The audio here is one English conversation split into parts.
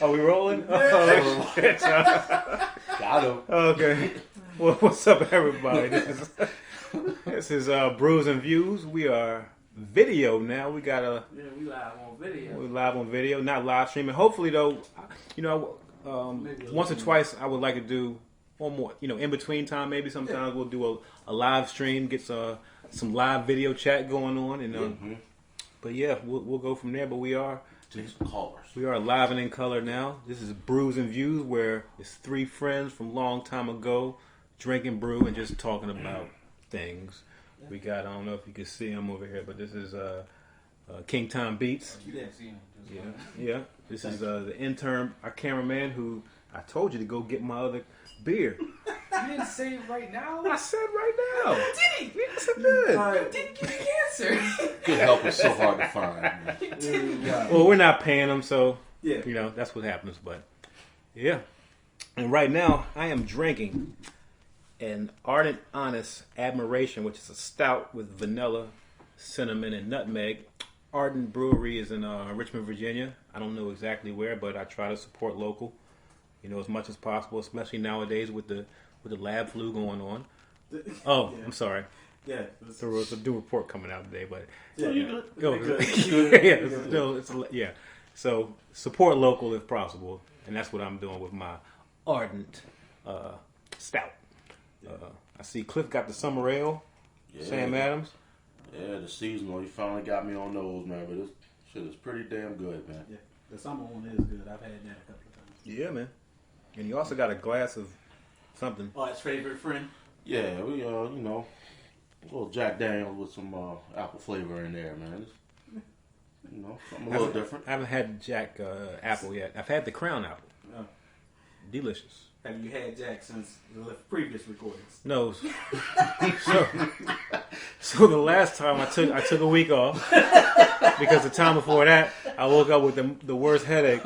Are we rolling? Yeah. Oh, shit. Got him. Okay. Well, what's up, everybody? This is Brews and Views. We are video now. We got we live on video. we're live on video, not live streaming. Hopefully, though, once or twice, I would like to do one more. In between time, maybe sometimes we'll do a live stream, get some live video chat going on, and but yeah, we'll go from there. But we are live and in color now. This is Brews and Views, where it's three friends from long time ago drinking brew and just talking about things. We got, I don't know if you can see him over here, but this is King Tom Beats. You didn't see him. Yeah. This is the intern, our cameraman, who I told you to go get my other beer. You didn't say it right now? I said right now. Did he? Yes, I did. You didn't give me cancer. Good help is so hard to find. Well, we're not paying them, so Yeah. that's what happens. But yeah, and right now I am drinking an Ardent Honest Admiration, which is a stout with vanilla, cinnamon, and nutmeg. Ardent Brewery is in Richmond, Virginia. I don't know exactly where, but I try to support local, as much as possible, especially nowadays with the lab flu going on. Oh, yeah. I'm sorry. Yeah. There was a new report coming out today, but Yeah. So support local if possible, and that's what I'm doing with my Ardent stout. I see Cliff got the summer ale. Yeah. Sam Adams. Yeah, the seasonal. He finally got me on those, man. But this shit is pretty damn good, man. Yeah. The summer one is good. I've had that a couple of times. Yeah, man. And you also got a glass of something. Oh, his favorite friend? Yeah, we a little Jack Daniels with some apple flavor in there, man. Something a little different. I haven't had Jack apple yet. I've had the Crown apple. Oh. Delicious. Have you had Jack since the previous recordings? No. So the last time I took a week off because the time before that I woke up with the worst headache.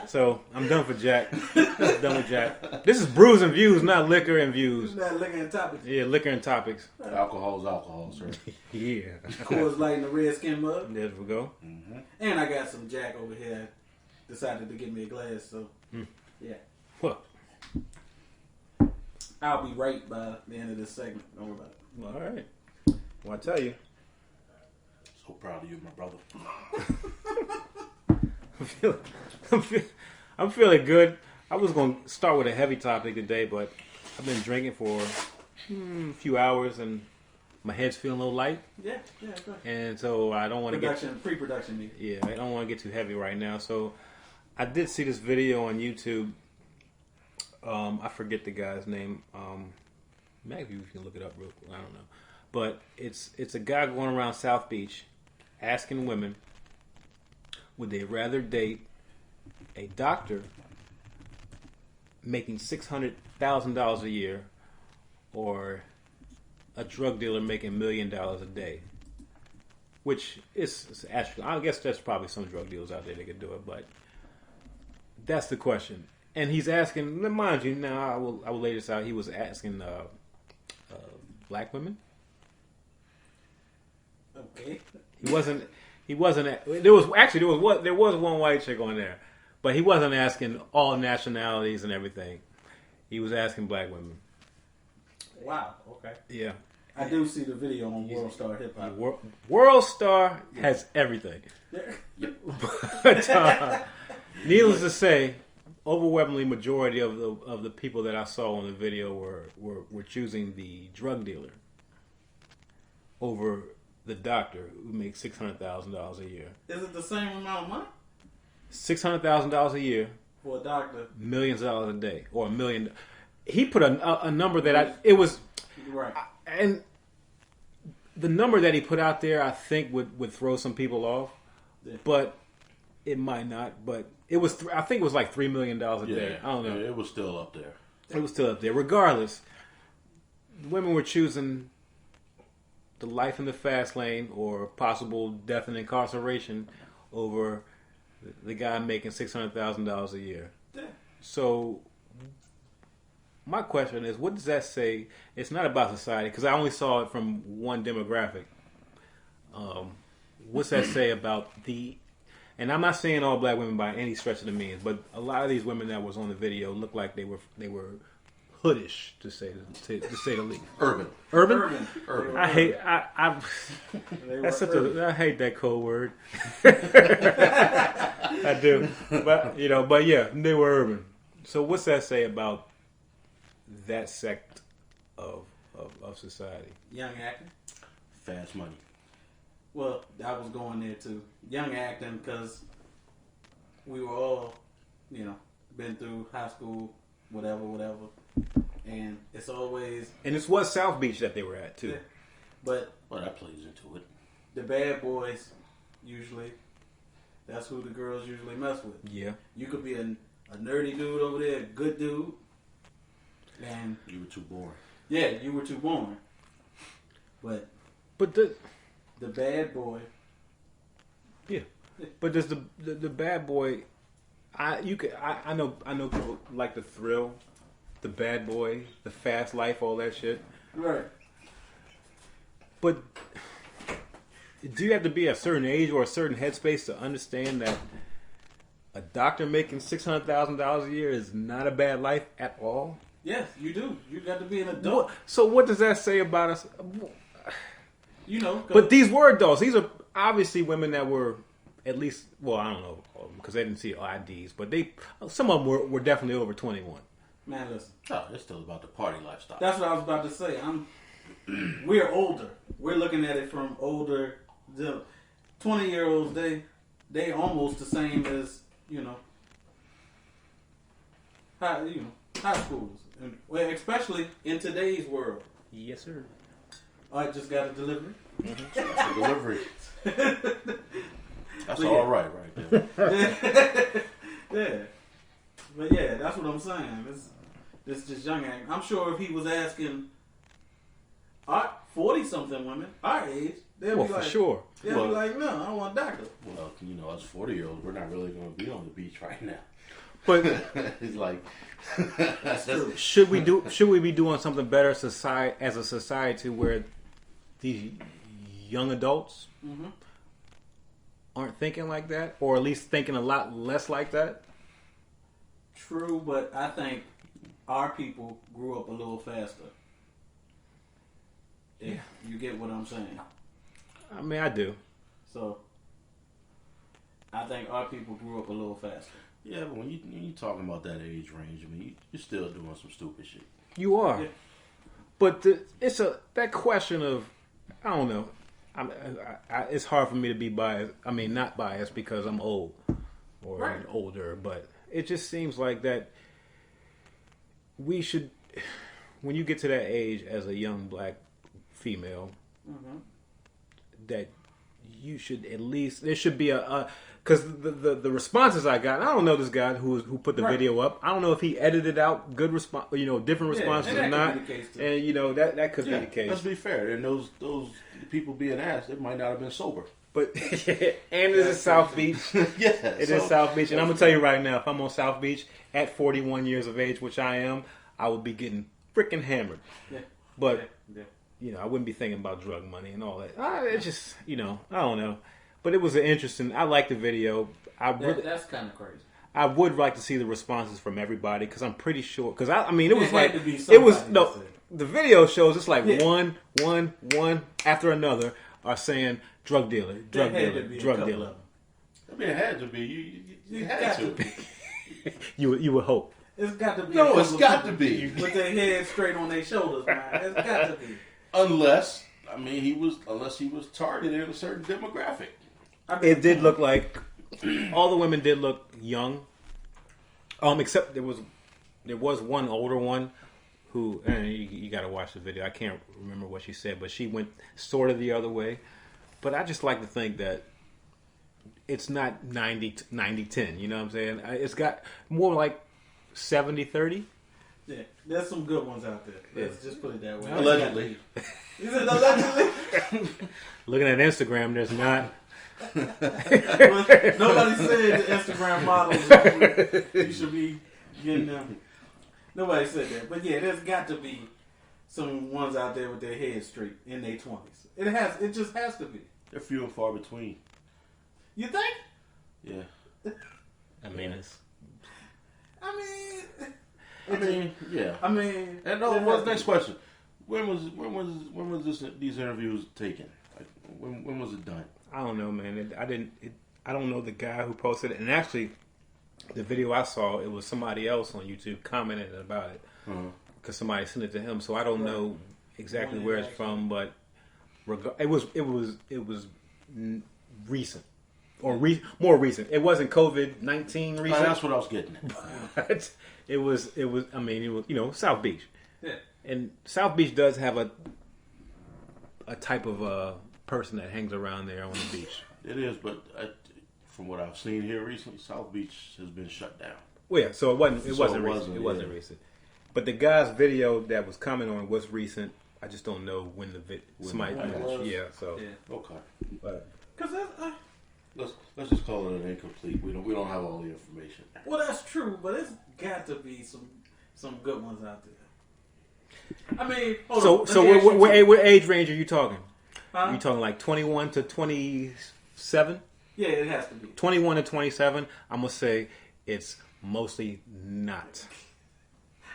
So I'm done for Jack. Done with Jack. This is Brews and Views, not liquor and views. Not liquor and topics. Yeah, liquor and topics. Alcohol is alcohol, sir. Yeah. Coors Light in the red skin mug. There we go. Mm-hmm. And I got some Jack over here. Decided to give me a glass, so yeah. What? I'll be right by the end of this segment. Don't worry about it. Well, all right. Well, I tell you. So proud of you, my brother. I'm feeling good. I was going to start with a heavy topic today, but I've been drinking for a few hours and my head's feeling a little light. Yeah, good. And so I don't want to Pre-production meeting. Yeah, I don't want to get too heavy right now. So I did see this video on YouTube. I forget the guy's name. Maybe you can look it up real quick. I don't know. But it's a guy going around South Beach asking women, would they rather date a doctor making $600,000 a year or a drug dealer making $1 million a day? Which is actually, I guess there's probably some drug dealers out there that could do it, but that's the question. And he's asking, mind you, now I will lay this out. He was asking black women. Okay. He wasn't. There was one white chick on there, but he wasn't asking all nationalities and everything. He was asking black women. Wow. Okay. Yeah. I do see the video on World Star Hip Hop. World Star has everything. But needless to say, overwhelmingly majority of the people that I saw on the video were choosing the drug dealer over the doctor who makes $600,000 a year. Is it the same amount of money? $600,000 a year For a doctor? millions of dollars a day, or $1 million. He put a number that it was Right. and the number that he put out there, I think would throw some people off, but it might not. But it was I think it was like $3 million a day. I don't know. Yeah, it was still up there. It was still up there. Regardless, women were choosing the life in the fast lane or possible death and incarceration over the guy making $600,000 a year. Yeah. So my question is, what does that say? It's not about society, because I only saw it from one demographic. What's that say about the and I'm not saying all black women by any stretch of the means, but a lot of these women that was on the video looked like they were hoodish, to say the least. Urban. I hate that's such I hate that code word. I do, but yeah, they were urban. So what's that say about that sect of society? Young acting. Fast money. Well, I was going there too. Young acting because we were all, been through high school, whatever. And it's always... And it's what South Beach that they were at, too. Yeah. But... Well, that plays into it. The bad boys, usually, that's who the girls usually mess with. Yeah. You could be a nerdy dude over there, a good dude, and... You were too boring. Yeah, you were too boring. But the bad boy... Yeah. But does the bad boy... I know people like the thrill, the bad boy, the fast life, all that shit. Right. But do you have to be a certain age or a certain headspace to understand that a doctor making $600,000 a year is not a bad life at all? Yes, you do. You got to be an adult. So what does that say about us? But these were adults. These are obviously women that were at least, well, I don't know, because they didn't see IDs, but some of them were definitely over 21. Man, listen. Oh, it's still about the party lifestyle. That's what I was about to say. We're older. We're looking at it from older. The 20-year-olds, they almost the same as high schoolers, well, especially in today's world. Yes, sir. I just got a delivery. Mm-hmm. That's a delivery. That's all right there. Yeah. But yeah, that's what I'm saying. This just young acting. I'm sure if he was asking 40-something women our age, they'll be like, for sure. They'll be like, no, I don't want a doctor. Well, us 40-years, we're not really going to be on the beach right now. But it's like, should we be doing something better as a society where these young adults aren't thinking like that, or at least thinking a lot less like that? True, but I think our people grew up a little faster. If you get what I'm saying. I mean, I do. So, I think our people grew up a little faster. Yeah, but when you talking about that age range, I mean, you're still doing some stupid shit. You are. Yeah. But it's that question of, I don't know. It's hard for me to be biased. I mean, not biased because I'm old or older, but it just seems like that we should, when you get to that age as a young black female, that you should at least, there should be because the responses I got, I don't know this guy who put the video up. I don't know if he edited out good different responses or not. And that could be the case. Let's be fair. And those people being asked, it might not have been sober. But and it is South Beach. It is South Beach, and I'm gonna tell you right now, if I'm on South Beach at 41 years of age, which I am, I would be getting freaking hammered. Yeah. But I wouldn't be thinking about drug money and all that. It's just I don't know. But it was I like the video. That's kind of crazy. I would like to see the responses from everybody because I'm pretty sure. Because it was the video shows it's like one after another are saying drug dealer, drug dealer, drug dealer. I mean, it had to be. You had to. You would hope. It's got to be. No, it's got to be. With their head straight on their shoulders, man. It's got to be. Unless he was targeted a certain demographic. It did look like all the women did look young. Except there was one older one who, and you got to watch the video. I can't remember what she said, but she went sort of the other way. But I just like to think that it's not 90-10, you know what I'm saying? It's got more like 70-30. Yeah, there's some good ones out there. Let's just put it that way. Allegedly. Is it allegedly? Looking at Instagram, there's not. Nobody said the Instagram models you should be getting them. Nobody said that. But yeah, there's got to be some ones out there with their heads straight in their 20s. It just has to be. They're few and far between. You think? Yeah. I mean, it's Yeah. I mean, And what's next question? When was these interviews taken? Like, when was it done? I don't know, man. I don't know the guy who posted it. And actually, the video I saw, it was somebody else on YouTube commenting about it because somebody sent it to him. So I don't know exactly where it's from, but it was recent or more recent. It wasn't COVID-19 recent. That's what I was getting at. But it was. I mean, it was South Beach. yeah. And South Beach does have a type of person that hangs around there on the beach. It is, but from what I've seen here recently, South Beach has been shut down. Well, yeah, so it wasn't recent. It yeah. wasn't recent. But the guy's video that was commenting on was recent. I just don't know when the somebody. When it was. Yeah, so. Yeah. Okay. But, Because Let's just call it an incomplete. We don't have all the information. well, that's true, but it's got to be some good ones out there. I mean, what age range are you talking? Huh? Are you talking like 21 to 27? Yeah, it has to be. 21 to 27, I'm going to say it's mostly not.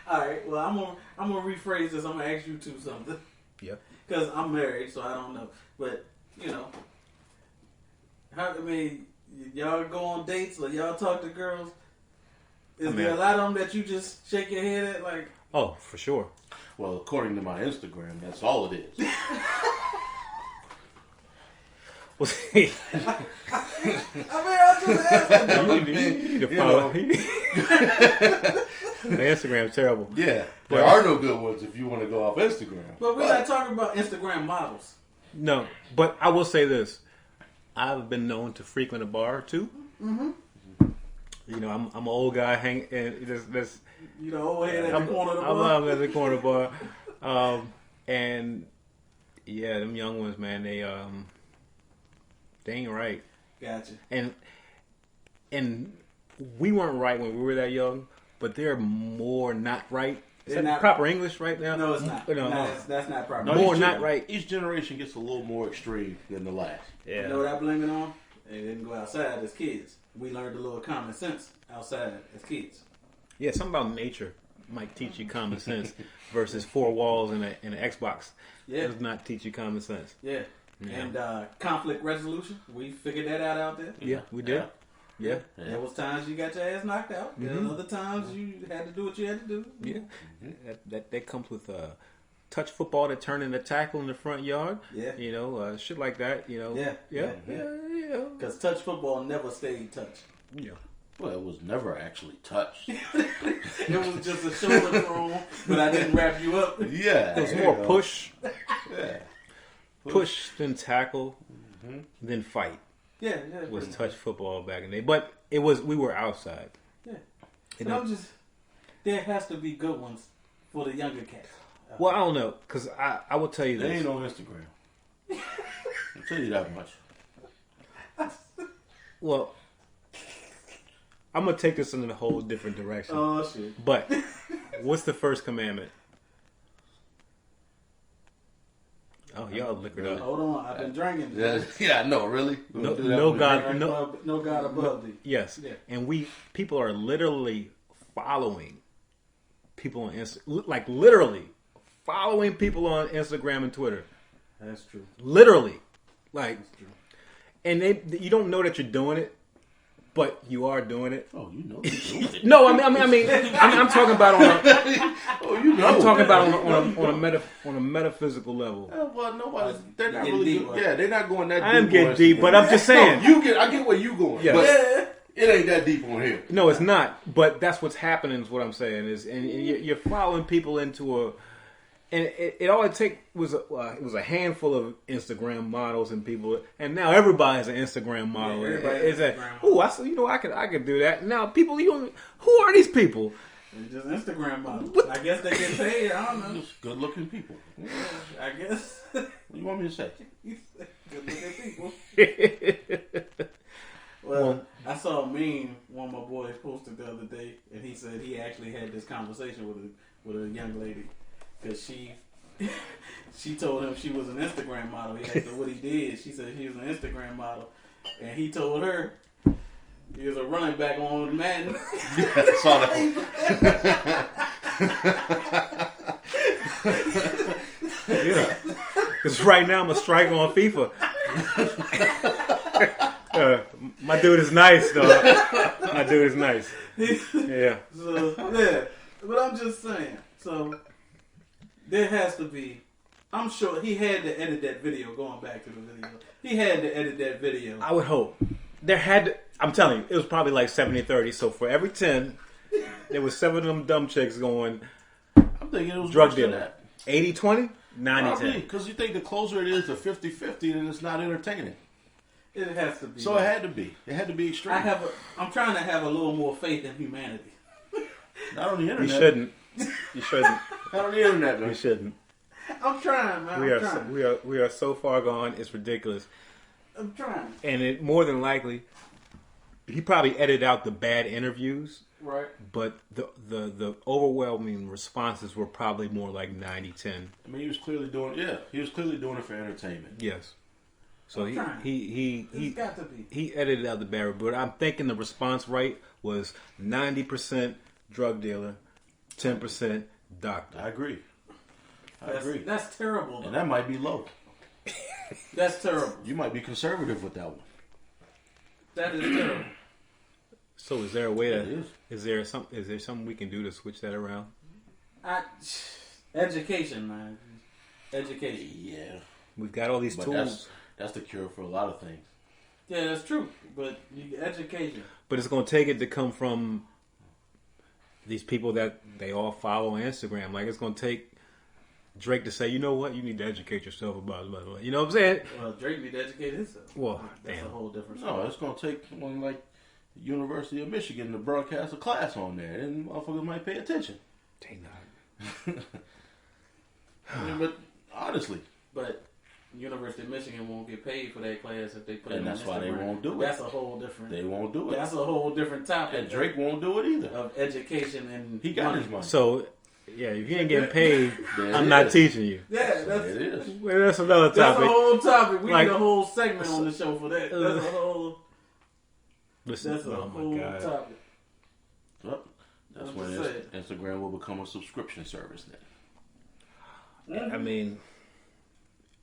All right. Well, I'm gonna rephrase this. I'm gonna ask you two something. Yeah. Because I'm married, so I don't know. But y'all go on dates or y'all talk to girls. Is there a lot of them that you just shake your head at, like? Oh, for sure. Well, according to my Instagram, that's all it is. Well, see, I'm just asking. you need to follow. The Instagram's terrible. Yeah, there are no good ones if you want to go off Instagram. But we're not talking about Instagram models. No, but I will say this: I've been known to frequent a bar or two. Mm-hmm. I'm an old guy hanging. Old head at the corner of the bar. I'm at the corner bar, and yeah, them young ones, man, they ain't right. Gotcha. And we weren't right when we were that young, but they're more not right. Is They're that not- proper English right now? No, it's not. No. That's not proper. No, more not right. Each generation gets a little more extreme than the last. Yeah. You know what I blame it on? They didn't go outside as kids. We learned a little common sense outside as kids. Yeah, something about nature might teach you common sense versus four walls and an Xbox. Yeah. It does not teach you common sense. Yeah. Yeah. And conflict resolution. We figured that out there. Yeah, we did. Yeah. There was times you got your ass knocked out. There was other times you had to do what you had to do. Yeah. That comes with touch football that turned into tackle in the front yard. Yeah. Shit like that. Yeah. Yeah. Because touch football never stayed touch. Yeah. Well, it was never actually touched. It was just a shoulder thrown, but I didn't wrap you up. Yeah. It was more push. Yeah. Push then tackle, then fight. Yeah. Was touch football back in the day, but we were outside. Yeah. You But know? there has to be good ones for the younger cats. Well, I don't know, because I will tell you They this. ain't on Instagram. I'll tell you that much. Well, I'm gonna take this in a whole different direction. Oh shit! But what's the first commandment? Oh, y'all liquored up. Hold on, I've been drinking. Yeah, no, really. No God, No God above thee. Yes, Yeah. and people are literally following people on like literally following people on Instagram and Twitter. That's true. Literally, like, That's true. and you don't know that you're doing it, but you are doing it. Oh, you know. You're doing it. No, I'm talking about on a. Oh, you know. I'm talking about on a metaphysical level. Well, nobody's. They're not Getting really. deep, Yeah, they're not going that deep. I am on getting deep, Instagram. but I'm just saying. No, I get where you going. Yes. But it ain't that deep on here. No, it's not. But that's what's happening. Is what I'm saying is, and you're following people into a, and it all it take was it was a handful of Instagram models and people, and now everybody's an Instagram model. Yeah, everybody's It's Instagram a, model. I said, I could do that. Now people, who are these people? It's just Instagram models. I guess they get paid. I don't know. Just good-looking people. I guess. What do you want me to say? Good looking people. Well, I saw a meme one of my boys posted the other day, and he said he actually had this conversation with a young lady because she told him she was an Instagram model. He asked her what he did. She said she was an Instagram model, and he told her He was a running back on Madden. Yeah, I saw that. Yeah. Because right now I'm a striker on FIFA. My dude is nice, though. My dude is nice. Yeah. So, yeah. But I'm just saying. So, there has to be. I'm sure he had to edit that video, going back to the video. He had to edit that video. I would hope. There had to, I'm telling you, it was probably like 70-30. So for every 10, there was 7 of them dumb chicks going I'm thinking it was drug worse than dealer. that. 80-20? 90-10. Because you think the closer it is to 50-50, then it's not entertaining. It has to be. So it had to be. It had to be extreme. I'm trying to have a little more faith in humanity. Not on the You internet. shouldn't. You shouldn't. Not on the internet, man. You shouldn't. I'm trying, man. We I'm trying. we are so far gone. It's ridiculous. I'm trying. And it more than likely, he probably edited out the bad interviews, Right. but the overwhelming responses were probably more like 90-10. I mean, he was clearly doing it for entertainment. Yes. So I'm trying. he got to be. he edited out the bad, but I'm thinking the response rate was 90% drug dealer, 10% doctor. I agree. That's terrible. And Though. that might be low. That's terrible. You might be conservative with that one. That is terrible. So is there a way It to is. is there something we can do to switch that around? Education, man. Education. Yeah. We've got all these But tools, that's the cure for a lot of things. Yeah, that's true. But education. but it's going to take it to come from these people that they all follow on Instagram. Like it's going to take Drake to say, you know what, you need to educate yourself about blah, blah, blah. You know what I'm saying? Well, Drake need to educate himself. Well, That's damn. a whole different story. No, it's going to take one like the University of Michigan to broadcast a class on there. And motherfuckers might pay attention. They not. I mean, but honestly. But University of Michigan won't get paid for that class if they put it And on that's why they Instagram. won't do it. That's a whole different. They won't do it. That's a whole different topic. And Drake won't do it either. Of education and He got his money. So, yeah, if you ain't getting paid, There I'm it not is. teaching you. Yeah, There that's it is. Well, that's another that's a topic. whole topic. We Like- need a whole segment on the show for that. That's a whole. Listen, That's a oh whole my God. topic. Well, that's I'm when just saying. Instagram will become a subscription service then. I mean,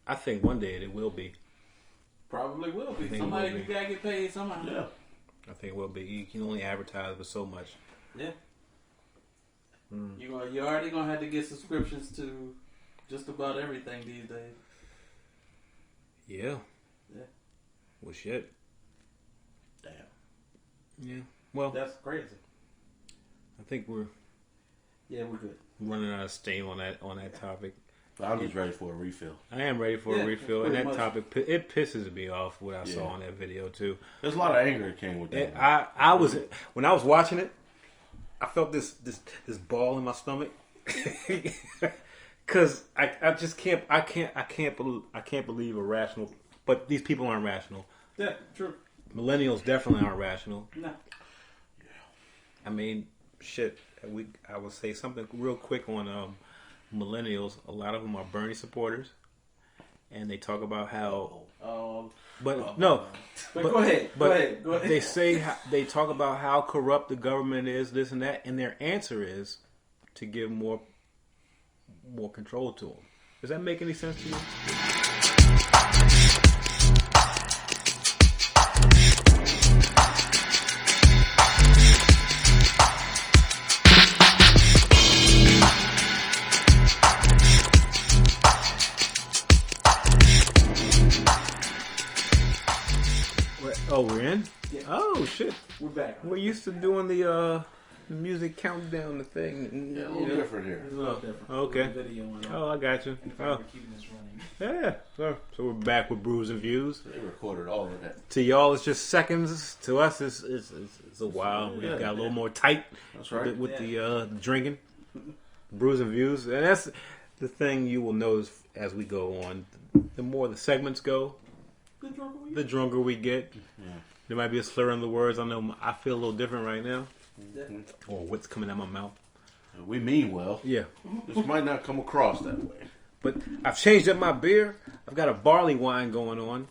I think one day it will be. Probably will be. think it Somebody will be. gotta get paid somehow. Yeah. I think it will be. You can only advertise for so much. Yeah. You're already gonna have to get subscriptions to just about everything these days. Yeah. Yeah. Well, shit. Damn. Yeah. Well, That's crazy. I think we're Yeah, we're good. running out of steam on that topic. But I'm just ready for a refill. I am ready for Yeah, a refill, and pretty that much. topic it pisses me off what I saw Yeah. on that video too. There's a lot of anger that came with that. I was when I was watching it, I felt this ball in my stomach because I just can't believe a rational. But these people aren't rational. Yeah, true. Millennials definitely aren't rational. No. I mean, shit. I would say something real quick on millennials. A lot of them are Bernie supporters, and they talk about how. But no. But go ahead. But Go ahead. they say they talk about how corrupt the government is, this and that, and their answer is to give more control to them. Does that make any sense to you? Oh, we're in? Yeah. Oh, shit. We're back. We're used to doing the music countdown, the thing. Yeah, a little different here. It's a little different. Okay. The video and all. Oh, I got you. Oh, We're keeping this running. yeah. So we're back with Brews and Views. They recorded all of that. To y'all, it's just seconds. To us, it's a while. We Yeah. got a little more tight That's right. with the drinking. Brews and Views. And that's the thing you will notice as we go on. The more the segments go, the drunker we get. Yeah. There might be a slur in the words. I know I feel a little different right now. Yeah. Or what's coming out my mouth. We mean well. Yeah. This might not come across that way. But I've changed up my beer. I've got a barley wine going on.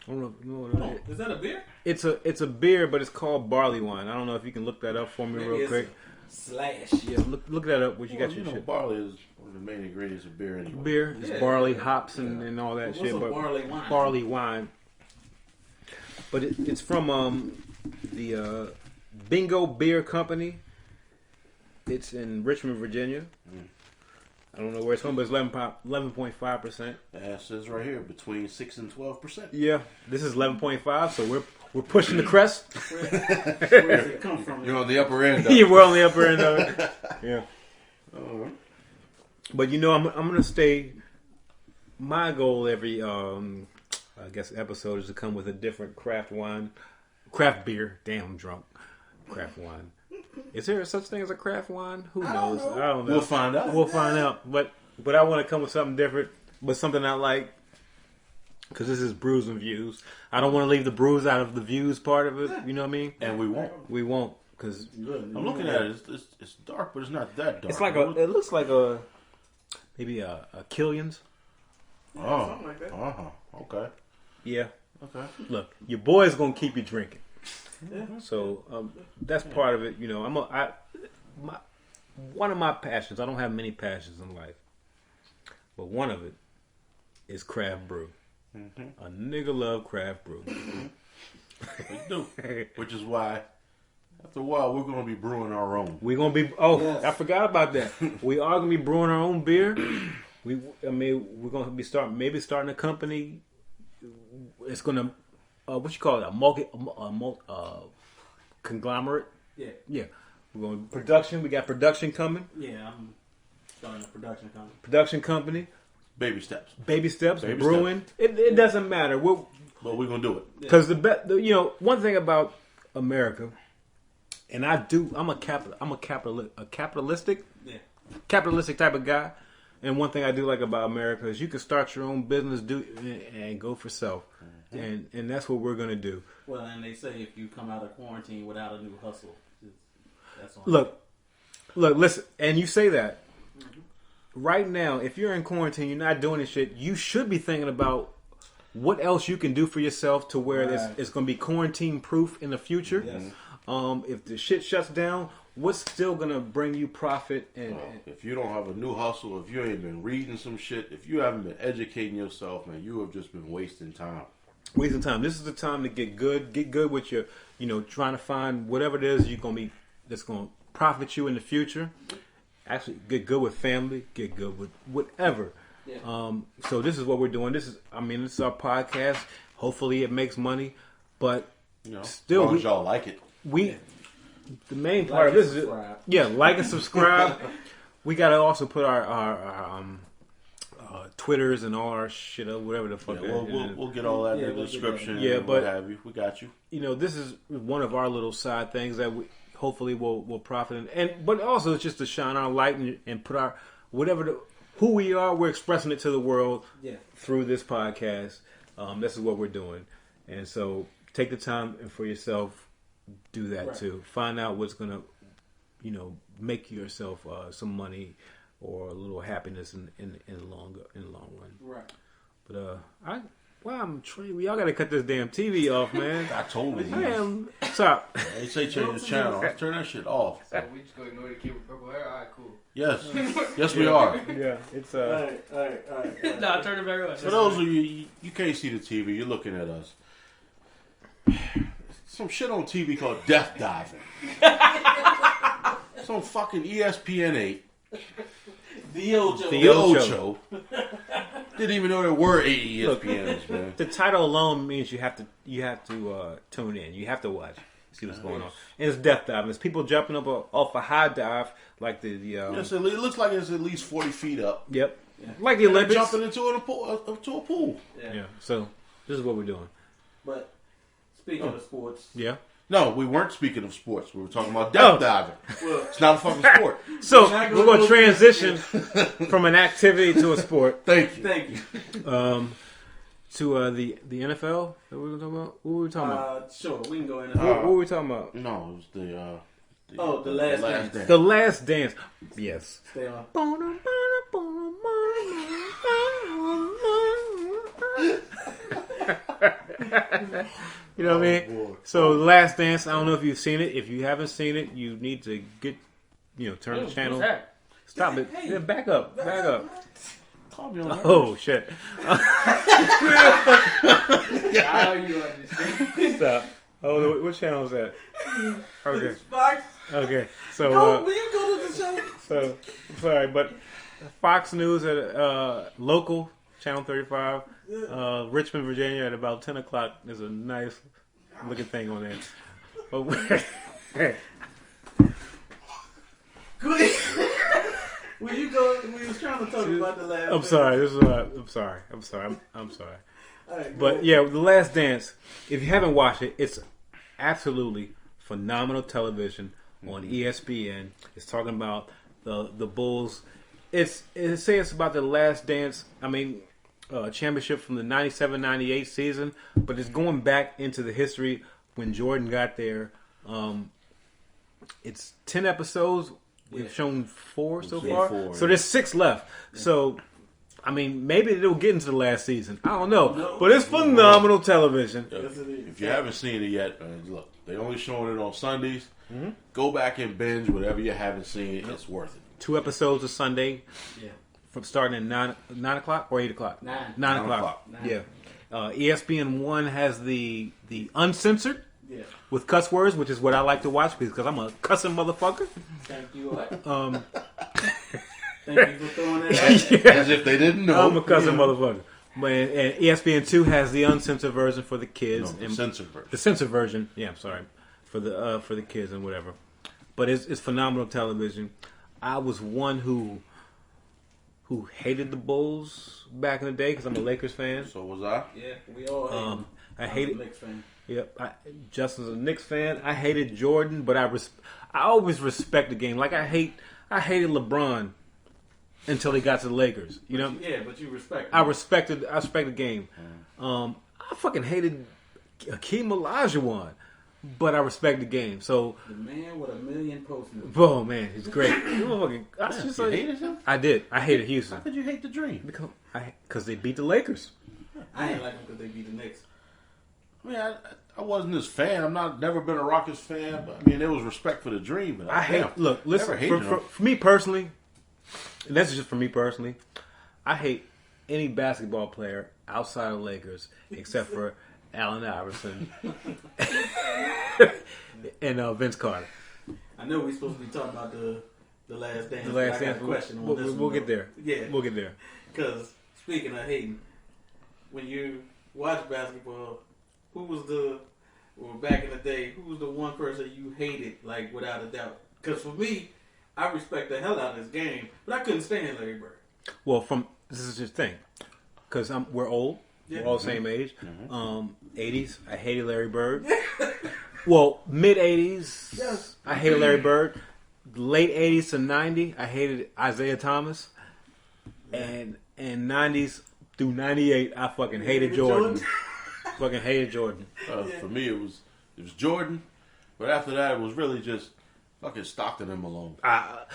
I don't know if you know what it is. Is that a beer? It's a beer, but it's called barley wine. I don't know if you can look that up for me real quick. Slash. Yeah, look that up. What you got your shit? Barley is one of the main ingredients of beer anyway. Beer, it's barley, hops, and all that shit. What's a But barley wine? barley wine. But it's from the Bingo Beer Company. It's in Richmond, Virginia. I don't know where it's from, but it's 11.5%. It says right here between 6 and 12%. Yeah, this is 11.5, so we're pushing the crest. Where does it come from? You're on the upper end. Yeah, we're on the upper end of it. Yeah. Alright. But I'm gonna stay. My goal every I guess episode is to come with a different craft beer. Damn, I'm drunk. Craft wine. Is there such thing as a craft wine? Who knows? I don't know. We'll find out. We'll find out. But I want to come with something different, but something I like. Because this is brews and views. I don't want to leave the brews out of the views part of it. You know what I mean? And we won't. We won't. Because I'm looking at it. It's dark, but it's not that dark. it's like it looks like maybe a Killian's. Oh, Something like that. Okay. Yeah. Okay. Look, your boy's gonna keep you drinking. Yeah. So that's part of it. You know, one of my passions. I don't have many passions in life, but one of it is craft brew. A nigga love craft brew. We do. Which is why, after a while, we're going to be brewing our own. We're gonna be. Oh, Yes. I forgot about that. We are gonna be brewing our own beer. We're gonna be starting a company. It's gonna, what you call it, conglomerate. Yeah. Yeah, we're going production. We got production coming. Yeah, I'm starting a production company. Production company. Baby steps. Baby steps. Baby brewing. It doesn't matter. We'll But we're going to do it. because one thing about America, and I'm a capitalistic Yeah. type of guy. And one thing I do like about America is you can start your own business, and go for self, and that's what we're gonna do. Well, and they say if you come out of quarantine without a new hustle, that's on. Look, listen, and you say that right now. If you're in quarantine, you're not doing this shit. You should be thinking about what else you can do for yourself to where it's going to be quarantine proof in the future. Yes. If the shit shuts down, what's still going to bring you profit? And If you don't have a new hustle, if you ain't been reading some shit, if you haven't been educating yourself, man, you have just been wasting time. wasting time. This is the time to get good. Get good with your, trying to find whatever it is that's going to profit you in the future. Actually, get good with family. Get good with whatever. Yeah. So this is what we're doing. This is our podcast. Hopefully, it makes money, but still, as long as y'all like it. The main part of this is like and subscribe. We gotta also put our Twitters and all our shit up, whatever the fuck. We'll get all that in the description. Yeah, and but what have you. We got you. This is one of our little side things that we hopefully will profit in. But also it's just to shine our light and put our who we are. We're expressing it to the world through this podcast. This is what we're doing, and so take the time and for yourself. Do that too. Find out what's gonna, make yourself some money or a little happiness in the long run. Right. But I'm trained. Y'all gotta cut this damn TV off, man. I told you. Man, stop. They say change the channel. Let's turn that shit off. So we just go ignore the kid with purple hair? Alright, cool. Yes, we are. Yeah, it's All right. Nah, turn it back on. For those of you can't see the TV, you're looking at us. Some shit on TV called death diving. Some fucking ESPN 8. The Ocho. The The Ocho. Ocho. Didn't even know there were 8 ESPNs, man. The title alone means you have to tune in. You have to watch. See what's going on. And it's death diving. It's people jumping up off a high dive like the Yes, it looks like it's at least 40 feet up. Yep. Like the Olympics. Jumping into a pool. Yeah. So this is what we're doing. But speaking of sports, Yeah. No, we weren't speaking of sports. We were talking about death diving. well, It's not a fucking sport. So Not we're gonna going to go- transition from an activity to a sport. Thank you. thank you. To the NFL that we were talking about. What were we talking about? Sure, we can go in. What were we talking about? No, it was The Last Dance. The Last Dance. Yes. Stay on. You know what I mean? Boy. So, The Last Dance. I don't know if you've seen it. If you haven't seen it, you need to turn the channel. What's that? Stop it. Hey. Yeah, back up. Call me on that. Oh shit. How you understand? Stop. Oh, what channel is that? Okay. Fox. Okay. Go, So, will you go to the show? so sorry, but Fox News at local channel 35, Richmond, Virginia, at about 10 o'clock. There's a nice looking thing on there. But Will you go? We was trying to talk about the last. I'm sorry. This is I'm sorry. I'm sorry. I'm sorry. All right, But go. yeah, The Last Dance. If you haven't watched it, it's absolutely phenomenal television on ESPN. It's talking about the Bulls. It's about the Last Dance. I mean, championship from the 97-98 season, but it's going back into the history when Jordan got there. It's 10 episodes. We've shown 4 so seen far. 4, So yeah. there's 6 left. So, I mean, maybe it'll get into the last season. I don't know. No. But it's phenomenal television. Yes, it is. If you haven't seen it yet, look, they only showing it on Sundays. Mm-hmm. Go back and binge whatever you haven't seen. It's worth it. 2 episodes a Sunday Yeah. from starting at 9 o'clock or 8 o'clock? 9. 9 o'clock. o'clock. 9. Yeah. ESPN 1 has the uncensored Yeah. with cuss words, which is what I like to watch because I'm a cussing motherfucker. Thank you. What? Thank Thank you for throwing that out. As if they didn't know. I'm a cussing motherfucker. But and ESPN 2 has the uncensored version for the kids. No, the and censored version. the censored version, yeah, I'm sorry, for the kids and whatever. But it's phenomenal television. I was one who hated the Bulls back in the day because I'm a Lakers fan. So was I. Yeah, we all hate him. I I'm hated. a Knicks fan. Yep, Justin's a Knicks fan. I hated Jordan, but I always respect the game. Like I hated LeBron until he got to the Lakers. You know, Yeah, but you respect. I him. respect the game. I fucking hated Hakeem Olajuwon, but I respect the game. So, The man with a million post moves. oh man, he's great. You hated him? I did. I hated How Houston could you hate the dream? because they beat the Lakers. I ain't like him because they beat the Knicks. I mean, I wasn't his fan. Never been a Rockets fan, but I mean, there was respect for the dream. But I hate. Look, listen. Never hated him. For me personally, and this is just for me personally, I hate any basketball player outside of Lakers except for Allen Iverson and Vince Carter. I know we're supposed to be talking about the last dance. The but Last I got Dance. a question on We'll, this we'll one, get though. there. Yeah, We'll get there. because speaking of hating, when you watch basketball, who was back in the day, who was the one person you hated, like, without a doubt? Because for me, I respect the hell out of this game, but I couldn't stand Larry Bird. Well, this is just thing, because we're old. Yeah. We're all the same age. 80s, I hated Larry Bird. Well, mid 80s, Yes. I hated Larry Bird. Late 80s to 90, I hated Isaiah Thomas. And 90s through 98, I fucking hated Jordan. Fucking hated Jordan. For me, it was Jordan, but after that, it was really just fucking Stockton and Malone. I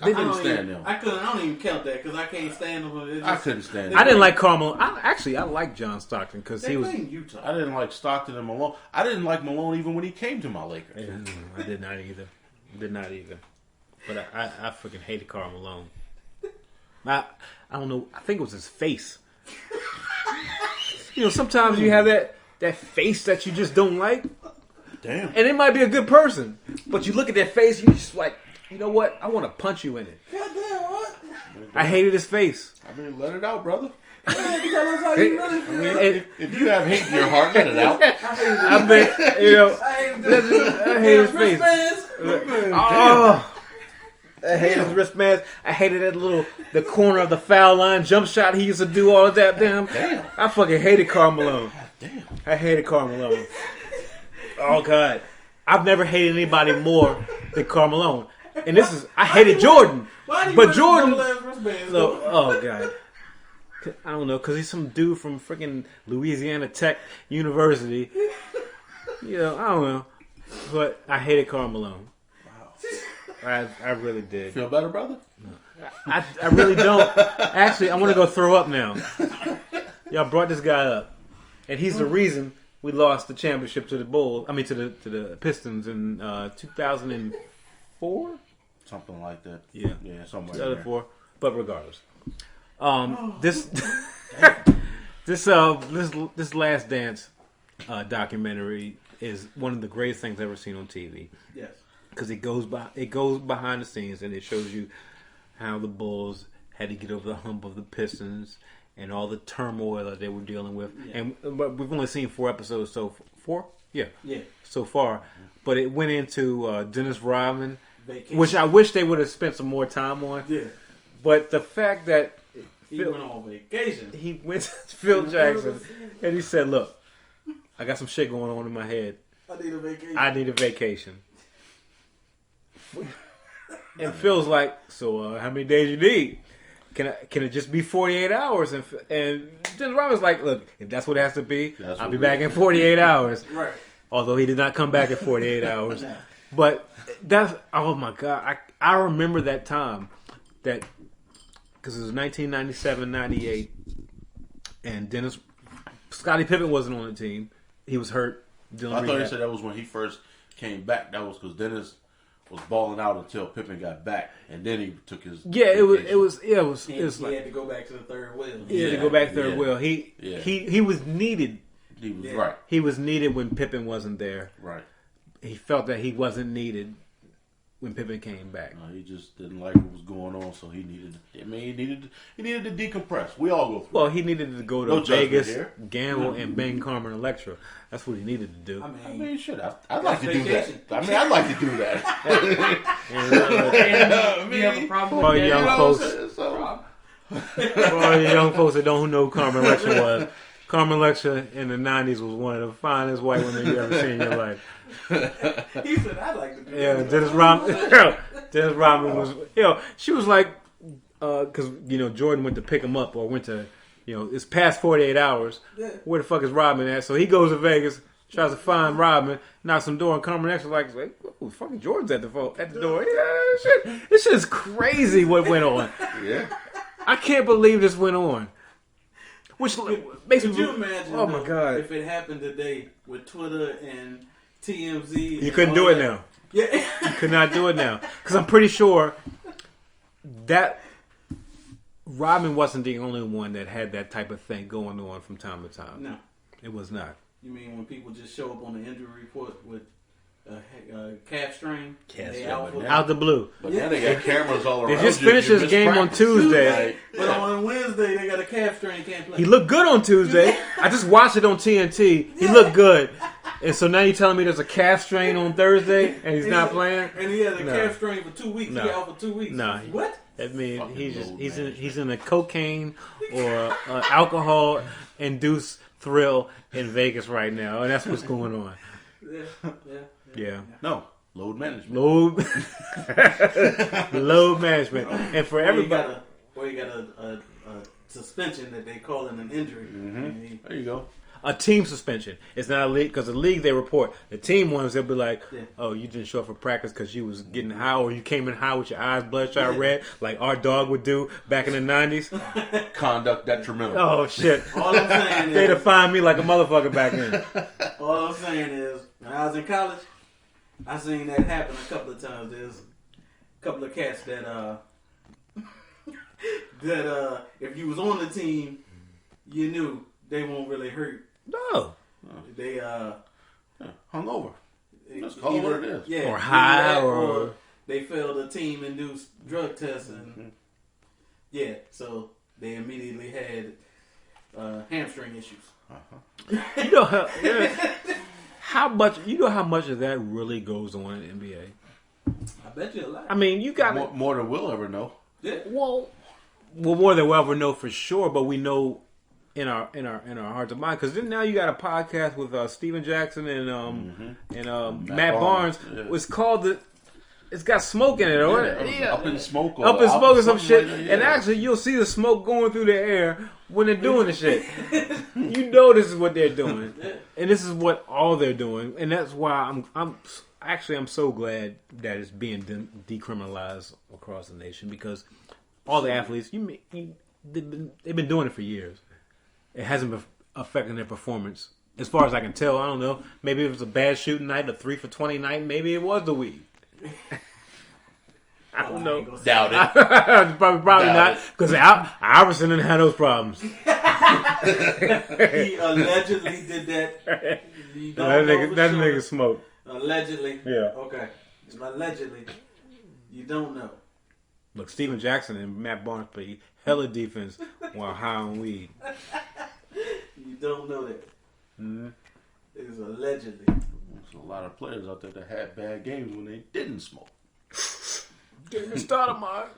couldn't stand them. I don't even count that because I can't stand them. It's I just- couldn't stand I them. didn't like Carmelo. I like John Stockton because They he was. play in Utah. I didn't like Stockton and Malone. I didn't like Malone even when he came to my Lakers. I did not either. Did not either. But I fucking hated Karl Malone. I don't know. I think it was his face. You know, sometimes you have that face that you just don't like, Damn. and it might be a good person, but you look at that face, and you just like, you know what? I want to punch you in it. Goddamn, what? I hated his face. I mean, let it out, brother. Man, tell us how you really feel. And If you have hate in your heart, let it out. I bet you know. I hate his face. Oh, I hated his wristbands. I hated the corner of the foul line jump shot he used to do all of that. Damn. I fucking hated Karl Malone. Damn. I hated Karl Malone. Oh God, I've never hated anybody more than Karl Malone. And I hated Jordan, Why do you but put Jordan. double ass wristbands, So, though? oh God. I don't know, because he's some dude from freaking Louisiana Tech University. You know, I don't know. But I hated Karl Malone. Wow. I really did. Feel better, brother? I really don't. Actually, I want to go throw up now. Y'all brought this guy up. And he's the reason we lost the championship to the Bulls. I mean, to the Pistons in 2004. Something like that. Yeah, somewhere. 2004. But regardless, this this Last Dance documentary is one of the greatest things I've ever seen on TV. Yes. Because it goes behind the scenes and it shows you how the Bulls had to get over the hump of the Pistons and all the turmoil that they were dealing with. Yeah. But we've only seen 4 episodes so so far. But it went into Dennis Rodman, which I wish they would have spent some more time on. Yeah. But the fact that he went on vacation. He went to Phil Jackson and he said, "Look, I got some shit going on in my head. I need a vacation." And Phil's like, "So how many days you need? Can it just be 48 hours?" And Dennis Rodman's like, "Look, if that's what it has to be, I'll be back in 48 hours." Right. Although he did not come back in 48 hours. But that's, oh my God. I remember that time that, because it was 1997, 98, and Scottie Pippen wasn't on the team. He was hurt. I thought you said that was when he first came back. That was because Dennis was balling out until Pippen got back, and then he took his. He had to go back to the third wheel. He had to go back to the third wheel. He was needed. He was right. He was needed when Pippen wasn't there. Right. He felt that he wasn't needed when Pippen came back. He just didn't like what was going on, so he needed. I mean, he needed to decompress. We all go through. Well, he needed to go to Vegas, gamble, and bang Carmen Electra. That's what he needed to do. I mean, shit. I'd like to do that. I mean, I'd like to do that. You have a problem all with you that? young folks, all you young folks that don't know who Carmen Electra was. Carmen Electra in the 90s was one of the finest white women you ever seen in your life. He said, "I'd like to do that." Yeah, Dennis Rodman was, she was like, because, Jordan went to pick him up or went to, it's past 48 hours. Yeah. Where the fuck is Rodman at? So he goes to Vegas, tries to find Rodman, knocks on the door, and Carmen Electra's like, oh, fucking Jordan's at the door. Yeah, this shit is crazy what went on. Yeah. I can't believe this went on. Which makes me. Could you imagine? Oh my God! If it happened today with Twitter and TMZ, you couldn't do it now. Yeah, you could not do it now because I'm pretty sure that Rodman wasn't the only one that had that type of thing going on from time to time. No, it was not. You mean when people just show up on the injury report with a calf strain? Out the blue. But now they got cameras all around. They just finished his game on Tuesday. But on Wednesday, they got a calf strain, can't play. He looked good on Tuesday. I just watched it on TNT. He looked good. And so now you're telling me there's a calf strain on Thursday and he's not playing? And he has a calf strain for 2 weeks. No. He out for 2 weeks. No. What? I mean, he's in a cocaine or alcohol induced thrill in Vegas right now, and that's what's going on. Yeah. No. Load management. Load management. And for everybody. You got a suspension that they call it an injury. Mm-hmm. There you go. A team suspension. It's not a league, because the league they report. The team ones, they'll be like, "Oh, you didn't show up for practice because you was getting high, or you came in high with your eyes bloodshot red, like our dog would do back in the 90s." Conduct detrimental. Oh shit! All I'm saying is, they'd have fined me like a motherfucker back then. All I'm saying is, when I was in college, I seen that happen a couple of times. There's a couple of cats that if you was on the team, you knew they won't really hurt. No. They hungover. That's call it what it is. Yeah, or high, or they failed a team-induced drug test, and so they immediately had hamstring issues. You know how much of that really goes on in the NBA? I bet you a lot. I mean, you got more than we'll ever know. Yeah. Well, more than we'll ever know for sure, but we know in our hearts and minds, because then now you got a podcast with Steven Jackson and Matt Barnes. Yeah. It's called it's got smoke in it, or Up in Smoke, or some shit. Like that, and actually, you'll see the smoke going through the air when they're doing the shit. You know this is what they're doing, and this is what all they're doing, and that's why I'm so glad that it's being decriminalized across the nation, because all the athletes, they've been doing it for years. It hasn't been affecting their performance As far as I can tell, I don't know. Maybe it was a bad shooting night, a 3 for 20 night. Maybe it was the weed. I don't know. Doubt it. Probably not, because Iverson didn't have those problems. He allegedly did that. You don't That know for nigga sure. smoked. Allegedly. Yeah. Okay. Allegedly. You don't know. Look, Steven Jackson and Matt Barnes played hella defense while high on weed. You don't know that. Mm-hmm. It was allegedly. There's a lot of players out there that had bad games when they didn't smoke. Get me started, Mark.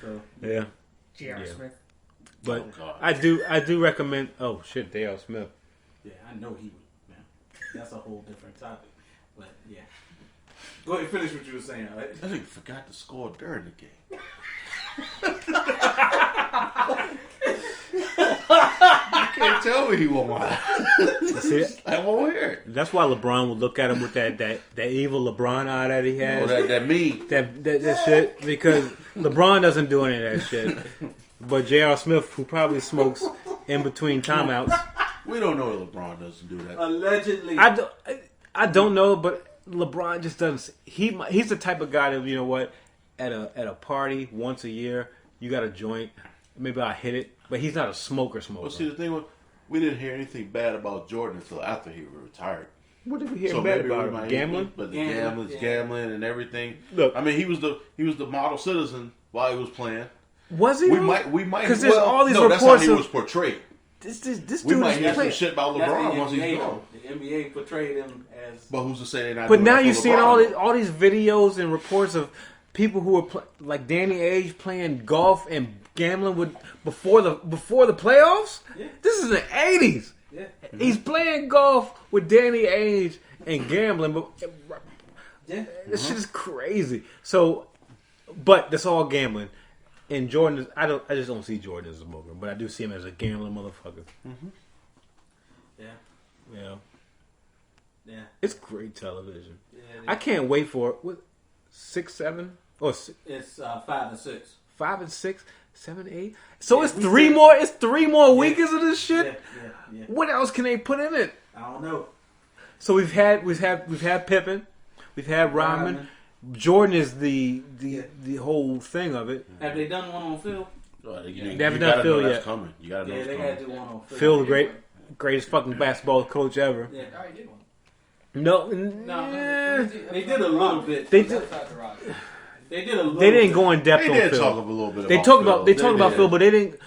So Yeah. J.R. Yeah. Smith. But Oh, God. I do recommend. Oh shit, Dale Smith. yeah, I know he would. Man, that's a whole different topic. But yeah, go ahead, finish what you were saying. All right? That nigga forgot to score during the game. You can't tell me he won't lie. See, I won't hear it. that's why LeBron would look at him with that evil LeBron eye that he has. Oh, that me. That shit, because LeBron doesn't do any of that shit. But J.R. Smith, who probably smokes in between timeouts, We don't know that LeBron doesn't do that. Allegedly. I don't know, but LeBron just doesn't. He's the type of guy that, you know what, at a party once a year, you got a joint. Maybe I hit it, but he's not a smoker. Well, see, the thing was, we didn't hear anything bad about Jordan until after he retired. What did we hear So bad maybe we about him? might Gambling? but the Gambling, gambling and everything. Look. I mean, he was the model citizen while he was playing. Was he? We might because there's all these no, reports that's how he of was portrayed. this We dude might is hear some playing. shit about That's LeBron the once he's NBA, gone. The NBA portrayed him as. But who's to say they're not? But doing now that you're for seeing LeBron? all these videos and reports of people who are like Danny Ainge playing golf and gambling with before the playoffs. Yeah. This is the 80s. Yeah. He's playing golf with Danny Ainge and gambling, but Yeah. this shit is crazy. So, but that's all gambling. And Jordan, I just don't see Jordan as a smoker, but I do see him as a gambling motherfucker. Yeah. Yeah, Yeah. it's great television. Yeah. I can't wait for it. What, 6, 7, or It's 5 and 6. 5 and 6, 7, 8. So Yeah, it's we three did- more. It's 3 more weekends of this shit. Yeah. What else can they put in it? I don't know. So we've had Pippen, we've had Rodman. Jordan is the whole thing of it. Have they done one on Phil? You They haven't done gotta Phil know that's yet. coming. You gotta know Yeah, it's they coming. got to do one on Phil. Phil, the greatest fucking basketball coach ever. Yeah. I already did one. No, No, They did a little bit. They did. Outside the Rodgers. They did a little They didn't bit. go in depth They on did Phil. talk a little bit. They about talk Phil. about did. Phil, but they didn't.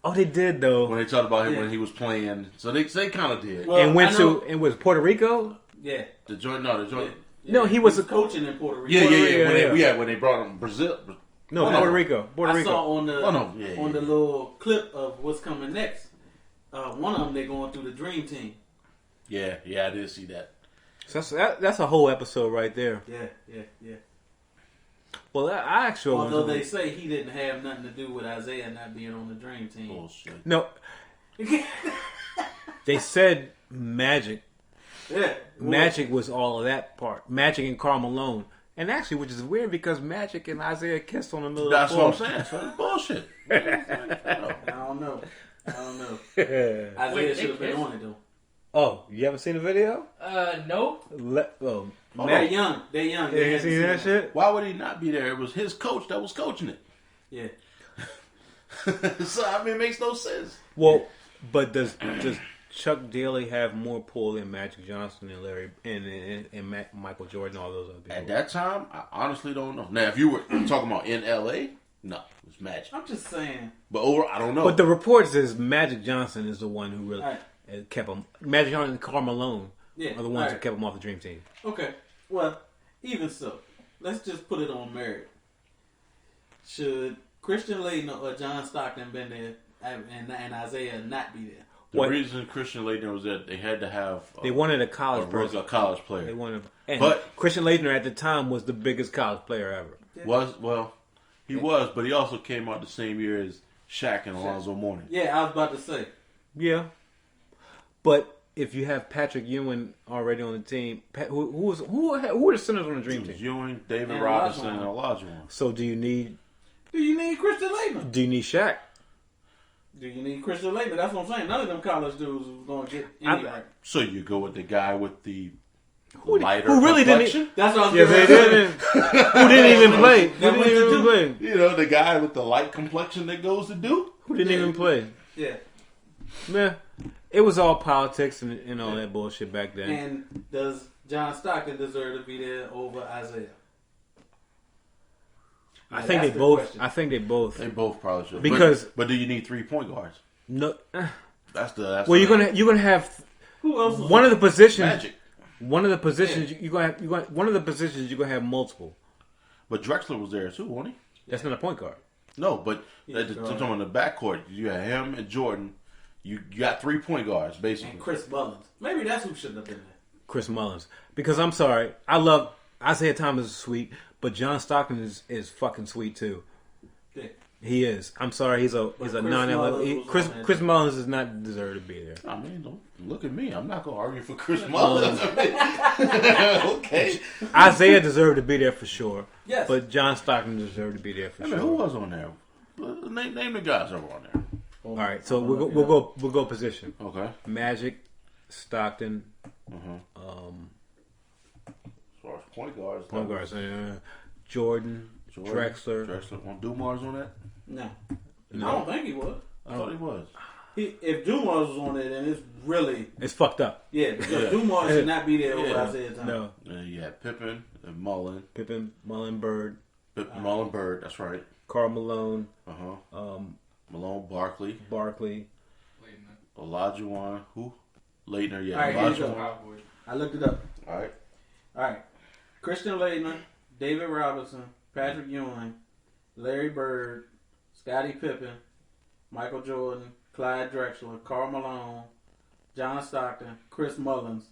Oh, they did though. When they talked about him Yeah. when he was playing, so they kind of did. Well, And went I know- to and was Puerto Rico. Yeah. The joint. No, he was a- coaching in Puerto Rico. Yeah. Rico, yeah. When they brought him Brazil. No, Oh, Puerto no. Rico. Puerto I Rico. saw on the Yeah. the little clip of what's coming next. One of them they're going through the Dream Team. Yeah, I did see that. So that's a whole episode right there. Yeah. Well, I actually Although they say he didn't have nothing to do with Isaiah not being on the Dream Team. Bullshit. no. They said Magic. Yeah. Magic was all of that part. Magic and Karl Malone. And actually, which is weird because Magic and Isaiah kissed on the middle That's of the what floor. I'm saying. So it's bullshit. I don't know. Isaiah should have been on it though. Oh, you haven't seen the video? Nope. Hold They're on. young. They're young. You They ain't haven't seen that it. shit? Why would he not be there? It was his coach that was coaching it. Yeah. So I mean, it makes no sense. Well, but does Chuck Daly have more pull than Magic Johnson and Larry and Michael Jordan, all those other people? At that time, I honestly don't know. Now, if you were talking about in LA, no, it was Magic. I'm just saying. But over, I don't know. But the reports is Magic Johnson is the one who really Right. kept him. Magic Johnson and Karl Malone Yeah. are the ones who Right. kept him off the Dream Team. Okay. Well, even so, let's just put it on merit. Should Christian Laettner or John Stockton been there and Isaiah not be there? the what- reason Christian Laettner was that they had to have They wanted a college person. a college player. They wanted, and But- Christian Laettner at the time was the biggest college player ever. He was, but he also came out the same year as Shaq and Alonzo Mourning. Yeah, I was about to say. Yeah, but if you have Patrick Ewing already on the team, who are the centers on the Dream It was Team? Ewing, David And Robinson, Olajuwon. and Olajuwon. So do you need Do you need Christian Laettner? Shaq? Do you need Christian Laettner? That's what I'm saying. None of them college dudes was going to get any right. So you go with the guy with the Who lighter really complexion? That's what I was Yes, getting they ready to didn't. Who didn't even play? Who That went didn't to even Duke. play? You know, the guy with the light complexion that goes to Duke? Who didn't even play? Yeah. Man, it was all politics and all that bullshit back then. And does John Stockton deserve to be there over Isaiah? I Now, think they that's the both. question. I think they both. They both probably should. Because- but do you need 3-point guards? No. That's Well, you're gonna have Who else? Was one of the positions. Magic. One of the positions you're gonna have. One of the positions you're gonna have multiple. But Drexler was there too, wasn't he? That's not a point guard. No, but Yeah, I'm talking on the backcourt. You had him and Jordan. You got 3-point guards basically. and Chris Mullins? Maybe that's who shouldn't have been there. Chris Mullins. Because I'm sorry, I love Isaiah Thomas is sweet, but John Stockton is fucking sweet too. Yeah. He is. I'm sorry, he's a Chris non-athletic. Mullins was on Chris that. Mullins does not deserve to be there. I mean, don't look at me. I'm not gonna argue for Chris Mullins. Okay. Isaiah deserved to be there for sure. Yes. But John Stockton deserved to be there for I mean, sure. who was on there? Name the guys that were on there. All right, so we'll go position. Okay. Magic, Stockton, As far as point guards, point guards, Jordan, Drexler. Drexler. Want Dumars on that? No. No. I don't think he was. I thought he was. If Dumars was on there, then it's really It's fucked up. because Yeah. Dumars should not be there over Yeah. Isaiah Thomas. No, You had Pippen and Mullen. Pippen, Mullen, Bird, Mullen Bird, that's right. Karl Malone, Malone, Barkley, Barkley. Olajuwon, who? Leitner, yeah. All right, here you go. Olajuwon. I looked it up. All right. All right. Christian Laettner, David Robinson, Patrick Ewing, Larry Bird, Scottie Pippen, Michael Jordan, Clyde Drexler, Karl Malone, John Stockton, Chris Mullins,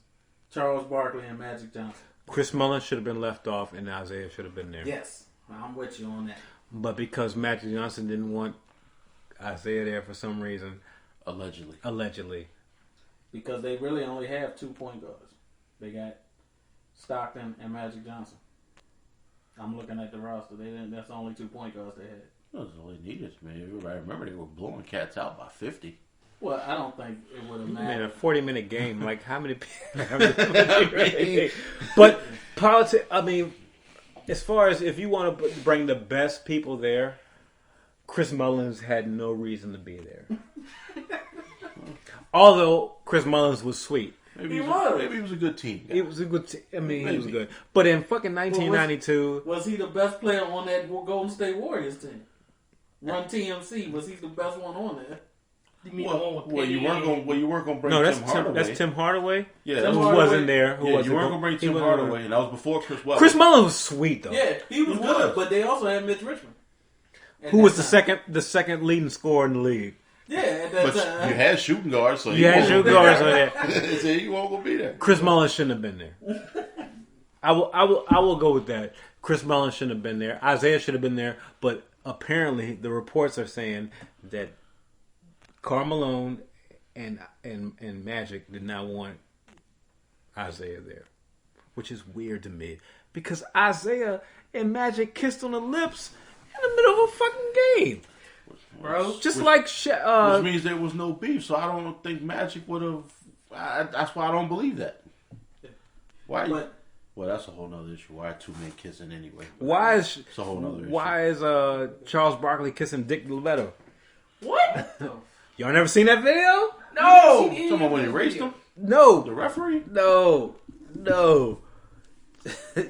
Charles Barkley, and Magic Johnson. Chris Mullins should have been left off, and Isaiah should have been there. Yes, I'm with you on that. But because Magic Johnson didn't want Isaiah there for some reason, Allegedly. Because they really only have 2 point guards. They got Stockton and Magic Johnson. I'm looking at the roster. That's the only 2 point guards they had. That's all they needed, man. I remember they were blowing cats out by 50. Well, I don't think it would have man, mattered. a 40-minute game. Like how many people? But politics. I mean, as far as if you want to bring the best people there, Chris Mullins had no reason to be there. Although Chris Mullins was sweet. Maybe He was. Maybe he was a good team. It was a good. He was Maybe. good. But in fucking 1992, Was he the best player on that Golden State Warriors team? Run TMC. Was he the best one on there? You mean the one with Well, you Penny weren't gonna bring no, Tim Hardaway. that's Tim Hardaway. Yeah, Tim Who Hardaway. wasn't there? Who yeah, wasn't you weren't there? gonna bring He Tim wasn't Hardaway, there. and that was before Chris Webber. Chris Mullins was sweet though. Yeah, he was He good, was. but they also had Mitch Richmond. At Who that was time. the second leading scorer in the league? Yeah, at that But time. you had shooting guards, so You had shooting guards on there. So you won't gonna be there. Chris Mullins shouldn't have been there. I will go with that. Chris Mullins shouldn't have been there. Isaiah should have been there, but apparently the reports are saying that Karl Malone and Magic did not want Isaiah there, which is weird to me because Isaiah and Magic kissed on the lips in the middle of a fucking game, bro. just Which- like Which means there was no beef, so I don't think Magic would have. That's why I don't believe that. Why? But Well, that's a whole nother issue. Why are 2 men kissing anyway? why is It's a whole nother issue. why is Charles Barkley kissing Dick Lovetto? What? Y'all never seen that video? No. Someone when he raced him? No, The referee? no.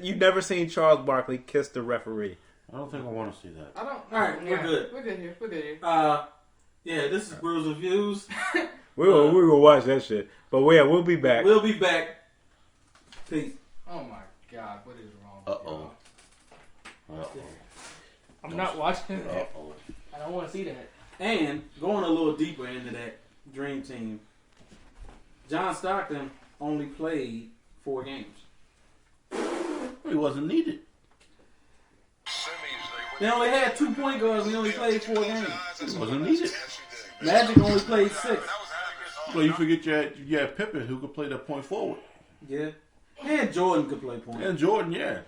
You never seen Charles Barkley kiss the referee? I don't think I want to see that. I don't. All right, we're good. We're good here. We're good here. yeah, this is Brews and Views. We're gonna watch that shit. But yeah, we'll be back. We'll be back. Peace. Oh my God, what is wrong? Uh-oh. Uh-oh. I'm not watching it. Uh-oh. I don't want to see that. And going a little deeper into that dream team, John Stockton only played 4 games. He wasn't needed. They only had 2 point guards. We only played 4 games. He wasn't needed. Magic only played 6. Well, you forget you had Pippen who could play that point forward. Yeah, and Jordan could play point. And Jordan, yeah.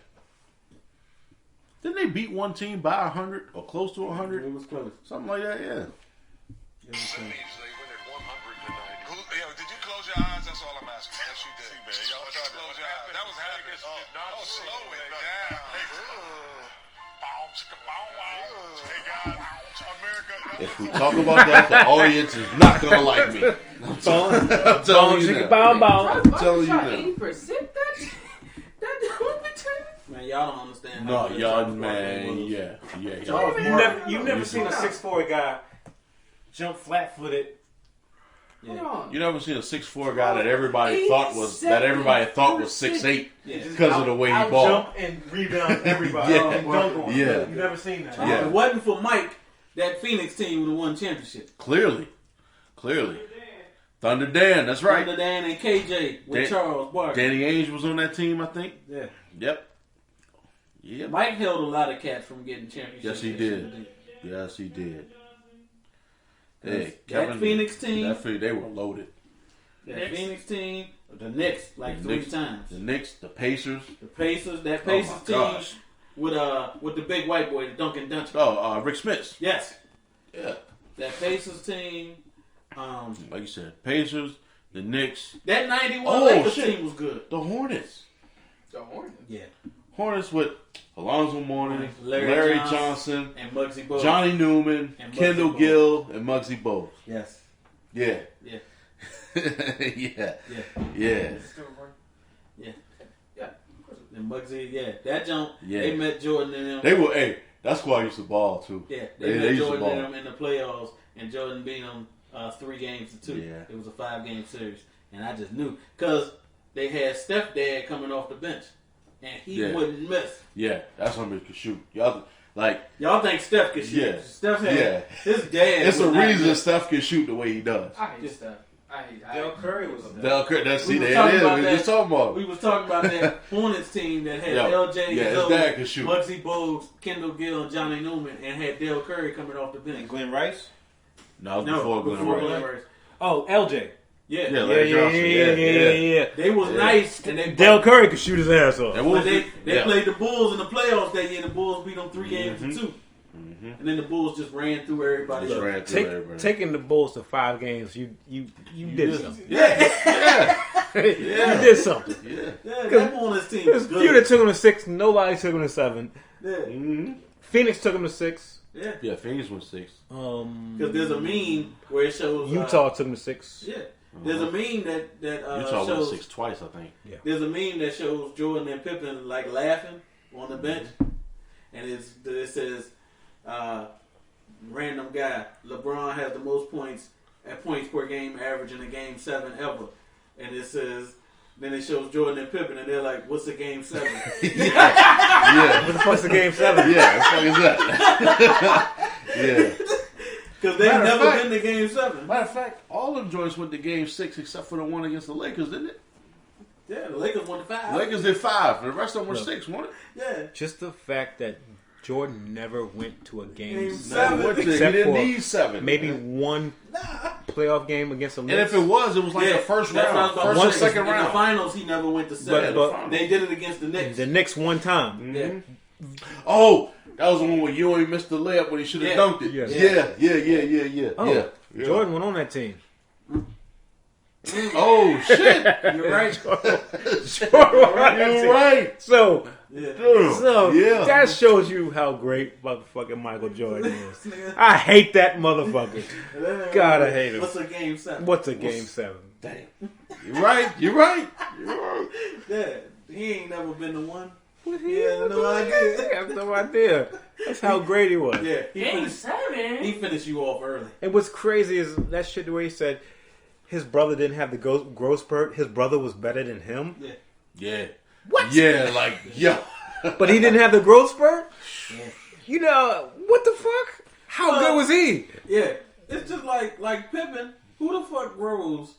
Didn't they beat one team by 100 or close to 100? It was close. Something like that, yeah. Did you close your eyes? That's all I'm asking. Yes, you did. Man, y'all close your eyes. That was happiness. Oh, slow it down. If we talk about that, the audience is not gonna like me. I'm telling you now. I'm telling you now. 80%. Man, y'all don't understand. No, how good y'all, Charles man, Barkley was. yeah. Charles You've never seen a 6'4" guy jump flat-footed. Hold on. You never seen a 6'4" guy that everybody thought was 6'8" because of the way he balled. Jump and rebound everybody. Yeah. And dunk on. Yeah. You've never seen that. Yeah. If it wasn't for Mike, that Phoenix team would have won championship. Clearly. Thunder Dan, that's right. Thunder Dan and KJ with Charles Barkley. Danny Ainge was on that team, I think. Yeah. Yep. Mike held a lot of cats from getting championships. Yes, he did. Yes, he did. Hey, That Phoenix team. They were loaded. That Phoenix team. The Knicks, like three times. The Knicks, the Pacers. That Pacers team gosh. with the big white boy, the Duncan Duncan. Oh, Rick Smith. Yes. Yeah. That Pacers team. Like you said, Pacers, the Knicks. That 91 Lakers team was good. The Hornets. Yeah. Hornets with Alonzo Mourning, Larry Johnson, and Muggsy Bogues. Johnny Newman, and Kendall Muggsy Gill, and Muggsy Bogues. Yes. Yeah. Yeah. Yeah. And Muggsy, that jump. Yeah. They met Jordan and them. They were. Hey, that's why I used to ball too. Yeah, They met used to Jordan ball. and them in the playoffs, and Jordan beat them 3-2. Yeah. It was a 5-game series, and I just knew because they had Steph Dad coming off the bench, and he wouldn't miss. Yeah, that's somebody could shoot. Y'all think Steph could shoot? Yeah. Steph had his dad. It's a would not reason miss. Steph can shoot the way he does. I hate Steph. Del Curry was up there. Del Curry, that's We see was there talking it is. about We that. just talking about. We was talking about that Hornets team that had LJ, his Zoe, dad could shoot. Muggsy Bogues, Kendall Gill, and Johnny Newman, and had Del Curry coming off the bench. And Glenn Rice? No, it was before Glenn Rice. Oh, LJ. Yeah. Yeah, Larry Johnson. Yeah. They was nice, and they Del Curry could shoot his ass off. But they played the Bulls in the playoffs that year. The Bulls beat them 3-2. And then the Bulls just ran through everybody. Taking the Bulls to 5 games, you did something. Yeah. You did something. Yeah, that Hornets team was If you'd good. have took him to 6, nobody took him to 7. Yeah. Phoenix took him to 6. Yeah. Phoenix won 6. Because there's a meme where it shows Utah took him to 6. Yeah. There's a meme that Utah won shows 6 twice, I think. Yeah. There's a meme that shows Jordan and Pippen like laughing on the bench, and it says, "Random guy, LeBron has the most points per game average in a game 7 ever," and it says. Then it shows Jordan and Pippen, and they're like, "What's a game 7?" Yeah. What the fuck's the game 7? Yeah, what the fuck is that? Yeah. Because they've never been to game 7. Matter of fact, all them joints went to game 6 except for the one against the Lakers, didn't it? Yeah, the Lakers won the 5. The Lakers did 5. The rest of them were 6, wasn't it? Yeah. Just the fact that Jordan never went to a game Game 7. No, he Except didn't for need 7. maybe one playoff game against the And Knicks. if it was like the first that's what I round. was about to First say. or second In round. the finals, he never went to 7. But They did it against the Knicks. the Knicks one time. Yeah. Oh, that was the one where Ewing missed the layup when he should have dunked it. Yeah. Yeah. Oh, Yeah. Jordan went on that team. Oh, shit. You're right. Jordan went on that You're team. right. So Yeah. that shows you how great motherfucking Michael Jordan is. I hate that motherfucker. God, I hate him. What's a game 7? What's a game 7? Damn. You're right. Yeah, he ain't never been to one. He had no idea. He has no idea. That's how great he was. Yeah, Game 7? he finished you off early. And what's crazy is that shit where he said his brother didn't have the growth spurt. His brother was better than him. Yeah. What? Yeah, like, yo. But he didn't have the growth spurt? Yeah. You know, what the fuck? How good was he? Yeah, it's just like Pippen. Who the fuck grows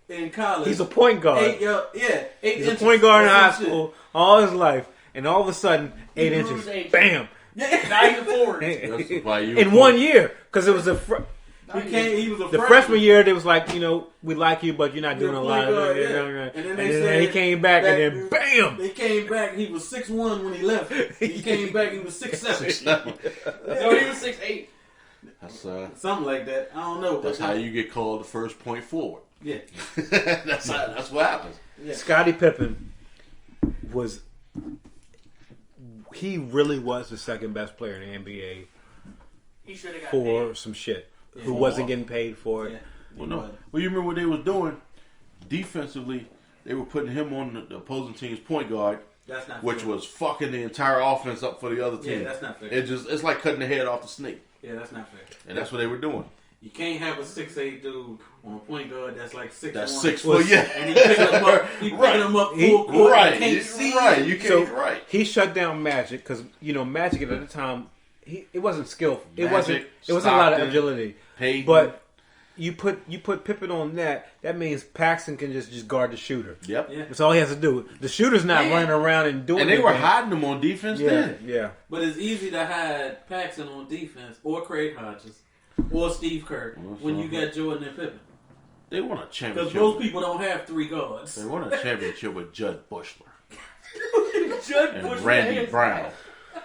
in college? He's a point guard. 8 He's a inches. point guard in Or high some school all his life. And all of a sudden, 8 He inches. grew 8 Bam. shit. Not even forward. That's why you In 1 year. Because it was He was a the freshman year, they was like, we like you, but you're not doing You're a a lot. point guard, And yeah. then, they said he came back, that- and then bam! They came back. He was 6'1" when he left. He came back. He was 6'7". No, he was 6'8". That's something like that. I don't know. that's how you get called the first point forward. Yeah. That's what happens. Yeah. Scottie Pippen he really was the second best player in the NBA He should have got for paid. some shit. Yeah. Who wasn't getting paid for it. Yeah. Well, no. Well, you remember what they was doing defensively? They were putting him on the opposing team's point guard, That's not which fair. was fucking the entire offense up for the other team. Yeah, that's not fair. It's like cutting the head off the snake, Yeah, that's not fair. and that's what they were doing. You can't have a 6'8" dude on a point guard that's like 6'1". That's 6 foot, Well, yeah. And he picking him up. He picking him up full court. Right, You can't see right. it. You So can't. Right. he shut down Magic because Magic at the time it wasn't skillful. It Magic, wasn't a lot of Stockton, agility. Payton. But you put Pippen on that. That means Paxson can just guard the shooter. Yep. Yeah. That's all he has to do. The shooter's not running around and doing. And they were anything. hiding them on defense Yeah, then. yeah. But it's easy to hide Paxson on defense or Craig Hodges or Steve Kerr when you got Jordan and Pippen. They won a Because championship. most people don't have 3 guards. They won a championship with Judd Bushler Judd and Bush Randy man. Brown.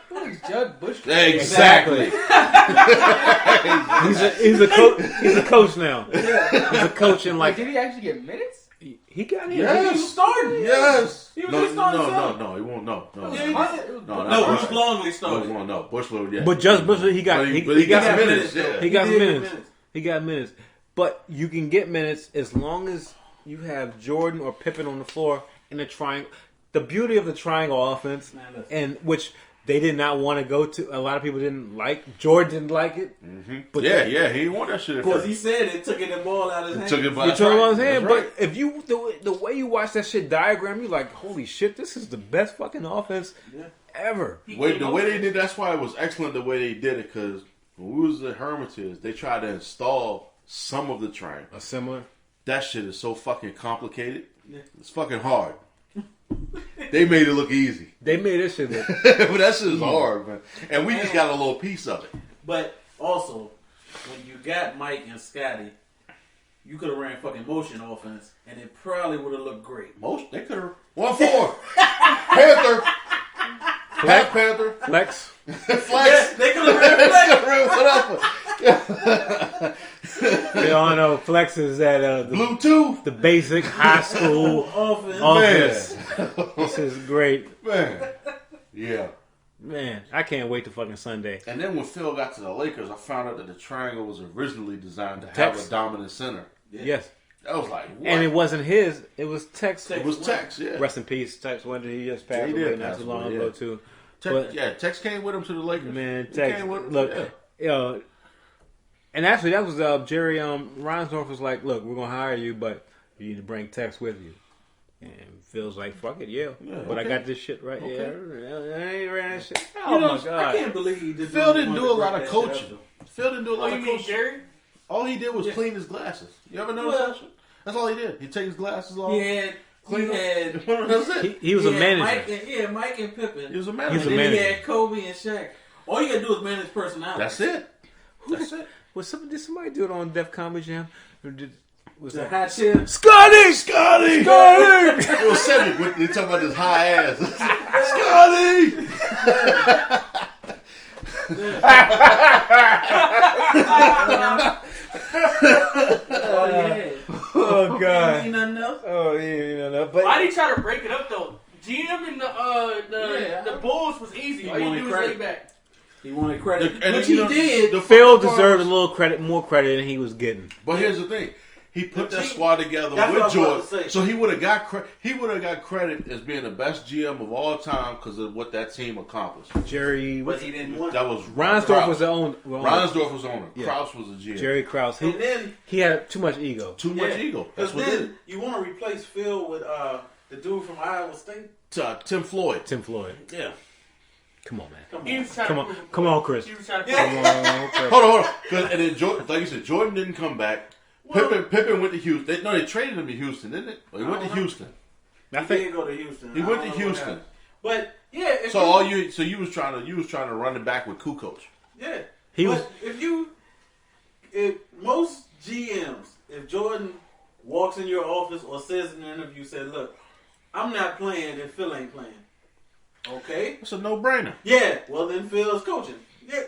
Who is Judd Bush? Exactly. He's a coach now. He's a coach in Like, like did he actually get minutes? he got him. Yes. He was starting. Yes. He was no, just starting no, something. no, he won't. No, Yeah, he did. no, No, not Bruce Bushler. Longley started. No, Bushler. Yeah. But just Bushler, he got But he got some minutes. though. Yeah. He got did get minutes. He got minutes. But you can get minutes as long as you have Jordan or Pippen on the floor in the triangle. The beauty of the triangle offense, Man, listen. and which they did not want to go to. A lot of people didn't like. Jordan didn't like it. But Yeah, he didn't want that shit. at Because first. he said it took the ball out of his hand. Took it by You that's know what I'm right. saying? That's right. But if you the way you watch that shit diagram, you're like, holy shit, this is the best fucking offense ever. The way they did, that's why it was excellent the way they did it. Because when we was at Hermitage, they tried to install some of the triangle. A similar. That shit is so fucking complicated. It's fucking hard. They made it look easy, They made this shit look. but that shit is hard, man. And we just got a little piece of it. But also, when you got Mike and Scotty, you could have ran fucking motion offense, and it probably would have looked great. Most they could have 1-4 Panther, Black Panther, Flex. Flex. They could have ran flex. Whatever. They all know Flex is that the Bluetooth. the basic high school offense. offense. This is great. Man. Yeah. Man, I can't wait to fucking Sunday. And then when Phil got to the Lakers, I found out that the triangle was originally designed to have Tex. a dominant center. Yes. I was like, what? And it wasn't his. It was Tex. It was Tex, yeah. Rest in peace, Tex Wonder. He just passed He did away not pass too long away, ago yeah. too. Tex, but- yeah, Tex came with him to the Lakers. Man, He Tex. came with him, Look, yeah. and actually that was Jerry Reinsdorf was like, look, we're gonna hire you, but you need to bring Tex with you. And Phil's like, fuck it, yeah. But I okay. got this shit right here. I ain't ran that shit. Oh You know, my god. I can't believe he did. Phil didn't do a lot of coaching. Phil didn't do a lot Oh, of you mean coaching. Jerry? All he did was clean his glasses. You ever notice Well- that shit? That's all he did. He'd take his glasses off. He had That's it. He was a manager. Mike and Pippen. He was a He manager. was a and then manager. he had Kobe and Shaq. All you gotta do is manage personality. That's it. That's it. Did somebody do it on Def Comedy Jam? Or was The that high chair. Scotty? Scotty! It was Cedric. They talking about this high ass. Scotty! Oh yeah. Oh god. Ain't nothing else. Oh yeah, but Why did he try to break it up though? GM and Yeah. the Bulls was easy. He All you wanted do was credit. lay back. He wanted credit, And which you he know, did. the Phil fucking deserved a part little credit, more credit than he was getting. But here's the thing. He put that See, squad together that's what I with was about Jordan, to say. so he would have got credit as being the best GM of all time because of what that team accomplished. Jerry, But he didn't want. That was Reinsdorf Krause. was the owner. Reinsdorf was owner. Yeah. Krause was the GM. Jerry Krause. And then He had too much ego. Too much ego. That's Because what did then you want to replace Phil with the dude from Iowa State. it. Tim Floyd. Tim Floyd. Yeah. Come on, man. Come He on. was trying Come to on, prove- come on, Chris. He was trying to Yeah. prove- Come on, Chris. Hold on. And then Jordan, like you said, Jordan didn't come back. Pippen went to Houston. They traded him to Houston, didn't it? Or he went to Houston. I He think did go to Houston. He I went don't to know what Houston. happened. But yeah, if So you, you was trying to run it back with Kukoc. yeah, He but was- if most GMs, if Jordan walks in your office or says in an interview, said, "Look, I'm not playing if Phil ain't playing." Okay. It's a no-brainer. Yeah. Well, then Phil's coaching. Yeah.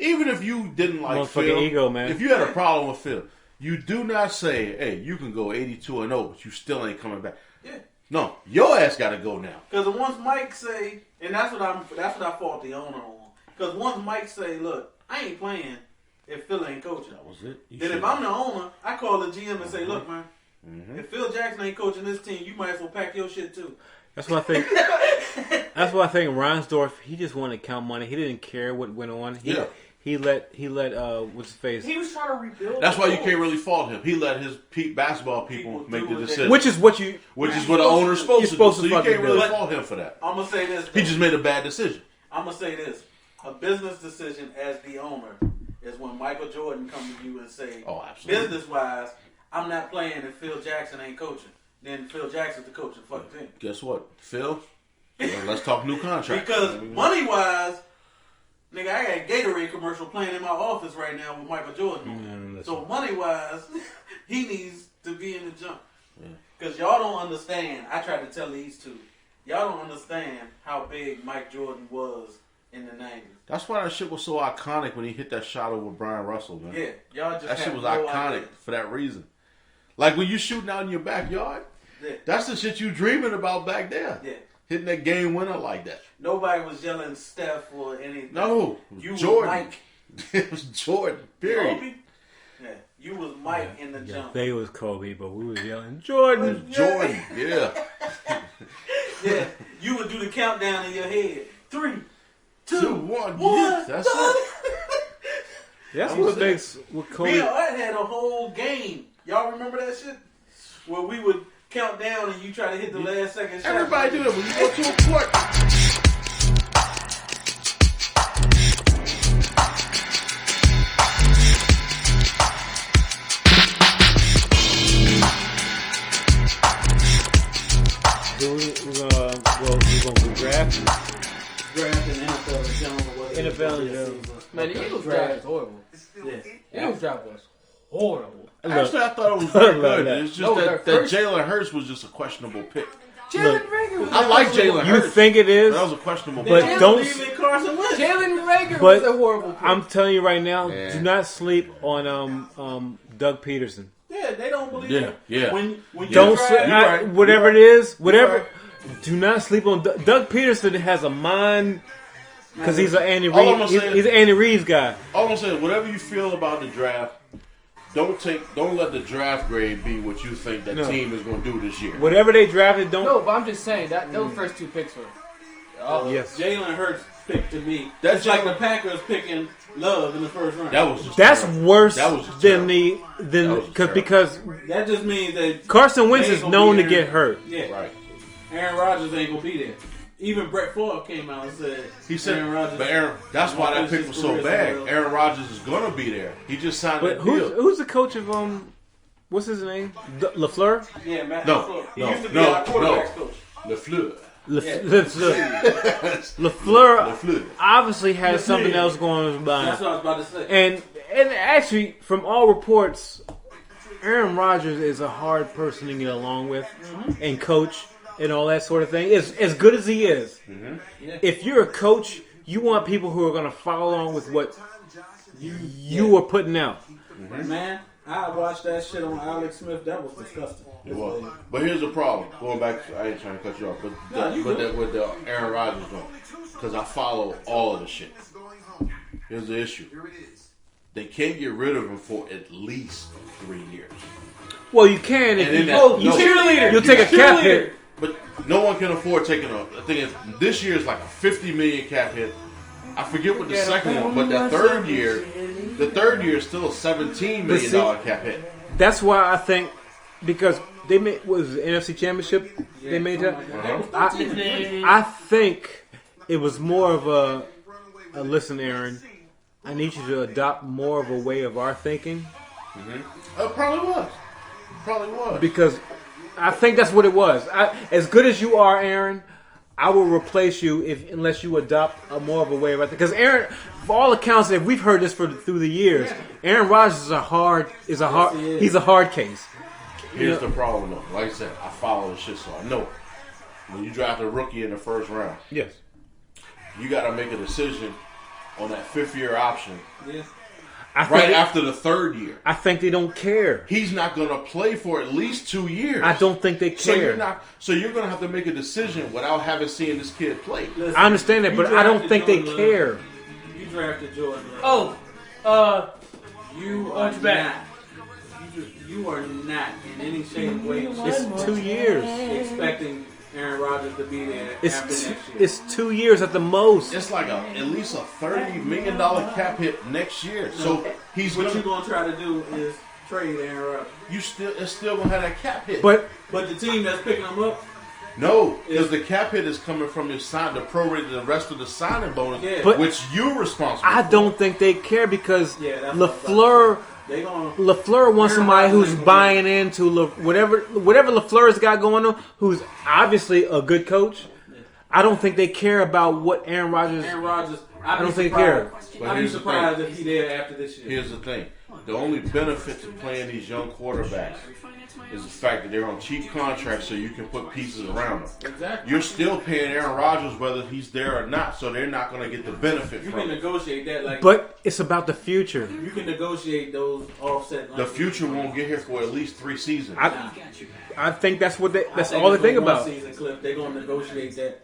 even if you didn't like Motherfucking Phil, ego, man. if you had a problem with Phil, you do not say, "Hey, you can go 82-0, but you still ain't coming back." Yeah. No, your ass got to go now. Because once Mike say, and that's what I fault the owner on. Because once Mike say, "Look, I ain't playing if Phil ain't coaching." That was it. Then if I'm the owner, I call the GM and say, "Look, man, if Phil Jackson ain't coaching this team, you might as well pack your shit too." That's what I think. That's what I think. Reinsdorf, he just wanted to count money. He didn't care what went on. He let what's his face. He was trying to rebuild. That's why you can't really fault him. He let his basketball people make the decision, Which is what the owner's supposed to do. So you can't really do. fault him for that. I'm gonna say this. He just made a bad decision. I'm gonna say this: a business decision as the owner is when Michael Jordan comes to you and say, Oh, absolutely. business-wise, I'm not playing if Phil Jackson ain't coaching. Then Phil Jackson's the coach of the fucking team. Guess what, Phil? Let's talk new contract. Because money-wise, nigga, I got a Gatorade commercial playing in my office right now with Michael Jordan. So money-wise, he needs to be in the jump. Because y'all don't understand. I tried to tell these two. Y'all don't understand how big Mike Jordan was in the 90s. That's why that shit was so iconic when he hit that shot over Brian Russell, man. Yeah, y'all just That shit have was no iconic idea. for that reason. Like when you shooting out in your backyard, Yeah. that's the shit you dreaming about back there. Yeah. Hitting that game winner like that. Nobody was yelling Steph or anything. No, it was You Jordan. was Mike. It was Jordan, period. Kobe? Yeah, you was Mike in the jump. They was Kobe, but we was yelling Jordan. Jordan, yeah. Yeah, you would do the countdown in your head. 3, 2, 2, 1, 1. yeah, that's it. That's what makes with Kobe. Me and Art had a whole game. Y'all remember that shit? Where we would count down and you try to hit the last second shot. Everybody do that when you go to a court. We're gonna draft. Draft in NFL in general. whether it's NFL in rookie general. season. Man, the Eagles draft is horrible. Yeah. Eagles draft was horrible. Actually, I thought it was very good. Look. It's just No, that their first- Jalen Hurts was just a questionable pick. Jalen Rager was I like Jalen You Hurts. think it is? That was a questionable But pick. don't- Believe in Carson Wentz. Jalen Rager But was a horrible pick. I'm telling you right now, Yeah. do not sleep on Doug Peterson. Yeah, they don't believe Yeah, it. yeah. When you Don't drive- sleep. You're right. Whatever it is, whatever. You're right. Do not sleep on Doug Peterson. Has a mind because he's an Andy All I'm Reid. gonna say- He's an Andy Reid's guy. All I'm saying, whatever you feel about the draft, don't let the draft grade be what you think that No. team is going to do this year. Whatever they drafted, don't. No, but I'm just saying that those first two picks were. Yes. Jalen Hurts picked to me. That's That's like Jalen- the Packers picking Love in the first round. That was just That's terrible. worse That was just than terrible. than That was just because That just means that Carson Wentz they is ain't known gonna to be get hurt. Yeah, Right. Aaron Rodgers ain't gonna be there. Even Brett Favre came out and said He said, Aaron Rodgers. that's why that pick was so bad. Aaron, Aaron Rodgers is going to be there. He just signed But that deal. who's the coach of what's his name? LaFleur? Yeah, Matt No, LaFleur. He no, used to be no, our quarterbacks no. coach. LeFleur. LaFleur obviously has something else going on That's behind. what I was about to say. And actually, from all reports, Aaron Rodgers is a hard person to get along with and coach and all that sort of thing. As good as he is, if you're a coach, you want people who are going to follow along with what you are putting out. Man, I watched that shit on Alex Smith. That was disgusting. It was. But here's the problem. Going back, I ain't trying to cut you off, but No, you good. with the Aaron Rodgers one, because I follow all of the shit. Here's the issue. They can't get rid of him for at least 3 years. Well, you can if And in you, that- you no. cheerleader. You'll take a cap hit. But no one can afford taking a. I think this year is like a $50 million cap hit. I forget what the second one, but the third year is still a $17 million cap hit. That's why I think because they made was it NFC Championship. They made that. I think it was more of a listen, Aaron. I need you to adopt more of a way of our thinking Probably was. because I think that's what it was. As good as you are, Aaron, I will replace you unless you adopt more of a way of our thinking. Because Aaron, for all accounts, if we've heard this through the years, Aaron Rodgers he's a hard case. Here's the problem, though. Like I said, I follow the shit, so I know. When you draft a rookie in the first round, Yes. you got to make a decision on that 5th-year option Yeah. after the 3rd year. I think they don't care. He's not going to play for at least 2 years. I don't think they care. So you're going to have to make a decision without having seen this kid play. Listen, I understand that, you but I don't drafted think they Jordan care. Love. You drafted Jordan Love. Oh, You Oh, are it's back. not. You are not in any shape, way, It's 2 years. expecting Aaron Rodgers to be there It's after next year. it's 2 years at the most. It's like at least a $30 million cap hit next year. So he's what gonna, you're gonna try to do is trade Aaron Rodgers. it's still gonna have that cap hit. But But the team that's picking him up, no, because the cap hit is coming from the prorated the rest of the signing bonus, Yeah. But- which you're responsible. I for. don't think they care because Yeah, that's what I'm LaFleur they gonna. LaFleur wants Aaron somebody Rodgers who's ain't buying into whatever LaFleur's got going on, who's obviously a good coach. I don't think they care about what Aaron Rodgers. Aaron Rodgers. I don't think they care. But I'd be here's the surprised if he's there after this year. Here's the thing: the only benefit to playing these young quarterbacks is the fact that they're on cheap contracts, so you can put pieces around them. Exactly. You're still paying Aaron Rodgers whether he's there or not, so they're not going to get the benefit You from can it. negotiate that like. But it's about the future. you can negotiate those offset. The lines. future won't get here for at least 3 seasons. I think that's what I that's think all they it's think a about. one-season clip. They're gonna negotiate that.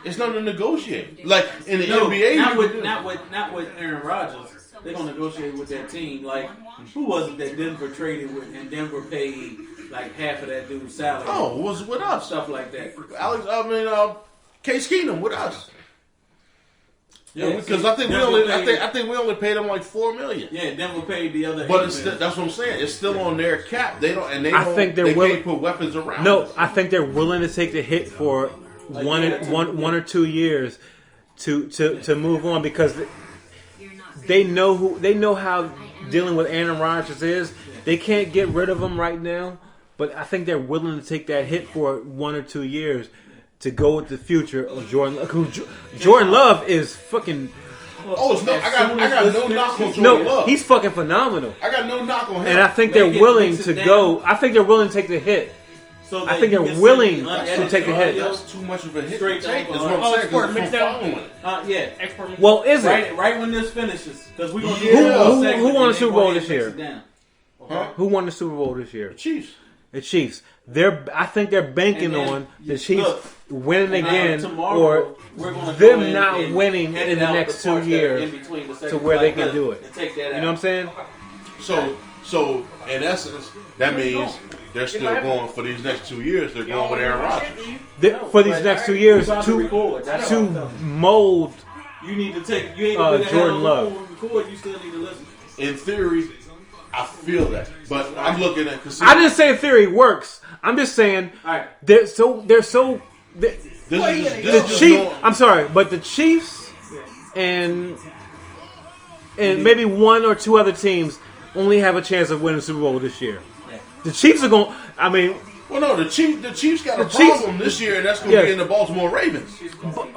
It's nothing to negotiate. Like in the No, NBA, not you with can do. not with Aaron Rodgers. They're gonna negotiate with that team. Like who was it that Denver traded with, and Denver paid like half of that dude's salary? Oh, it was with us. Stuff like that. Case Keenum with us. Yeah, Because see, I think we Denver only, paid- I think we only paid them like $4 million. Yeah, Denver paid the other. But $8 it's million. that's what I'm saying. It's still on their cap. They don't, and they I don't. think they're they willing- can't put weapons around. No, us. I think they're willing to take the hit for Like, one yeah, one or 2 years to move on because they know how dealing with Aaron Rodgers is. They can't get rid of him right now, but I think they're willing to take that hit for 1 or 2 years to go with the future of Jordan Love. Jordan Love is fucking Oh, it's no, I got no knock on Jordan no, Love. he's fucking phenomenal, I got no knock on him. and I think They they're can willing mix to it down. go. I think they're willing to take the hit. So I that think you they're can send willing the to unedited take the hit. audio. That's too much of a hit Straight to take. to That's what I'm oh, saying. export 'cause mix it's from down. following it. Yeah. export. Well, is it? Right when this finishes, because we're gonna do Yeah. one more Who- segment who won and the then Super go Bowl ahead this and year? fix it down. Huh? Who won the Super Bowl this year? Chiefs. The Chiefs. I think they're banking And then, on the you- Chiefs look, winning now, again, tomorrow, or we're gonna go them in not and winning edit in the out next the 2 parts that are years in between the to segments where they like can that do it. and take that You know what I'm saying? So in essence, that means they're still going for these next 2 years. They're going with Aaron Rodgers. For these next 2 years, We're about to record. That's to all I'm telling you. mold. You need to take. You ain't Uh, put that Jordan on Love. the record. You still need to listen. In theory, I feel that, but I'm looking at. I didn't say theory works. I'm just saying All right. they're so. This is The just Chiefs. going- I'm sorry, but the Chiefs and maybe 1 or 2 other teams only have a chance of winning the Super Bowl this year. The Chiefs are going. I mean, Well, no, the Chiefs got a Chiefs- problem this year, and that's going to Yes. be in the Baltimore Ravens.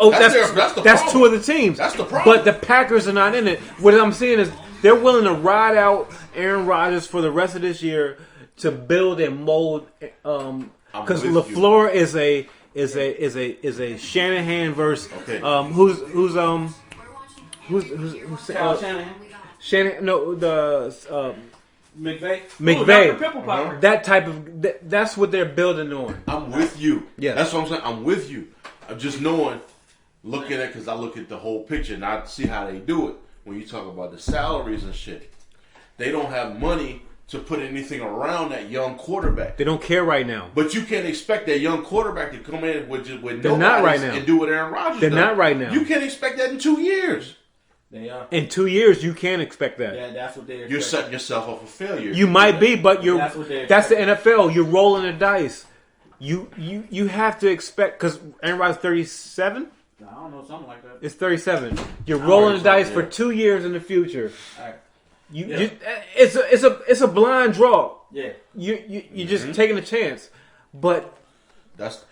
oh, That's that's the that's problem. 2 of the teams. That's the problem. But the Packers are not in it. What I'm saying is they're willing to ride out Aaron Rodgers for the rest of this year to build and mold. Because with LaFleur is a Shanahan versus Okay. who's Kyle Shanahan, Shanahan? No, the McVay. McVay. Ooh, Dr. Pimple Popper. That type of that's what they're building on. I'm with you. Yeah. That's what I'm saying. I'm with you. I'm just knowing, looking at, because I look at the whole picture and I see how they do it. When you talk about the salaries and shit, they don't have money to put anything around that young quarterback. They don't care right now. But you can't expect that young quarterback to come in with They're not right nobodies now. and do what Aaron Rodgers They're does. not right now. You can't expect that in 2 years. They are. In 2 years, you can't expect that. Yeah, that's what they're. You're setting yourself up for failure. You might be, but That's what they're that's the NFL. You're rolling the dice. You have to expect because Aaron Rodgers 37. I don't know, something like that. It's 37. You're rolling the dice yeah. for 2 years in the future. All right. You it's a blind draw. Yeah. You're just taking a chance, but That's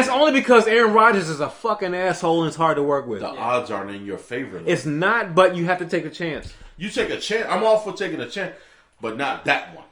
only because Aaron Rodgers is a fucking asshole and it's hard to work with. the odds aren't in your favor. It's not, but you have to take a chance. You take a chance. I'm all for taking a chance, but not that one.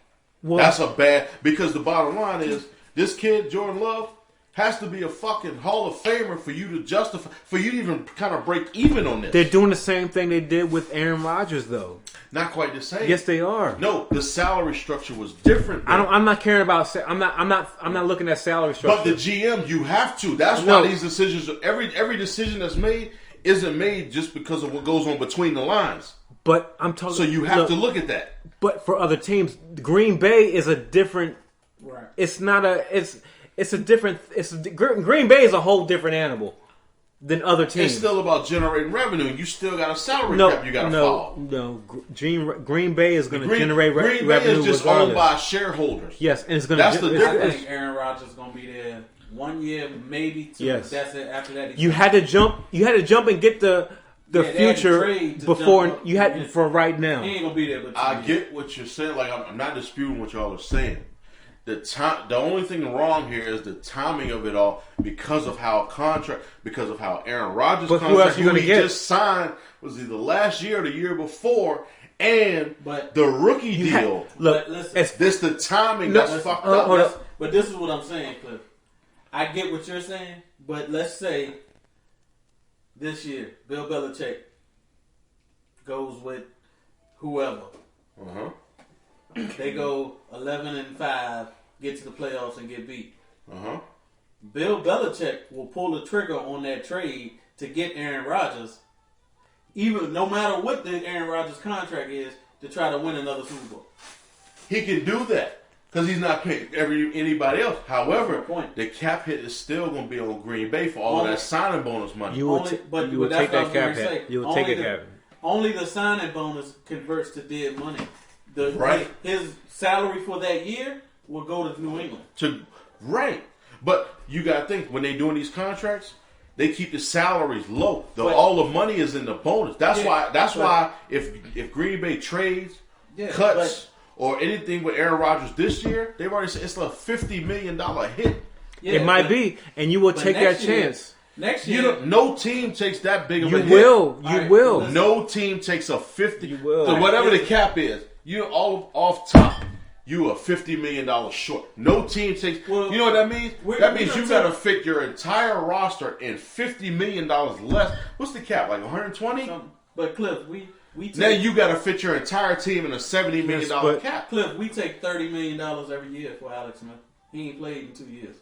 Well, That's a bad, because the bottom line is this kid Jordan Love has to be a fucking Hall of Famer for you to justify, for you to even kind of break even on this. They're doing the same thing they did with Aaron Rodgers, though. Not quite the same. Yes, they are. No, the salary structure was different. I'm not caring about. I'm not looking at salary structure. But the GM, you have to. That's No. why these decisions. Every decision that's made isn't made just because of what goes on between the lines. But I'm talking. So you have to look at that. But for other teams, Green Bay is a different. Right. It's not a. It's a different. Green Bay is a whole different animal than other teams. It's still about generating revenue. You still got a salary cap you got to follow. No. Green Bay is going to generate Green revenue Bay is just regardless. owned by shareholders. Yes, and it's going to. That's the difference. I think Aaron Rodgers is going to be there 1 year, maybe 2. Yes. That's it. After that, You had to jump. You had to jump and get the Yeah, they had to future trade to before jump up. you had for right now. he ain't going to be there. But 2 I years. get what you're saying. Like I'm not disputing what y'all are saying. The only thing wrong here is the timing of it all because of how Aaron Rodgers But who else you gonna he get? just signed was either last year or the year before, and But- the rookie deal. Look, But listen, it's, This the timing No, that's fucked hold up. on. But this is what I'm saying, Cliff. I get what you're saying, but let's say this year, Bill Belichick goes with whoever. Uh-huh. They go 11-5, get to the playoffs and get beat. Uh-huh. Bill Belichick will pull the trigger on that trade to get Aaron Rodgers, even no matter what the Aaron Rodgers contract is, to try to win another Super Bowl. He can do that because he's not paying anybody else. However, That's my point. the cap hit is still going to be on Green Bay for all of Only- that signing bonus money. you will Only- take but you will that's take what I that was cap gonna hit. say. You will Only take a the- cap hit. Only the signing bonus converts to dead money. Right. His salary for that year will go to New England. Right. But you got to think, when they're doing these contracts, they keep the salaries low. But- all the money is in the bonus. That's Yeah, why if Green Bay trades, Yeah, cuts, or anything with Aaron Rodgers this year, they've already said it's a $50 million hit. Yeah, It might but- be, and you will but take that next year- chance. Next You year, know, no team takes that big of You a hit. will. You Alright, will. listen. No team takes a 50. You will. So whatever the cap is, you all off top, you are $50 million short. No team takes. Well, you know what that means? we're- That we're means gonna you got to take- fit your entire roster in $50 million less. What's the cap? Like 120? but Cliff, we Now take you got to fit your entire team in a $70 million Yes, but- cap. Cliff, we take $30 million every year for Alex Smith. He ain't played in 2 years.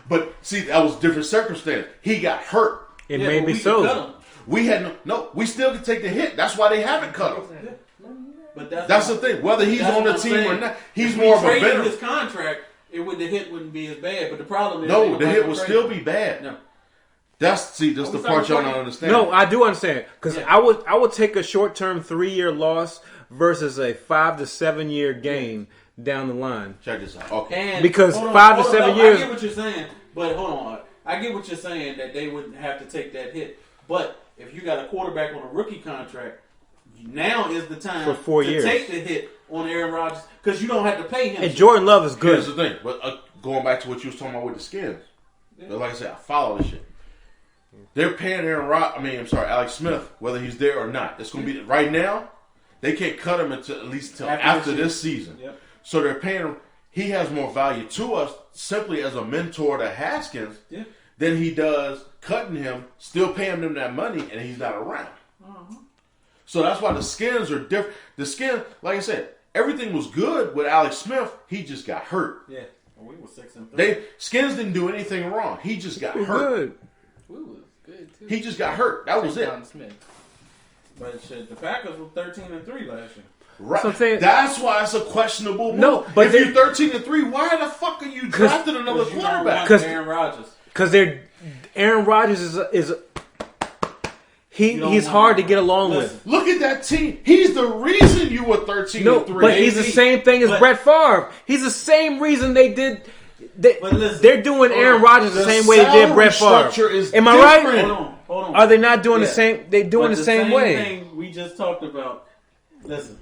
But see, that was different circumstance. He got hurt. It Yeah, may but be we can cut so. him. We had no. We still can take the hit. That's why they haven't cut him. But That's the thing. Whether he's that's on the what I'm team or saying. not, he's If more we of a traded veteran. his contract, the hit wouldn't be as bad. But the problem is, they No, were the not hit gonna would trade still him. be bad. No. That's the part y'all don't understand. No, I do understand because Yeah. I would take a short term 3-year loss versus a 5 to 7 year gain down the line. Check this out. Okay. And Because hold on, 5 to hold on, 7 no, years- I get what you're saying, but hold on. I get what you're saying that they wouldn't have to take that hit. But if you got a quarterback on a rookie contract, now is the time For 4 to years. take the hit on Aaron Rodgers because you don't have to pay him. And Jordan Love is Here's good. the thing. But going back to what you was talking about with the Skins. But like I said, I follow this shit. They're paying Alex Smith, whether he's there or not. It's going to be right now. They can't cut him until at least till after this season. Yep. So they're paying him. He has more value to us simply as a mentor to Haskins Yeah. than he does cutting him, still paying them that money, and he's not around. So that's why the Skins are different. The Skins, like I said, everything was good with Alex Smith. He just got hurt. Yeah. Well, we were 6-3. Skins didn't do anything wrong. He just got hurt. Good. We was good too. He just got hurt. That was it. John Smith. But shit, the Packers were 13-3 last year. Right. So I'm saying- That's why it's a questionable move. No, but if they- you're 13-3, why the fuck are you drafting another You don't quarterback? want 'Cause- Aaron Rodgers. Because Aaron Rodgers is You don't he's want hard to him. get along Listen, with. Look at that team. He's the reason you were 13-3. No, but he's the Maybe. same thing as But- Brett Favre. He's the same reason they did. But listen, They're doing hold Aaron on. Rodgers the The same way they did salary Brett Favre. structure is Am I different. right? Hold on. Are they not doing the Yeah. same? They doing But the same way. thing we just talked about. Listen,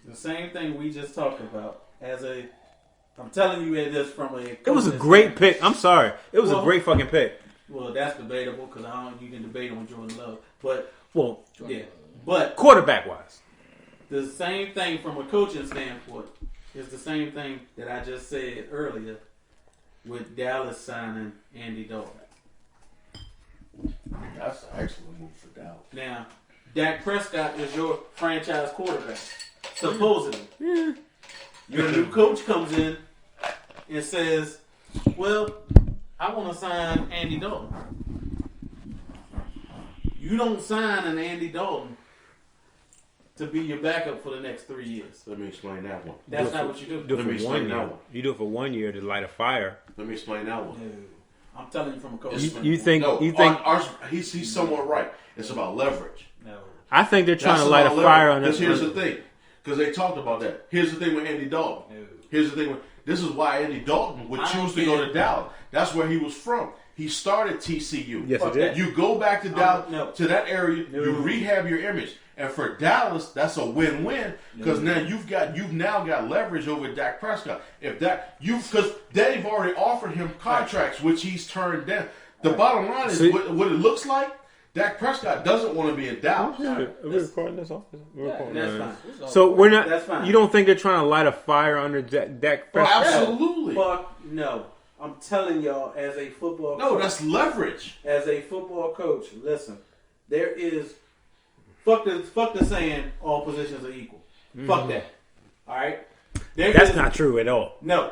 the same thing we just talked about. I'm telling you this from a. It was a great pick. I'm sorry. It was a Well- great fucking pick. Well, that's debatable because you can debate on Jordan Love, but Well, yeah, but quarterback wise. the same thing from a coaching standpoint is the same thing that I just said earlier. with Dallas signing Andy Dalton. That's an excellent move for Dallas. Now, Dak Prescott is your franchise quarterback, supposedly. Yeah. Your new coach comes in and says, well, I want to sign Andy Dalton. You don't sign an Andy Dalton to be your backup for the next 3 years. Let me explain that one. That's not what you do. Do Let it me for 1 explain that year. one. You do it for 1 year to light a fire. Let me explain that one. No. I'm telling you from a coach. You think? No, You think? he's somewhat right. It's about leverage. No. I think they're trying That's to light a about fire on leverage. this. Here's the thing, because they talked about that. Here's the thing with Andy Dalton. No. Here's the thing with this is why Andy Dalton would I don't choose to go care. to Dallas. That's where he was from. He started TCU. Yes, Fuck it did. that. You go back to Dallas, no. to that area, No. you rehab your image. And for Dallas, that's a win-win because now you've now got leverage over Dak Prescott. If that because they've already offered him contracts which he's turned down. The bottom line is See- what it looks like. Dak Prescott doesn't want to be in Dallas. Are we recording this off? We're recording That's this. fine. So we're not. That's fine. You don't think they're trying to light a fire under Dak Prescott? Absolutely. Fuck no. I'm telling y'all, as a football No, coach, that's leverage. as a football coach, listen, there is fuck the saying all positions are equal. Fuck that. All right. That's not true at all. No.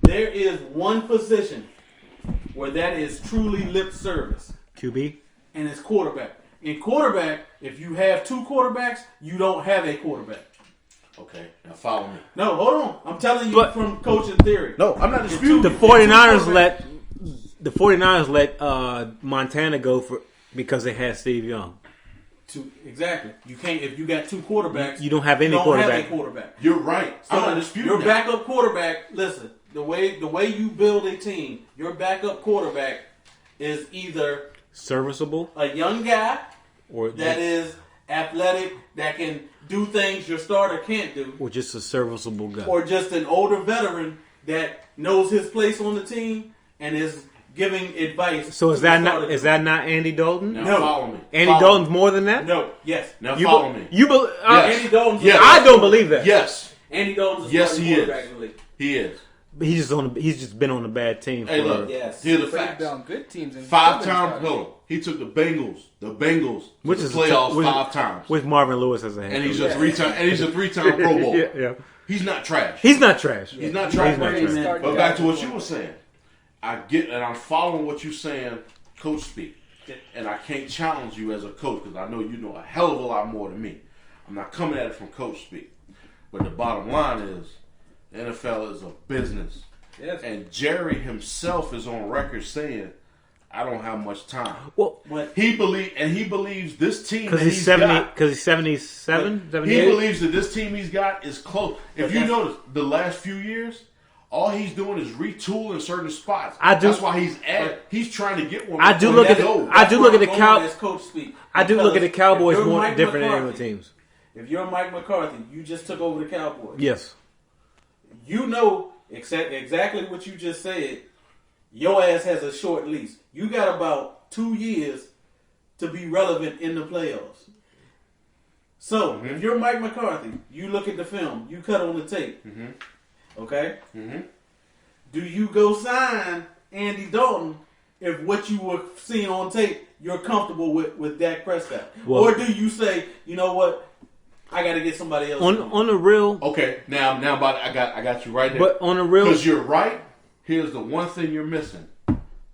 There is one position where that is truly lip service, QB. and it's quarterback. In quarterback, if you have two quarterbacks, you don't have a quarterback. Okay, now follow me. No, hold on. I'm telling you But- from coaching theory. No, I'm not disputing. The 49ers let Montana go for because they had Steve Young. Exactly. You can't if you got two quarterbacks. You don't have any you don't quarterback. Have a quarterback. You're right. So I'm not disputing your that. backup quarterback. Listen, the way you build a team, your backup quarterback is either Serviceable a young guy or that is athletic that can do things your starter can't do, or just a serviceable guy. or just an older veteran that knows his place on the team and is giving advice. So is to the that starter not is team. that not Andy Dalton? Now No. follow me. Andy Follow Dalton's me. more than that? No. Yes. Now You follow me. You Yes. Andy Dalton's. Yes. I don't believe that. Yes, Andy Dalton's. a Yes, starting he is. quarterback in the league. he is. But he's just been on a bad team. Hey, for, look. Yes. Here's the But he's facts. been on good teams and Five-time. No, he took the Bengals which to is the playoffs which- 5 times, with Marvin Lewis as a head and he's coach. a three-time. And he's a three-time Pro Bowl. yeah. He's not trash. He's not trash. He's not He's trash. not Hey, trash. man. But back to what you were saying. I get, and I'm following what you're saying, coach speak. And I can't challenge you as a coach because I know you know a hell of a lot more than me. I'm not coming at it from coach speak. But the bottom line is, the NFL is a business. Yes. And Jerry himself is on record saying, I don't have much time. Well, But He believes this team because that he's he's 70. got, Because he's 77, he 78. believes that this team he's got is close. If But you that's- notice, the last few years, all he's doing is retooling certain spots. I do- That's why he's trying to get one. I do before look he at the- goes. I do look at the Cow. Cow- As coach speak. I do look at the Because Cowboys if you're more Mike different than any other McCarthy, teams. If you're Mike McCarthy, you just took over the Cowboys. Yes. You know exactly what you just said. Your ass has a short lease. You got about 2 years to be relevant in the playoffs. So, if you're Mike McCarthy, you look at the film, you cut on the tape. Okay? Do you go sign Andy Dalton if what you were seeing on tape you're comfortable with Dak Prescott? Well- or do you say, you know what, I got to get somebody else? On the real, Okay, now, but I got you right there. but on the real, Because you're right. Here's the one thing you're missing.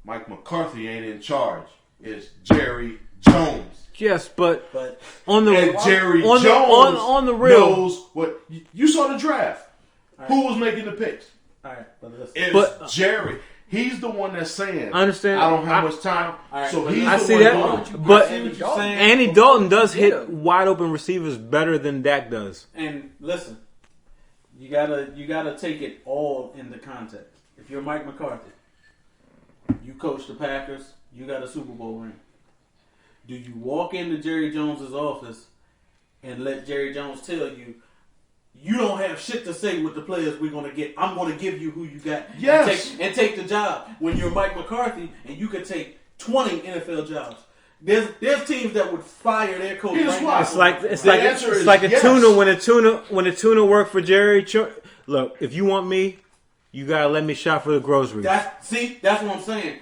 Mike McCarthy ain't in charge. It's Jerry Jones. yes, but But on the And Jerry on Jones the, on the real, knows what you saw the draft. Who was making the picks? all right, but listen. It's But- Jerry. He's the one that's saying, I understand. I don't have I- much time. All right, So but he's I the see one that, going. but I see what you're saying. Andy Dalton does hit Yeah. wide open receivers better than Dak does. And listen, you gotta take it all in the context. If you're Mike McCarthy, you coach the Packers, you got a Super Bowl ring. Do you walk into Jerry Jones's office and let Jerry Jones tell you, you don't have shit to say with the players we're gonna get. I'm gonna give you who you got. Yes. And take the job. When you're Mike McCarthy and you could take 20 NFL jobs. There's teams that would fire their coach. Here's right why. now. It's like it's The like answer it's is like a yes. tuna when a tuna worked for Jerry. Look, if you want me, You gotta let me shop for the groceries. That's what I'm saying.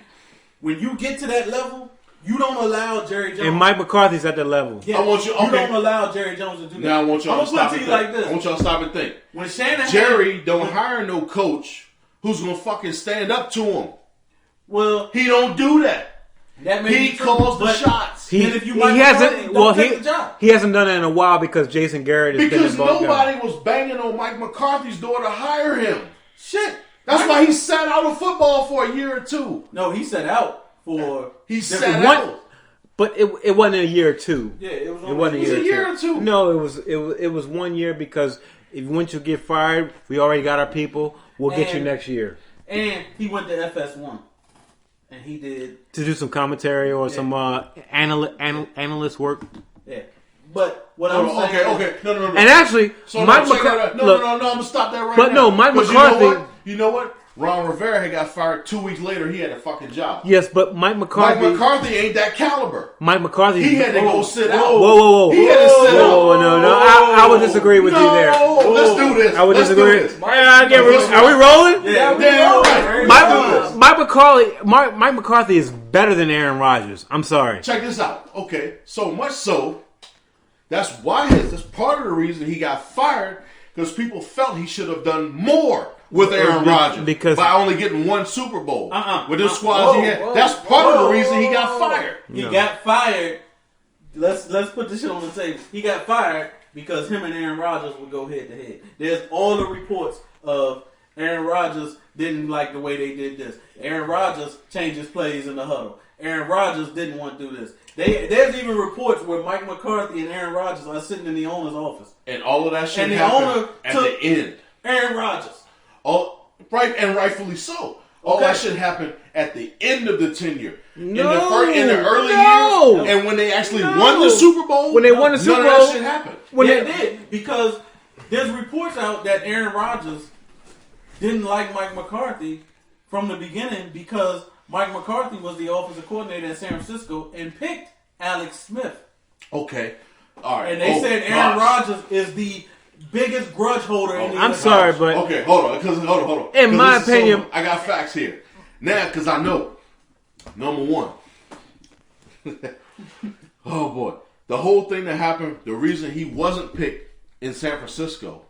When you get to that level, you don't allow Jerry Jones. And Mike McCarthy's at that level. Yeah, I want you. You don't allow Jerry Jones to do that. Now I want y'all I'm to gonna stop put it and to you think. like this. I want y'all to stop and think. When Shanahan, Jerry don't hire no coach who's gonna fucking stand up to him. well, He don't do that. that may He be true, calls the but shots. then if you he Mike hasn't. McCarthy, Well, don't take the job. he hasn't done it in a while because Jason Garrett has been Because involved. nobody was banging on Mike McCarthy's door to hire him. Shit. That's why he sat out of football for a year or two. No, he set out for. He different- sat What? out. But it wasn't a year or two. Yeah, it was. It wasn't was a year or two. No, it was 1 year because if once you get fired, we already got our people. We'll get you And- next year And he went to FS1, and he did. to do some commentary or some analyst work. Yeah, but what I'm Oh, saying. okay. No. And actually, So Mike check that out. McCarthy. No, I'm gonna stop that right But now. no, Mike 'Cause McCarthy- You know what? Ron Rivera had got fired 2 weeks later. He had a fucking job. Yes, but Mike McCarthy. Mike McCarthy ain't that caliber. Mike McCarthy. He had to go sit out. Whoa. He had to sit out. Whoa, no. I would disagree with you there. No, let's do this. I would Let's disagree. do this. Are we rolling? Yeah, Damn right. Mike McCarthy is better than Aaron Rodgers. I'm sorry. Check this out. Okay, so much so, that's part of the reason he got fired, because people felt he should have done more with Aaron Rodgers by only getting one Super Bowl with this squad he had. That's part of the reason he got fired. He got fired. Let's put this shit on the table. He got fired because him and Aaron Rodgers would go head to head. There's all the reports of Aaron Rodgers didn't like the way they did this. Aaron Rodgers changed his plays in the huddle. Aaron Rodgers didn't want to do this. There's even reports where Mike McCarthy and Aaron Rodgers are sitting in the owner's office. And all of that shit And the happened owner at took- the end. Aaron Rodgers. Right, and rightfully so. All that shit happened at the end of the tenure. in the early years, and when they actually won the Super Bowl, When they won the Super none of Bowl, that shit happened. It did, because there's reports out that Aaron Rodgers didn't like Mike McCarthy from the beginning because Mike McCarthy was the offensive coordinator at San Francisco and picked Alex Smith. Okay. All right. And they said Aaron Rodgers is the biggest grudge holder in the I'm NFL. sorry, but Okay, hold on. Hold on. In my opinion, I got facts here. Now, because I know. Number one. Oh, boy. The whole thing that happened, the reason he wasn't picked in San Francisco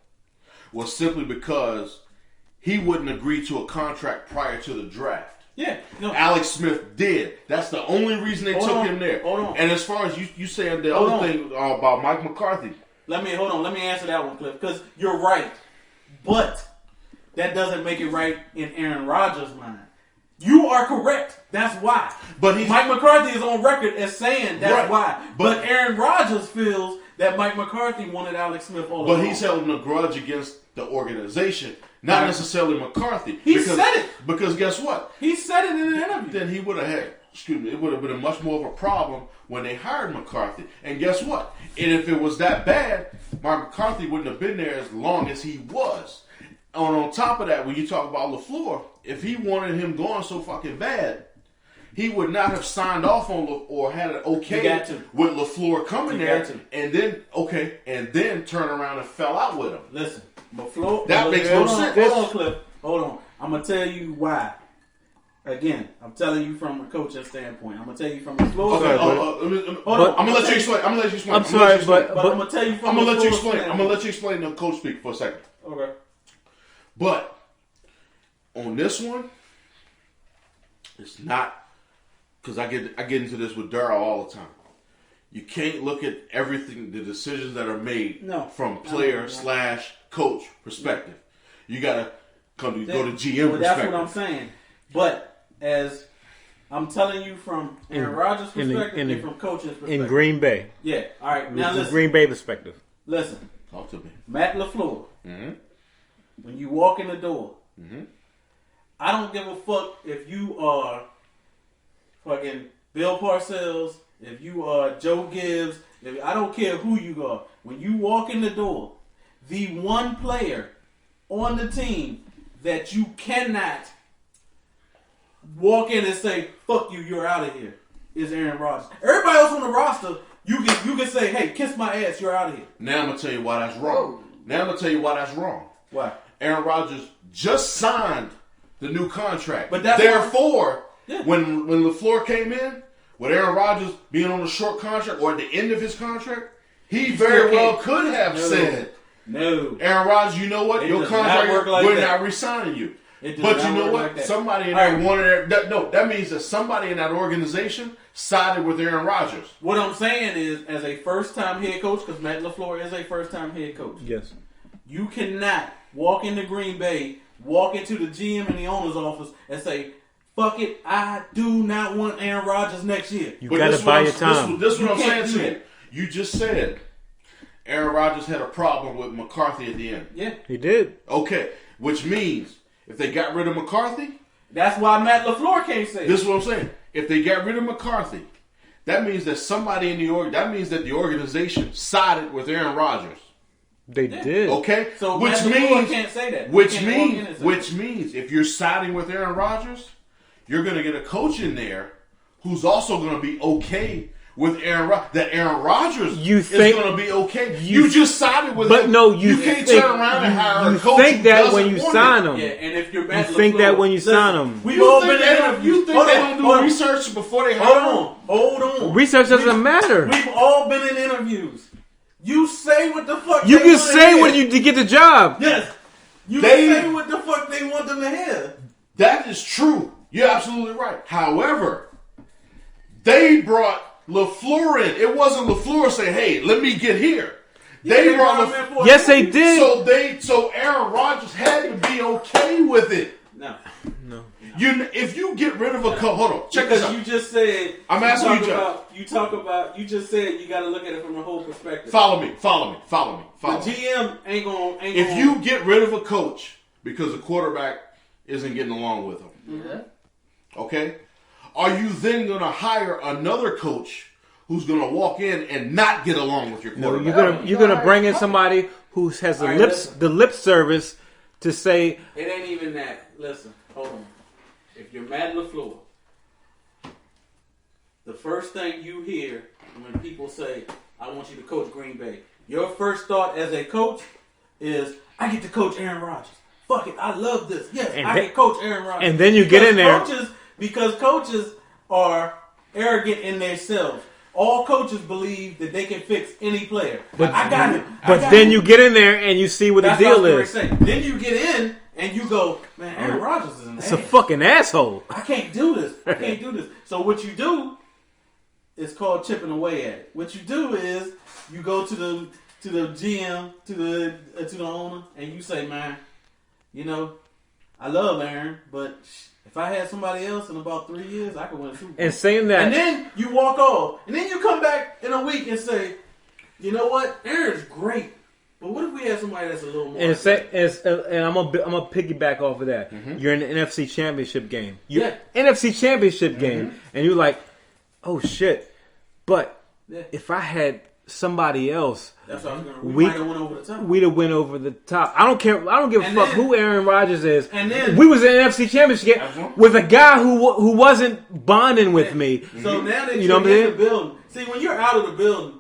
was simply because he wouldn't agree to a contract prior to the draft. Yeah. No. Alex Smith did. That's the only reason they took him there. Hold on. And as far as you saying the Hold other on. thing about Mike McCarthy. Let me answer that one, Cliff, because you're right. But that doesn't make it right in Aaron Rodgers' mind. You are correct. That's why. But Mike McCarthy is on record as saying that's Right. why. But But Aaron Rodgers feels that Mike McCarthy wanted Alex Smith all But along. he's holding a grudge against the organization, not Right. necessarily McCarthy. He said it. Because guess what? He said it in an interview. Then he would have had, it would have been a much more of a problem when they hired McCarthy. And guess what? And if it was that bad, Mike McCarthy wouldn't have been there as long as he was. And on top of that, when you talk about LaFleur, if he wanted him going so fucking bad, he would not have signed off on or had an okay He got to. with LaFleur coming He there, got to. and then turn around and fell out with him. Listen, LaFleur. That makes no sense. Hold on, Cliff. Hold on. I'm gonna tell you why. Again, I'm telling you from a coaching standpoint. I'm gonna tell you from LaFleur. Okay, Hold on. I'm gonna let you explain. I'm sorry, but But I'm gonna tell you from I'm gonna let you LaFleur's explain. I'm standpoint. gonna let you explain the coach speak for a second. Okay. But on this one, it's not, because I get into this with Darryl all the time. You can't look at everything, the decisions that are made from player / coach perspective. You gotta go to GM perspective. That's what I'm saying. But as I'm telling you from Aaron Rodgers' perspective and from coach's perspective. in Green Bay, Yeah. All right. Now this is listen. Green Bay perspective. Listen. Talk to me. Matt LaFleur. Mm-hmm. When you walk in the door, Mm-hmm. I don't give a fuck if you are fucking Bill Parcells, if you are Joe Gibbs, I don't care who you are. When you walk in the door, the one player on the team that you cannot walk in and say, fuck you, you're out of here, is Aaron Rodgers. Everybody else on the roster, you can say, hey, kiss my ass, you're out of here. Now I'm gonna tell you why that's wrong. Why? Aaron Rodgers just signed the new contract. But that's therefore, Yeah. when LaFleur came in, with Aaron Rodgers being on a short contract or at the end of his contract, he very well could have said, No. Aaron Rodgers, you know what? It Your does not contract, work like we're that. not re-signing you. It does But not you know work what? like that. Somebody in All there right. wanted that means that somebody in that organization sided with Aaron Rodgers. What I'm saying is, as a first-time head coach, because Matt LaFleur is a first-time head coach, Yes. you cannot walk into Green Bay, walk into the GM and the owner's office, and say, "Fuck it, I do not want Aaron Rodgers next year." You But got this to buy what your I'm- time. This is what I'm You saying can't to do you. that. You just said Aaron Rodgers had a problem with McCarthy at the end. Yeah, He did. Okay, which means if they got rid of McCarthy, that's why Matt LaFleur can't say it. this is what I'm saying. If they got rid of McCarthy, that means that somebody in that means that the organization sided with Aaron Rodgers. They did. Okay, So which Matt LaFleur means can't say that. Which He can't walk in and means say which that. means if you're siding with Aaron Rodgers, you're going to get a coach in there who's also going to be okay with Aaron Rodgers. That Aaron Rodgers You is think- going to be okay. You just sided with But him. no, you can't think- turn around and hire you a coach think who that doesn't when you want sign it. him. Yeah, and if you're You Matt think LaFleur, that when you sign him. we've You all think been in interviews. you think Hold they on, don't hold do on. research before they hire him? Hold on. Research doesn't We've- matter. We've all been in interviews. You say what the fuck You they can wanna say hear. when you to get the job. Yes. You They- say what the fuck they want them to hear. That is true. You're absolutely right. However, they brought LaFleur in. It wasn't LaFleur saying, "Hey, let me get here." They brought brought LaFleur. him in for Yes, an they interview. did. So Aaron Rodgers had to be okay with it. No. If you get rid of a coach, hold on, check this Because out. you just said. I'm asking you, You just said you got to look at it from the whole perspective. Follow me. The GM ain't gonna. If you get rid of a coach because the quarterback isn't getting along with him, Yeah. okay, are you then going to hire another coach who's going to walk in and not get along with your No, quarterback? you're gonna bring in somebody who has All right, listen. the lip service to say It ain't even that. Listen, hold on. If you're Matt LaFleur, the first thing you hear when people say, "I want you to coach Green Bay," your first thought as a coach is, "I get to coach Aaron Rodgers. Fuck it, I love this. Yes, And I then- can coach Aaron Rodgers." and then you get in there- because coaches are arrogant in themselves. All coaches believe that they can fix any player. But- I got him. I But got then him. you get in there and you see what That's the what I deal was gonna is. say. Then you get in and you go, "Man, Aaron Rodgers is an It's a ass. fucking asshole. I can't do this. I can't do this." So what you do is called chipping away at it. What you do is you go to the GM, to the owner, and you say, "Man, you know, I love Aaron, but if I had somebody else in about 3 years, I could win a Super Bowl." And saying that, And then you walk off, and then you come back in a week and say, "You know what? Aaron's great, but what if we had somebody that's a little more?" and I'm gonna piggyback off of that. You're in the NFC Championship game. Yeah. NFC Championship game, and you're like, oh shit. But Yeah. if I had somebody else, That's what I was going to. We We- might have went over the top. we'd have went over the top. I don't care. I don't give a And fuck then- who Aaron Rodgers is. and then- we was in the NFC Championship game with a guy who wasn't bonding with me. So now that You know you're what I'm in saying? the building, see, when you're out of the building,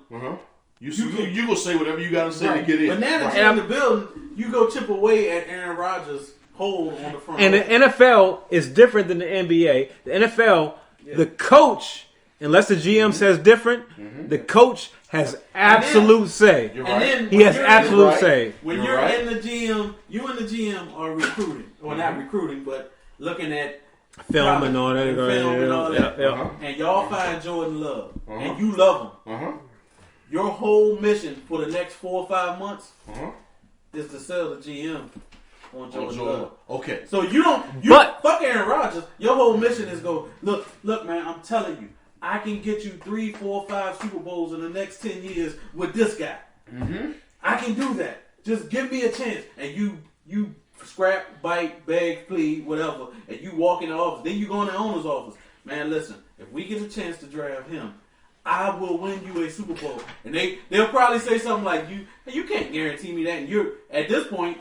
You will say whatever you got to say to get in. but now that Right. you're in the building, you go chip away at Aaron Rodgers' hold on the front. And the row. NFL is different than the NBA. The NFL, the coach, unless the GM says different, the coach has absolute say. You're And right. then He when has you're absolute You're right. say. When You're you're right. in the GM, you and the GM are recruiting, or not recruiting, but looking at Film and all that. And film and all that. Yeah. Uh-huh. and y'all find Jordan Love, Uh-huh. and you love him. Uh-huh. Your whole mission for the next 4 or 5 months Uh-huh. is to sell the GM on Jordan Jordan. Love. Okay. So you don't, But- fuck Aaron Rodgers. Your whole mission is go, look, man, I'm telling you, I can get you 3, 4, 5 Super Bowls in the next 10 years with this guy. Mm-hmm. I can do that. Just give me a chance. And you scrap, bite, beg, plead, whatever, and you walk in the office. Then you go in the owner's office. Man, listen, if we get a chance to draft him, I will win you a Super Bowl. And they'll probably say something like, you can't guarantee me that. And you're at this point,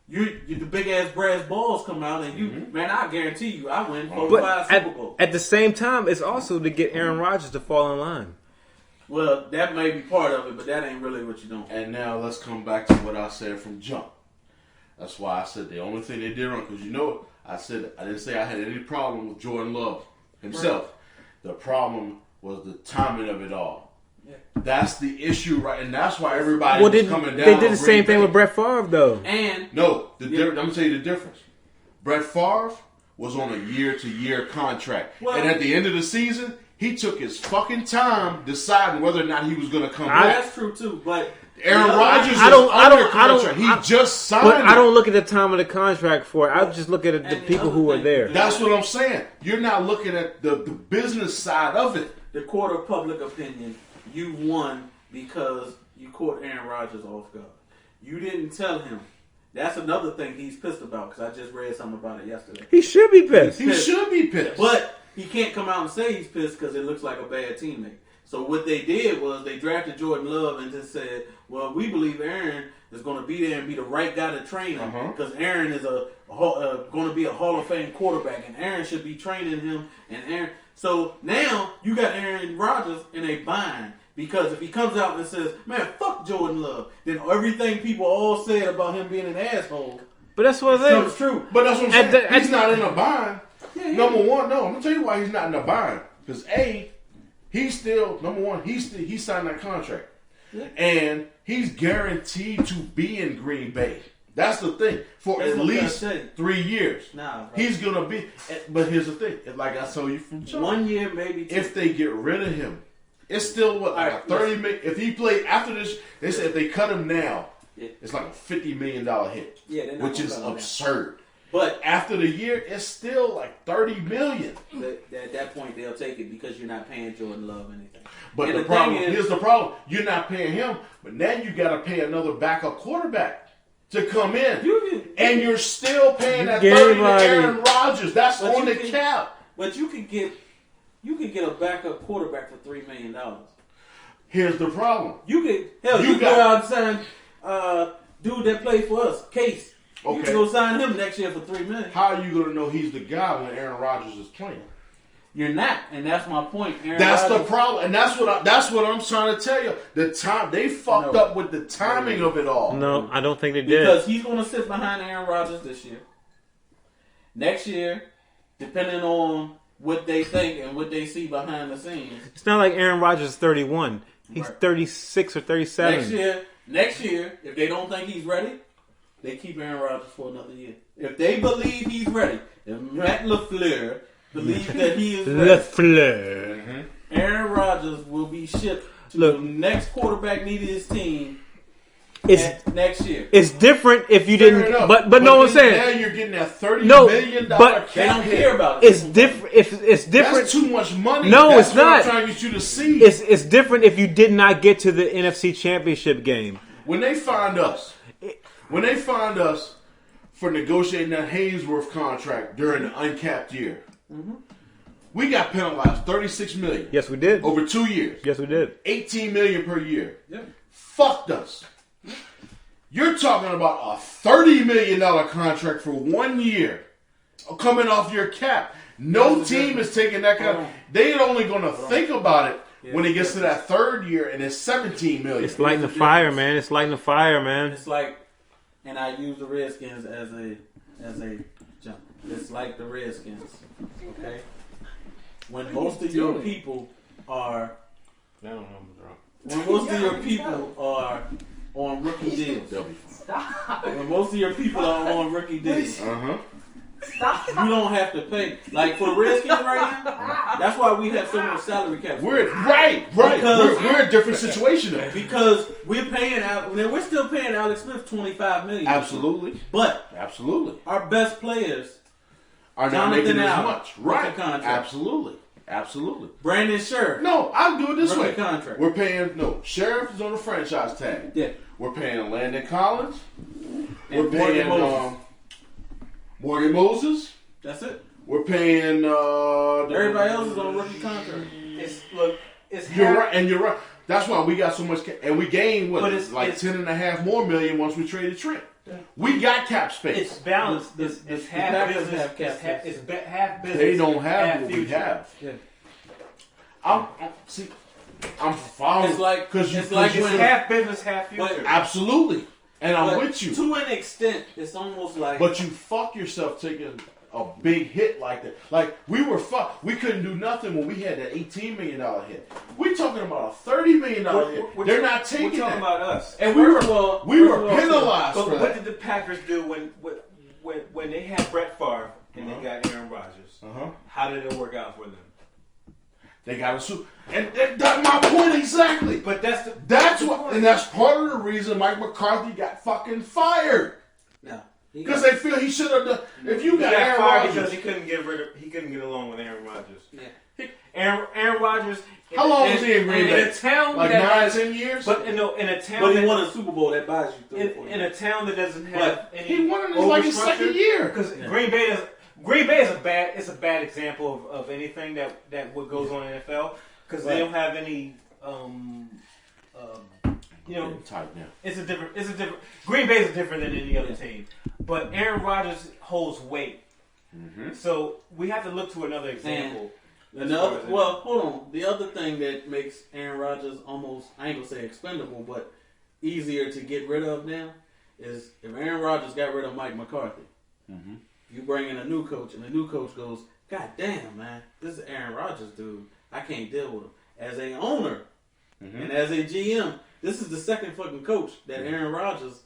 you the big ass brass balls come out, and you, man, I guarantee you, I win 4 or 5 But Super Bowls. at the same time, it's also to get Aaron Rodgers to fall in line. Well, that may be part of it, but that ain't really what you're doing. And now let's come back to what I said from jump. That's why I said the only thing they did wrong, because I didn't say I had any problem with Jordan Love himself. Right. The problem was the timing of it all. Yeah. That's the issue, right? And that's why everybody was coming down. They did the same thing with Brett Favre, though. And no, I'm gonna tell you the difference. Brett Favre was on a year-to-year contract, and at the end of the season, he took his fucking time deciding whether or not he was gonna come back. That's true too, but. Aaron Rodgers he just signed. But I don't look at the time of the contract for it. I just look at the people who are there. That's what I'm saying. You're not looking at the business side of it. The court of public opinion, you won because you caught Aaron Rodgers off guard. You didn't tell him. That's another thing he's pissed about because I just read something about it yesterday. He should be pissed. He should be pissed. But he can't come out and say he's pissed because it looks like a bad teammate. So what they did was they drafted Jordan Love and just said, well, we believe Aaron is going to be there and be the right guy to train him because Aaron is going to be a Hall of Fame quarterback and Aaron should be training him. So now you got Aaron Rodgers in a bind because if he comes out and says, man, fuck Jordan Love, then everything people all said about him being an asshole. But that's what it is. It's true. But that's what I'm saying. He's not in a bind. Yeah. Number one, no. I'm going to tell you why he's not in a bind. Because he's still, number one, he signed that contract. Yeah. And he's guaranteed to be in Green Bay. That's the thing. For at least 3 years. Nah, he's going to be. But here's the thing. Like I told you from John. 1 year, maybe 2. If they get rid of him, it's still like $30 million. If he played after this, they said if they cut him now, it's like a $50 million hit. Yeah, which is absurd. But after the year, it's still like $30 million. At that point, they'll take it because you're not paying Jordan Love anything. But the problem here's the problem: you're not paying him, but now you got to pay another backup quarterback to come in, and you're still paying that $30 to Aaron Rodgers. That's on the cap. But you can get a backup quarterback for $3 million. Here's the problem: you go out and sign dude that played for us, Case. Okay. You can go sign him next year for $3 million. How are you going to know he's the guy when Aaron Rodgers is playing? You're not, and that's my point. That's the problem, and that's what I'm trying to tell you. The time they fucked up with the timing of it all. No, I don't think they did. Because he's going to sit behind Aaron Rodgers this year. Next year, depending on what they think and what they see behind the scenes. It's not like Aaron Rodgers is 31. He's 36 or 37. Next year, if they don't think he's ready, they keep Aaron Rodgers for another year. If they believe he's ready, if Matt LaFleur believes that he is ready, Aaron Rodgers will be shipped to the next quarterback needed his team next year. It's different if you didn't. But no one's saying. Now you're getting that $30 million cap. They don't care about it. It's different. It's different. That's too much money. No, it's not. I'm trying to get you to see. It's different if you did not get to the NFC Championship game. When they find us for negotiating that Haynesworth contract during the uncapped year, we got penalized $36 million. Yes, we did. Over 2 years. Yes, we did. $18 million per year. Yeah. Fucked us. You're talking about a $30 million contract for 1 year coming off your cap. No team is taking that kind of. They're only going to think about it when it gets to that third year and it's $17 million. It's lighting the fire, man. It's lighting the fire, man. It's like, and I use the Redskins as a jump. It's like the Redskins, okay? When most of your people are, when most of your people are on rookie deals, when most of your people are on rookie deals, you don't have to pay. Like for the Redskins right now, that's why we have so much salary cap. We're we're in a different situation because we're paying out. We're still paying Alex Smith $25 million. Absolutely, but our best players are not making as much. Right? Absolutely. Brandon Sheriff. No, I'll do it this way. Contract. We're paying Sheriff is on the franchise tag. Yeah. We're paying Landon Collins. We're paying Morgan Moses. That's it. We're paying everybody else is on a rookie contract. You're right. That's why we got so much and we gained $10.5 more million once we traded Trent. Yeah. We got cap space. It's balanced. It's half business. It's half business. They don't have what we have. Yeah. I'm following. It's like when half business, half future. Absolutely. And I'm But with you. to an extent. It's almost like. But you fuck yourself taking a big hit like that. Like, we were fucked. We couldn't do nothing when we had that $18 million hit. We're talking about a $30 million hit. They're not taking We're talking that. about us. And First of all, we were penalized But for what that. did the Packers do when they had Brett Favre and they got Aaron Rodgers? How did it work out for them? They got a suit. And that's my point exactly. But that's what, and that's part of the reason Mike McCarthy got fucking fired. No. Because they feel he should have done. If you he got got Aaron fired Rodgers, because he couldn't get along with Aaron Rodgers. Yeah. Aaron Rodgers. how long was he in Green Bay? In a town Like that 9-10 years. But in a town But he that, won a Super Bowl that buys you 3 or 4 in a town that doesn't have But any. He won in like his second year. Because Green Bay is a bad example of anything that what goes on in the NFL because they don't have any. Tight now. It's a different. Green Bay is different than any other team, but Aaron Rodgers holds weight. So we have to look to another example. Hold on. The other thing that makes Aaron Rodgers almost, I ain't gonna say expendable, but easier to get rid of now is if Aaron Rodgers got rid of Mike McCarthy, you bring in a new coach, and the new coach goes, God damn, man, this is Aaron Rodgers, dude. I can't deal with him. As a owner and as a GM, this is the second fucking coach that Aaron Rodgers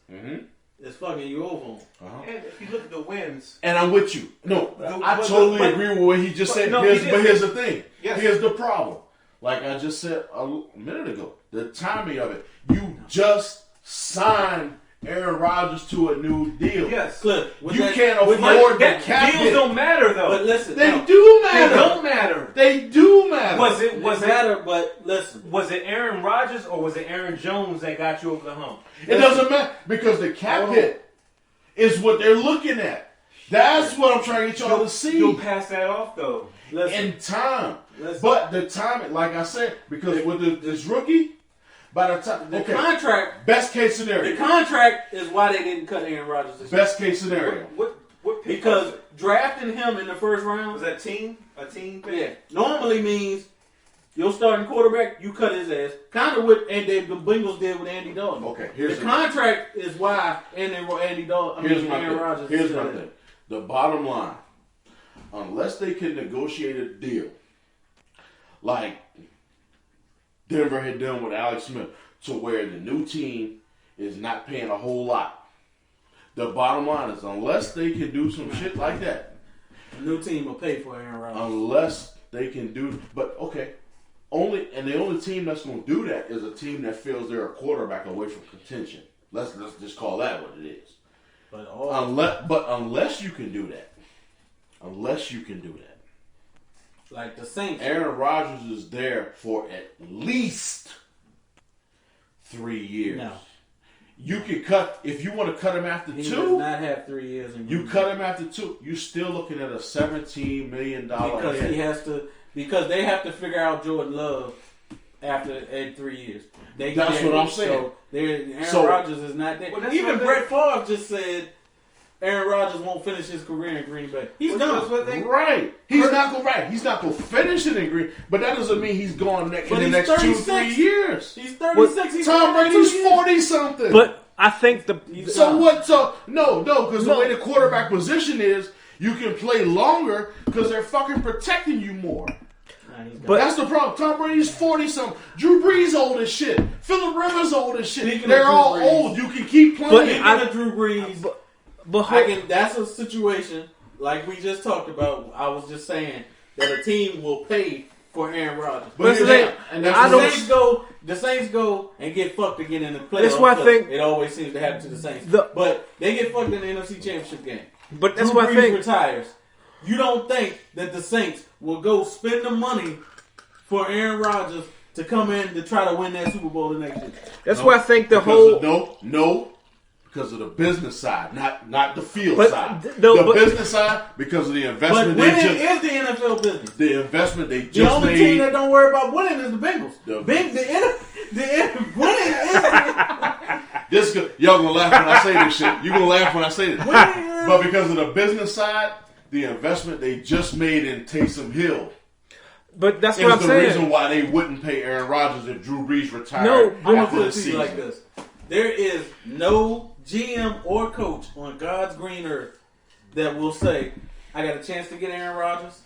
is fucking you over on. And if you look at the wins, And I'm with you. No, I totally agree with what he just said. no, But here's the thing. Yes. Here's the problem. Like I just said a minute ago, the timing of it. You just signed Aaron Rodgers to a new deal. yes, Cliff, You can't afford the cap deals hit. don't matter though. But listen, They no, do They matter. don't matter. They do matter. Was it it matter, but listen. was it Aaron Rodgers or was it Aaron Jones that got you over the hump? It doesn't matter because the cap hit is what they're looking at. That's what I'm trying to get y'all to see. You'll pass that off though. In time. Listen. But the time, like I said, because with this rookie, by the time The contract, best case the scenario. contract is why they didn't cut Aaron Rodgers this year. Best case scenario. What pick Because was it? drafting him in the first round, Was that a team pick? yeah, normally means your starting quarterback, you cut his ass. Kind of what the Bengals did with Andy Dalton. Okay, The contract is why Andy Dalton, Aaron Rodgers. Here's my thing. The bottom line, unless they can negotiate a deal, like Denver had done with Alex Smith, to where the new team is not paying a whole lot. The bottom line is, unless they can do some shit like that, The new team will pay for Aaron Rodgers. unless they can do, but okay, the only team that's going to do that is a team that feels they're a quarterback away from contention. Let's just call that what it is. But Unless you can do that, like the Saints, Aaron Rodgers is there for at least 3 years. No. You can cut, if you want to cut him after he does 2, not have 3 years. you cut him after 2. You're still looking at a $17 million because hit. he has to. Because they have to figure out Jordan Love at 3 years. That's what I'm saying. So Aaron So- Rodgers is not there. Well, that's Even what Brett Favre just said Aaron Rodgers won't finish his career in Green Bay. He's done. Right. He's not going to finish it in Green, but that doesn't mean he's gone in But the he's next 2 36. 3 years. He's 36. He's Tom done in Brady's 2 years. 40 something. But I think So what? So no, because the way the quarterback position is, you can play longer because they're fucking protecting you more. But That's the problem. Tom Brady's 40 something. Drew Brees old as shit. Phillip Rivers old as shit. Speaking of They're Drew all Brees. old. You can keep But playing. Speaking of Drew Brees, that's a situation like we just talked about. I was just saying that a team will pay for Aaron Rodgers. But here's the here's- thing. and that's I what don't- The Saints go and get fucked again in the playoffs. That's why I 'cause think- it always seems to happen to the Saints. The- But they get fucked in the NFC Championship game. But that's Drew what I Brees think. retires. You don't think that the Saints will go spend the money for Aaron Rodgers to come in to try to win that Super Bowl the next year? That's why I think the because whole. because of the business side, not the field But- side. no, the but- business side because of the But investment winning they just is the NFL business. the investment they The just only made. team that don't worry about winning is the Bengals. The- Winning is Y'all gonna laugh when I say this shit. You gonna laugh when I say this. winning But because of the business side, the investment they just made in Taysom Hill But that's is what I'm the saying. reason why they wouldn't pay Aaron Rodgers if Drew Brees retired No, I'm gonna after put the it to you season. like this: there is no GM or coach on God's green earth that will say, I got a chance to get Aaron Rodgers,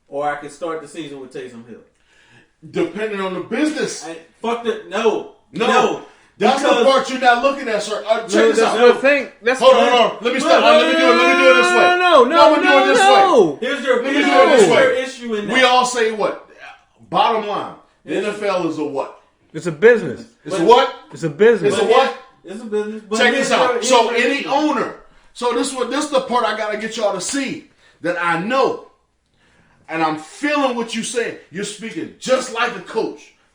or I can start the season with Taysom Hill? Depending on the business. No. That's the part you're not looking at, sir. Check this out. Hold on. Let me stop. Let me do it this way. No. Here's your issue in that. We all say what? Bottom line, the NFL is a what? It's a business. It's a what? It's a business. It's a what? It's a business. But Check this out. here's So your any issue. owner. So this is the part I gotta get y'all to see that I know, and I'm feeling what you're saying. You're speaking just like a coach /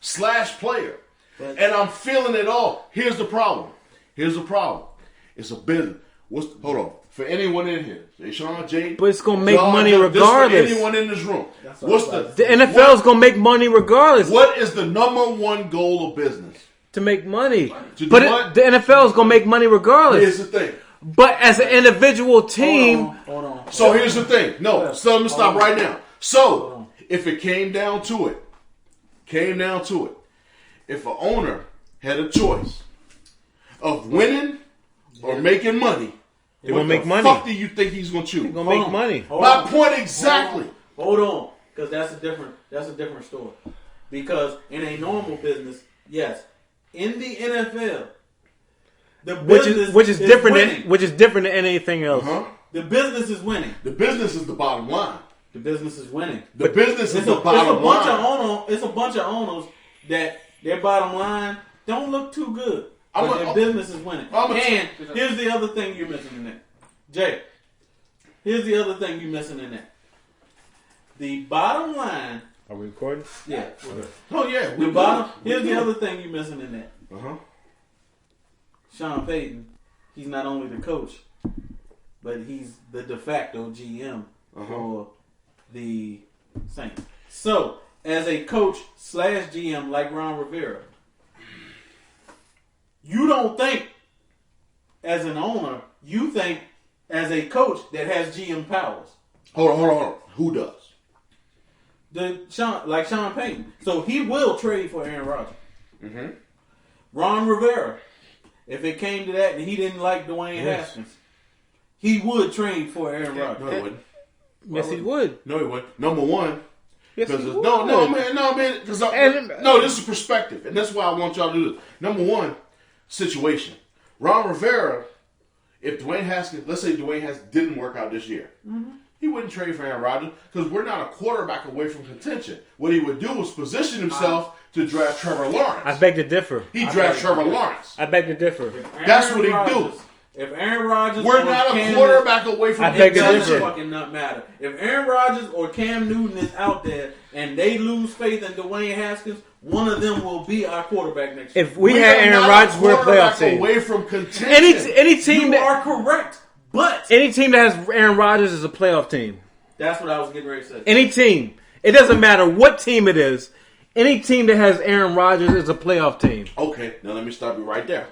player, and I'm feeling it all. Here's the problem. It's a business. Hold on. For anyone in here, Sean, Jay, But it's gonna make John, money this regardless. For anyone in this room, The NFL is gonna make money regardless. what is the number one goal of business? To make money. To do But what? the NFL is gonna make money regardless. Here's the thing. But as an individual team, Hold on. So here's the thing. No, so let me stop right now. So if it came down to it, if an owner had a choice of winning or making money, they're gonna make money. What the fuck do you think he's gonna choose? They're gonna make money. My point exactly. Hold on, because that's a different story. Because in a normal business, yes, in the NFL, the business Which is different winning. than which is different than anything else. The business is winning. The business is the bottom line. The business is winning. The business is It's the a bottom bunch line. It's a bunch of owners that their bottom line don't look too good. I'm But a- their business is winning. I'm a- And here's the other thing you're missing in that. Jay, here's the other thing you're missing in that. The bottom line, Are we recording? yeah. Oh yeah. Here's the other thing you're missing in that. Uh-huh. Sean Payton, he's not only the coach, but he's the de facto GM for the Saints. So, as a coach / GM like Ron Rivera, you don't think as an owner, you think as a coach that has GM powers. Hold on. Who does? Like Sean Payton. So he will trade for Aaron Rodgers. Ron Rivera, if it came to that and he didn't like Dwayne Haskins, he would trade for Aaron No, Rodgers. he wouldn't. Yes, he would. No, he wouldn't. Number one. Yes, he Because would. no, man. Because this is perspective, and that's why I want y'all to do this. Number one, situation. Ron Rivera, if Dwayne Haskins, let's say Dwayne Haskins didn't work out this year, he wouldn't trade for Aaron Rodgers because we're not a quarterback away from contention. What he would do is position himself to draft Trevor Lawrence. I beg to differ. He draft Trevor Lawrence. I beg to differ. That's what he do. If Aaron Rodgers, We're or not a Cam quarterback away from I beg to It doesn't differ. fucking not matter. If Aaron Rodgers or Cam Newton is out there and they lose faith in Dwayne Haskins, one of them will be our quarterback next year. If we had Aaron Rodgers, we're a playoff quarterback team. away from contention. Any team You that are correct, but any team that has Aaron Rodgers is a playoff team. that's what I was getting ready to say. Any team. It doesn't matter what team it is. Any team that has Aaron Rodgers is a playoff team. Okay, now let me stop you right there.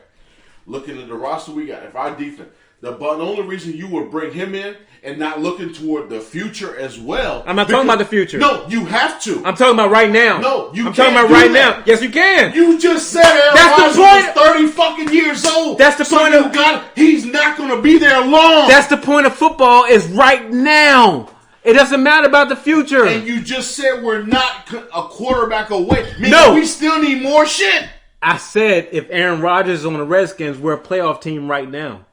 Looking at the roster we got, if our defense, the only reason you would bring him in and not looking toward the future as well. I'm not talking about the future. No, you have to. I'm talking about right now. No, you I'm talking can't about right do that. now. Yes, you can. You just said Aaron That's the Rodgers point. was 30 fucking years old. That's the point you of- he's not going to be there long. That's the point of football is right now. It doesn't matter about the future. and you just said we're not a quarterback away. Meaning No. we still need more shit. I said if Aaron Rodgers is on the Redskins, we're a playoff team right now.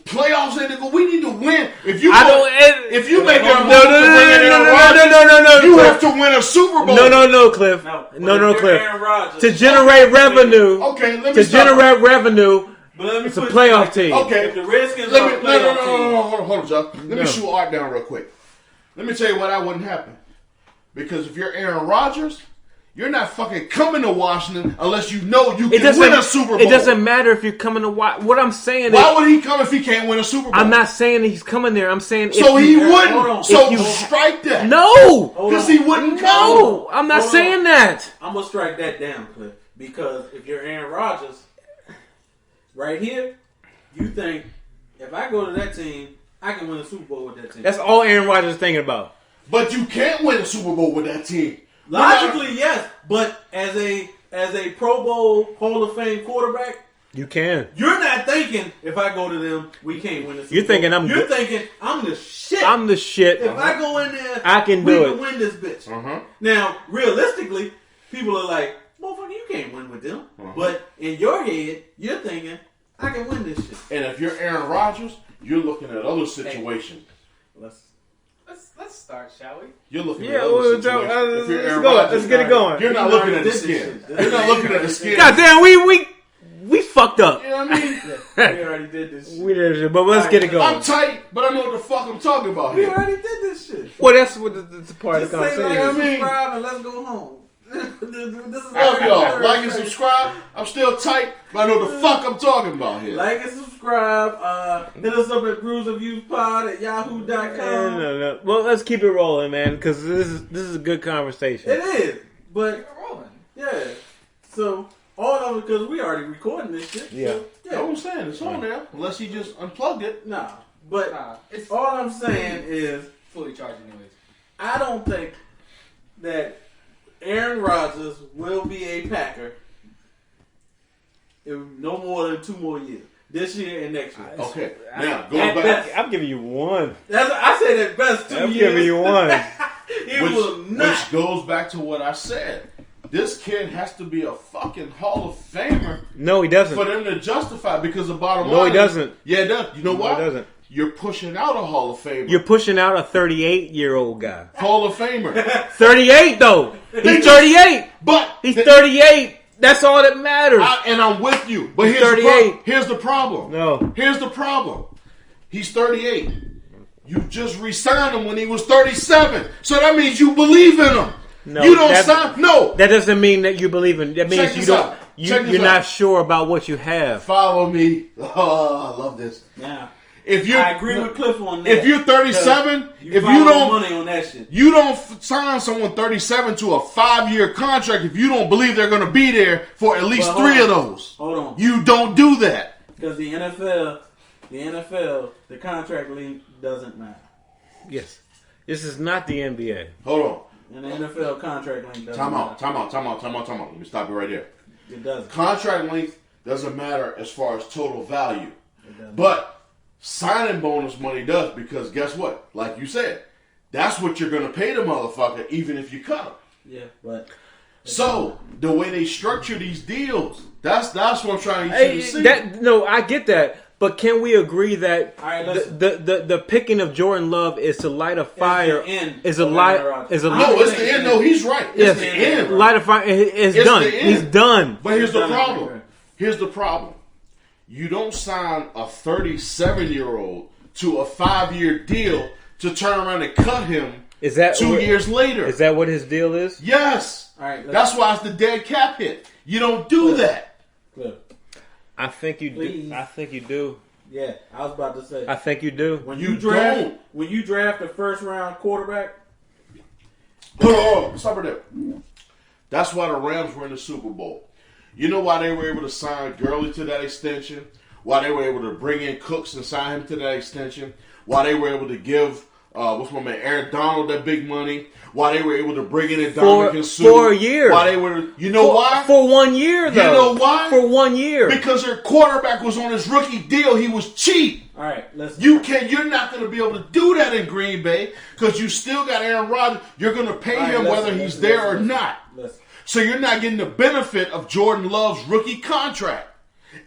Playoffs ain't go. We need to win. If you I go- don't. if you make that no, move no, to no, bring in no, Aaron no, Rodgers, no, you Cliff. have to win a Super Bowl. No, Cliff. But No, if you're Cliff. Aaron Rodgers, To generate revenue, Okay, let me to stop. generate revenue, but let me it's a put playoff it team. Okay. If the Redskins Let are me, a playoff team, hold on, Joe. Let No. me shoot Art down real quick. Let me tell you why that wouldn't happen. Because if you're Aaron Rodgers, you're not fucking coming to Washington unless you know you can win a Super Bowl. It doesn't matter if you're coming to watch. What I'm saying Why is, would he come if he can't win a Super Bowl? I'm not saying that he's coming there. I'm saying So if he you, hold on. wouldn't. So If you- strike that. No, Because he wouldn't come. no, I'm not Hold on. saying that. I'm gonna strike that down, Cliff. Because if you're Aaron Rodgers, right here, you think if I go to that team, I can win a Super Bowl with that team. That's all Aaron Rodgers is thinking about. But you can't win a Super Bowl with that team. Logically, yes, but as a Pro Bowl Hall of Fame quarterback, You can. You're not thinking if I go to them, we can't win this. You're thinking I'm. You're thinking I'm the shit. I'm the shit. If I go in there, I can we do can it. win this bitch. Uh-huh. Now, realistically, people are like, motherfucker, you can't win with them. But in your head, you're thinking, I can win this shit. And if you're Aaron Rodgers, you're looking at other situations. Let's start, shall we? You're looking Yeah, at other situations. If you're Aaron Rodgers, let's get it going. You're not We looking already at the did this skin. shit. You're not looking at the skin. Goddamn, we fucked up. You know what I mean? Yeah, we already did this shit. We did shit, but let's get it going. I'm tight, but I know what the fuck I'm talking about We here. already did this shit. Well, that's what the part Just of the say conversation like is. and subscribe and let's go home. This is Love y'all. third Like and straight. subscribe. I'm still tight, but I know what the fuck I'm talking about here. Like and subscribe. Hit us up at brewsreviewspod@yahoo.com. No. Well, let's keep it rolling, man, because this is a good conversation. It is, but We're rolling. yeah. So all of it because we already recording this shit. Yeah. So, That's what I'm saying. It's on there. Unless he just unplugged it. Nah, but Nah, it's all I'm saying is fully charged anyways. I don't think that Aaron Rodgers will be a Packer in no more than 2 more years. This year and next year. Okay. Now, going At back. best. I'm giving you one. I said at best 2 I'm years. giving you one. He will not. Which goes back to what I said. This kid has to be a fucking Hall of Famer No, he doesn't. for them to justify because the bottom No, line he doesn't. Yeah, it does. You know No, why? he doesn't. You're pushing out a Hall of Famer. You're pushing out a 38-year-old guy. Hall of Famer. 38 though. He's 38. But He's 38. That's all that matters. and I'm with you. But He's here's 38. Here's the problem. No. Here's the problem. He's 38. You just re-signed him when he was 37. So that means you believe in him. No, you don't that- sign. No. That doesn't mean that you believe in. That means Check you this don't. out. Check this You're not out. sure about what you have. Follow me. Oh, I love this. Now, If you, I agree with Cliff on that. if you're 37, if follow you don't, money on that shit. you don't sign someone 37 to a 5-year contract if you don't believe they're going to be there for at least Well, hold 3 of on. those. Hold on. You don't do that. Because the NFL, the contract length doesn't matter. Yes. This is not the NBA. Hold on. And the NFL contract length doesn't Time matter. out. Let me stop you right there. It doesn't. Contract length doesn't matter as far as total value. It doesn't. But signing bonus money does because guess what? Like you said, that's what you're going to pay the motherfucker even if you cut him. Yeah, but So the way they structure these deals, that's what I'm trying to get you to see. No, I get that. But can we agree that All right, listen. the picking of Jordan Love is to light a fire? end Is a of light? Aaron Rodgers. Is a No, No, light? it's the end. No, he's right. It's Yes, the end. light a fire. It's It's done. the end. He's done. But here's the Done it. problem. Here's the problem. You don't sign a 37-year-old to a 5-year deal to turn around and cut him Is that 2 years later. Is that what his deal is? Yes. All right, That's why it's the dead cap hit. You don't do that. Cliff. I think you Please. do. I think you do. Yeah, I was about to say. I think you do. When You you draft, don't. when you draft a first round quarterback, Hold on. Stop right there. That's why the Rams were in the Super Bowl. You know why they were able to sign Gurley to that extension? Why they were able to bring in Cooks and sign him to that extension? Why they were able to give what's my man Aaron Donald that big money? Why they were able to bring in Dominican Sue? for a year. Why they were? You know why? For 1 year, though. You know why? For 1 year. Because their quarterback was on his rookie deal. He was cheap. all right, let's. You're not going to be able to do that in Green Bay because you still got Aaron Rodgers. You're going to pay All right, him listen, whether he's listen, there or listen, not. Listen. So you're not getting the benefit of Jordan Love's rookie contract.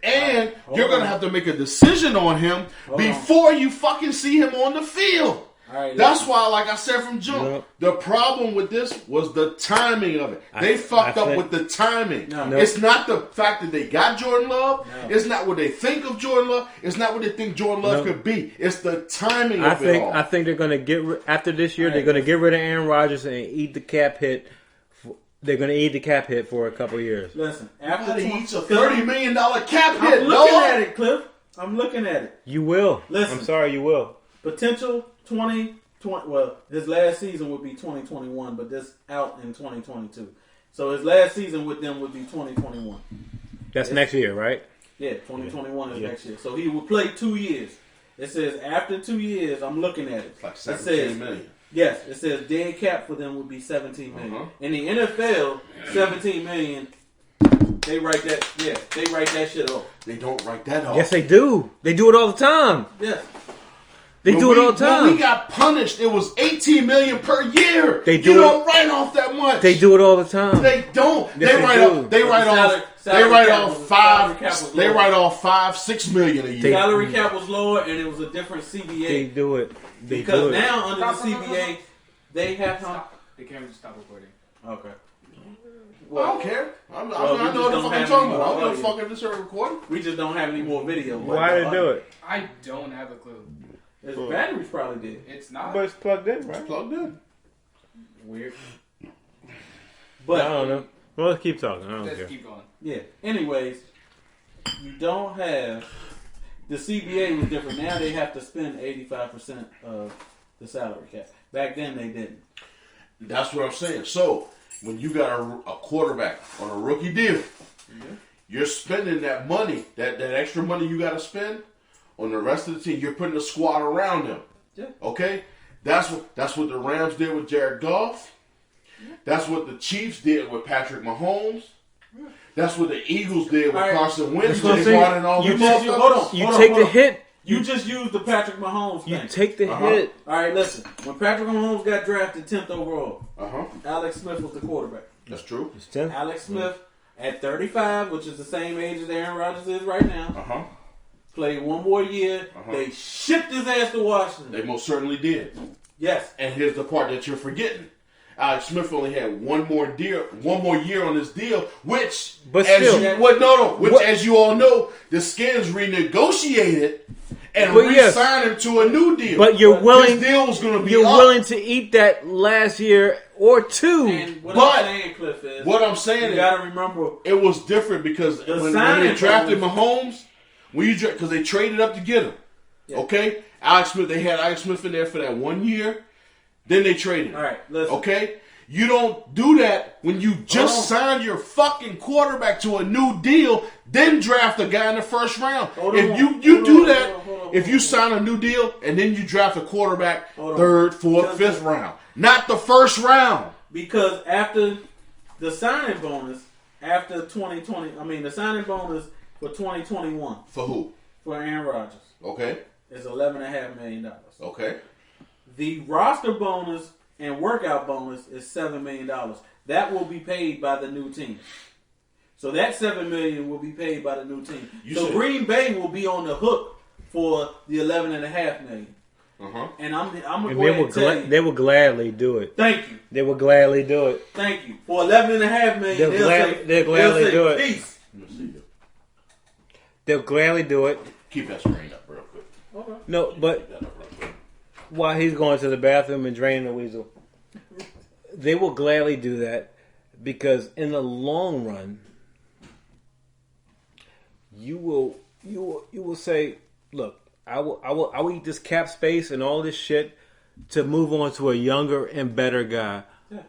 And Hold you're going to on. have to make a decision on him Hold before you fucking see him on the field. All right, That's listen. why, like I said from jump, Nope. the problem with this was the timing of it. They fucked I up think- with the timing. No. Nope. It's not the fact that they got Jordan Love. No. It's not what they think of Jordan Love. It's not what they think Jordan Love Nope. could be. It's the timing I of it think all. I think they're going to get after this year. All They're right, going to get rid of Aaron Rodgers and eat the cap hit. They're going to eat the cap hit for a couple years. Listen, after Everybody 20 eats a $30 million cap I'm hit, looking dog. at it, Cliff. I'm looking at it. You will. Listen. I'm sorry, you will. Potential 2020. Well, his last season would be 2021, but this out in 2022. So his last season with them would be 2021. That's next year, right? Yeah, 2021 is Yeah. next year. So he will play 2 years. It says after 2 years, I'm looking at it. Like It 17 says million. yes. It says dead cap for them would be 17 million. Uh-huh. In the NFL, 17 million They write that. Yeah, they write that shit off. They don't write that off. Yes, they do. They do it all the time. Yeah. They do it all the time. When we got punished, it was $18 million per year. They do you it- don't write off that much. They do it all the time. They don't. Yes, they they write do. off. They write Salary- off. They salary write cap off was- five. salary cap was They lower. write off $5-6 million a year. Salary cap was lower, and it was a different CBA. They do it. They because do it. now under Stop, the stop, CBA, stop. they have some. Stop. The camera just stopped recording. Okay. I don't care. I Well, we know what just the don't fuck I'm have talking any about. I don't more give a fuck if this are recording. We just don't have any more video. Why they do it? I don't have a clue. His batteries probably did. It's not But it's plugged in, right? Plugged in. weird. But I don't know. Well, let's keep talking. I don't Let's care. keep going. yeah. Anyways, you don't have the CBA was different. Now they have to spend 85% of the salary cap. Back then they didn't. That's what I'm saying. So when you got a quarterback on a rookie deal, you're spending that money, that extra money you got to spend on the rest of the team. You're putting a squad around them. Yeah. Okay, that's what the Rams did with Jared Goff. That's what the Chiefs did with Patrick Mahomes. That's what the Eagles did with All right. Carson Wentz. That's what I'm They saying. brought in all You the just- hold on. You Hold take on, the hold on. hit. You just used the Patrick Mahomes You thing. take the Uh-huh. hit. All right, listen. When Patrick Mahomes got drafted 10th overall, Uh-huh. Alex Smith was the quarterback. That's true. It's 10. Alex Smith, at 35, which is the same age as Aaron Rodgers is right now, Uh-huh. played one more year. Uh-huh. They shipped his ass to Washington. They most certainly did. Yes. And here's the part that you're forgetting. Alex Smith only had one more year on his deal, which, But as still- as you all know, the Skins renegotiated and But yes. re-signed him to a new deal. But you're willing. His deal was going to be You're up. willing to eat that last year or two. And what But- I'm saying, Cliff, is What I'm saying you is, got to remember. it was different because The when signing they drafted bonus- Mahomes, because they traded up to get him. Yeah. Okay, they had Alex Smith in there for that 1 year. Then they traded him. All right, listen. Okay? You don't do that when you just Hold on. signed your fucking quarterback to a new deal, then draft a guy in the first round. Hold If on. you Hold do on, that, hold on, if you sign a new deal and then you draft a quarterback Hold on. third, fourth, Just- fifth round, not the first round. Because after the signing bonus, after 2020, the signing bonus for 2021 For who? for Aaron Rodgers Okay. is $11.5 million. Okay. The roster bonus and workout bonus is $7 million. That will be paid by the new team. So that $7 million will be paid by the new team. You So said- Green Bay will be on the hook for the $11.5 million. Uh-huh. And I'm And going they to will, tell you. they will gladly do it. Thank you. They will gladly do it. Thank you. For $11.5 million, They'll gladly say, do it. Peace. Let me see you. They'll gladly do it. Keep that screen up real quick. Okay. No, but Keep that up real quick. while he's going to the bathroom and draining the weasel, they will gladly do that because in the long run, you will say, "Look, I will eat this cap space and all this shit to move on to a younger and better guy." Yeah.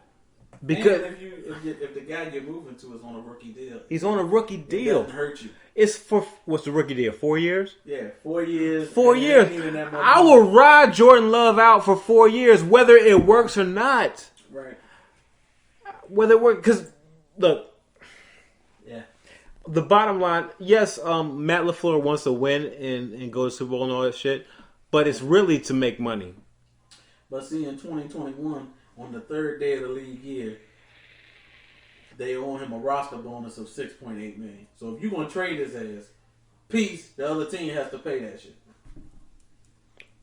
Because And if the guy you're moving to is on a rookie deal, he's on a rookie it deal. doesn't hurt you. It's for what's the rookie deal? 4 years? Yeah, 4 years. 4 and it years. ain't even that much I money. will ride Jordan Love out for 4 years, whether it works or not. Right. Whether it works, because look, Yeah. the bottom line, yes, Matt LaFleur wants to win and go to Super Bowl and all that shit, but it's really to make money. But see, in 2021, on the third day of the league year, they owe him a roster bonus of $6.8 million. So if you're gonna trade his ass, peace, the other team has to pay that shit.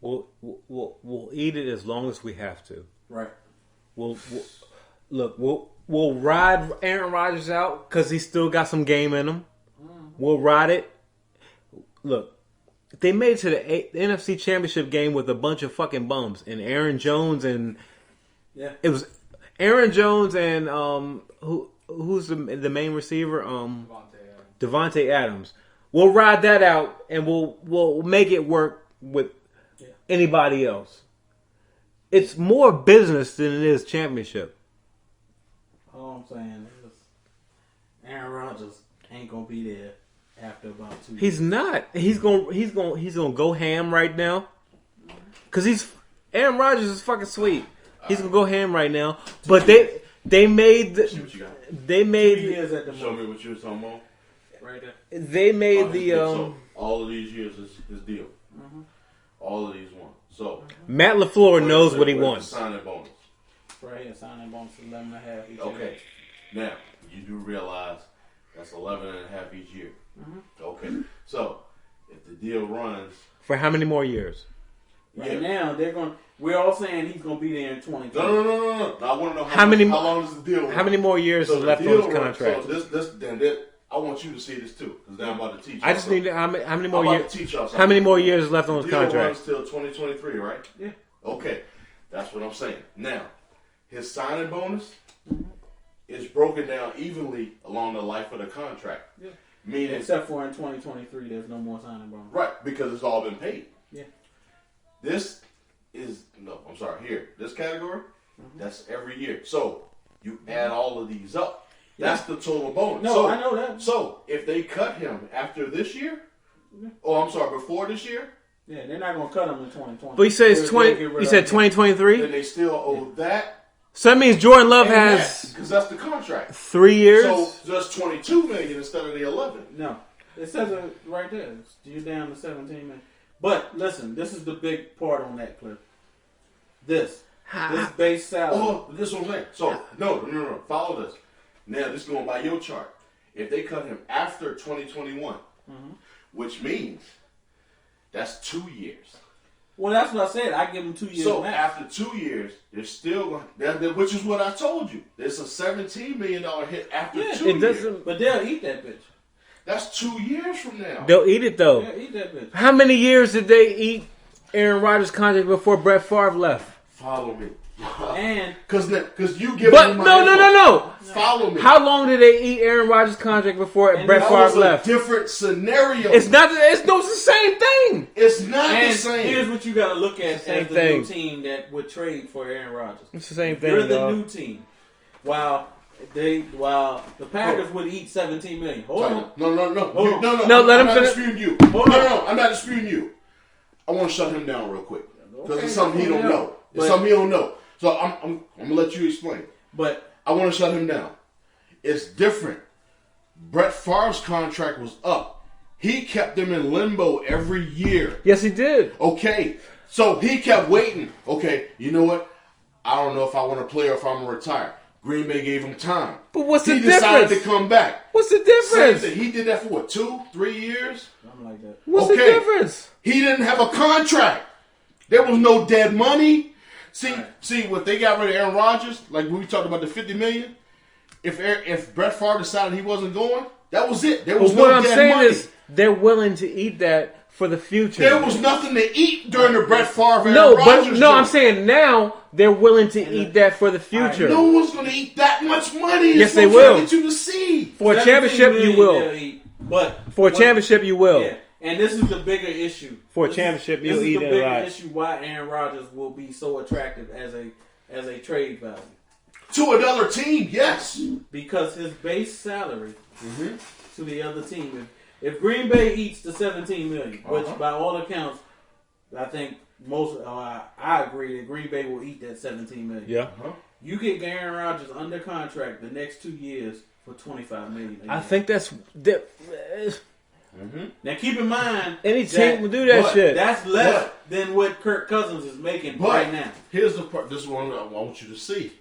We'll eat it as long as we have to. Right. We'll ride Aaron Rodgers out because he's still got some game in him. We'll ride it. Look, they made it to the NFC Championship game with a bunch of fucking bums and Aaron Jones and Yeah. it was Aaron Jones and who's the main receiver? Devontae Adams. We'll ride that out and we'll make it work with anybody else. It's more business than it is championship. All I'm saying is Aaron Rodgers ain't gonna be there after about 2 years. He's not. He's gonna go ham right now. Cause Aaron Rodgers is fucking sweet. He's gonna go ham right now. But They made See what you got. they 2 made years at the Show most. me what you were talking about. Right there. they made His the deal. So, all of these years is his deal. All of these ones. So Matt LaFleur knows what he where's wants. the signing bonus. Right here, signing bonus 11.5 each Okay. Now, you do realize that's 11.5 each year. Okay. So, if the deal runs, For how many more years? Right now, we're all saying he's going to be there in 2020. no. I want to know How many- how long is the deal? How many more years So is the left on deal his runs- contract? So I want you to see this too, because now I'm about to teach. I just need how many I'm more about years? to teach y'all something. How many more years is left on The his deal contract? runs till 2023, right? Yeah. Okay, that's what I'm saying. Now, his signing bonus is broken down evenly along the life of the contract. Yeah. Meaning, Except for in 2023, there's no more signing bonus. right, because it's all been paid. Yeah. This is, here. This category, that's every year. So, you add all of these up. That's the total bonus. No, So, I know that. So, if they cut him after this year, before this year, Yeah, they're not going to cut him in 2020. But he said it's They'll 20. get rid He of said him. 2023. then they still owe that. So that means Jordan Love has Because that's the contract. 3 years. So just 22 million instead of the 11. No. It says it right there. You're down to 17 million. But listen, this is the big part on that clip. This base salary. Oh, this is what I'm saying. So no. Follow this. Now this is going by your chart. If they cut him after 2021, which means that's 2 years. Well, that's what I said. I give him 2 years So max. after 2 years, they're still going. Which is what I told you. There's a $17 million hit after Yeah, 2 it years. doesn't. But they'll eat that bitch. That's 2 years from now. They'll eat it though. They'll eat that bitch. How many years did they eat Aaron Rodgers' contract before Brett Favre left? Follow me. And Because you give But me my no. info. Follow me. How long did they eat Aaron Rodgers' contract before Brett that Favre was a left? different scenario. It's not. It's no. It's the same thing. It's not the and same. here's what you got to look at Same as the thing. new team that would trade for Aaron Rodgers. It's the same You're thing, the dog. new team. While the Packers would eat 17 million. Hold on. No. Hold on. No, let him I'm not finish. disputing you. Hold on. No, I'm not disputing you. I want to shut him down real quick. Because Okay, it's something he don't yeah. know. It's But- something he don't know. So I'm going to let you explain. But I want to shut him down. It's different. Brett Favre's contract was up. He kept them in limbo every year. Yes, he did. Okay, so he kept waiting. Okay, you know what? I don't know if I want to play or if I'm going to retire. Green Bay gave him time. But what's the He decided difference? to come back. What's the Same difference? thing. He did that for what, 2-3 years? something like that. What's the Okay. difference? He didn't have a contract. There was no dead money. See, what they got rid of Aaron Rodgers, like when we talked about the $50 million, if Brett Favre decided he wasn't going, that was it. There was But what no I'm dead saying money. is they're willing to eat that for the future. There was nothing to eat during the Brett Favre Aaron no, Rodgers but no, I'm joint. saying now they're willing to eat that for the future. No one's going to eat that much money. Yes, That's they what I'm trying will. to get you to see. For a 17 championship, you million will. they'll eat. But For a championship, you will. Yeah. And this is the bigger issue. For a This championship, is, you'll this eat is the it bigger right. issue why Aaron Rodgers will be so attractive as a trade value. To another team, yes. Because his base salary to the other team, if Green Bay eats the 17 million, which by all accounts, I think I agree that Green Bay will eat that 17 million. Yeah. You get Aaron Rodgers under contract the next 2 years for 25 million. a I year. think that's. Now keep in mind, Any team will do that but shit. that's less than what Kirk Cousins is making But right now. here's the part. This is one I want you to see.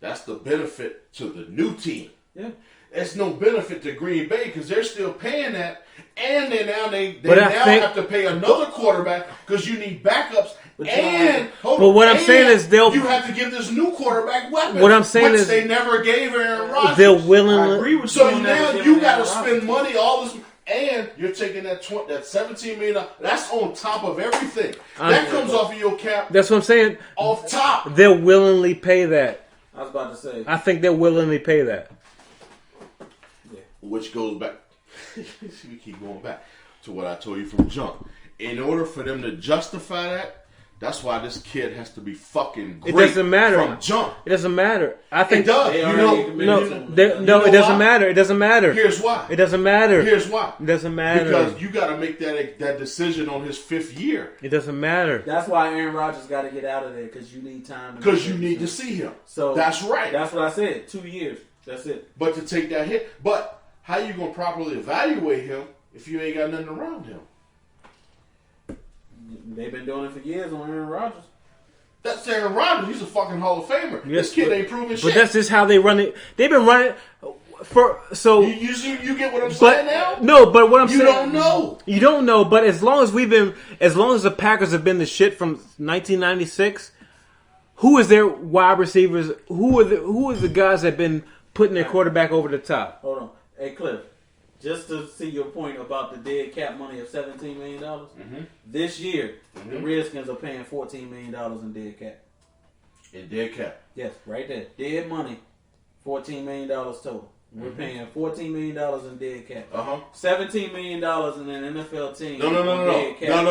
That's the benefit to the new team. Yeah. It's no benefit to Green Bay because they're still paying that, and they But I now think- have to pay another quarterback because you need backups. But And But what I'm saying is you have to give this new quarterback weapons. What I'm saying which is- they never gave Aaron Rodgers. They'll I agree willingly. with So you on now that, you got to Aaron spend Rodgers. money all this, and you're taking that $17 million. That's on top of everything. That comes off of your cap That's what I'm saying. off top. They'll willingly pay that. I was about to say. I think they'll willingly pay that. Which goes back. We keep going back to what I told you from jump. In order for them to justify that, That's why this kid has to be fucking great. It doesn't matter. From jump. It doesn't matter. I think It does. They You already know, committed no, to they- him. no, know it doesn't why? matter. It doesn't matter. Here's why. It doesn't matter. Here's why. It doesn't matter. Because you got to make that decision on his 5th year. It doesn't matter. That's why Aaron Rodgers got to get out of there because you need time. Because you need to see him. So that's right. That's what I said. 2 years. That's it. But to take that hit. But how you going to properly evaluate him if you ain't got nothing around him? They've been doing it for years on Aaron Rodgers. That's Aaron Rodgers. He's a fucking Hall of Famer. Yes, this kid but- ain't proving shit. But that's just how they run it. They've been running for so. You get what I'm But saying now? no, but what I'm You saying, don't know. You don't know. But as long as the Packers have been the shit from 1996, who is their wide receivers? Who are the guys that have been putting their quarterback over the top? Hold on. Hey, Cliff. Just to see your point about the dead cap money of $17 million, this year, the Redskins are paying $14 million in dead cap. In dead cap. Yes, right there. Dead money, $14 million total. We're paying $14 million in dead cap. $17 million in an NFL team. No. Dead cap.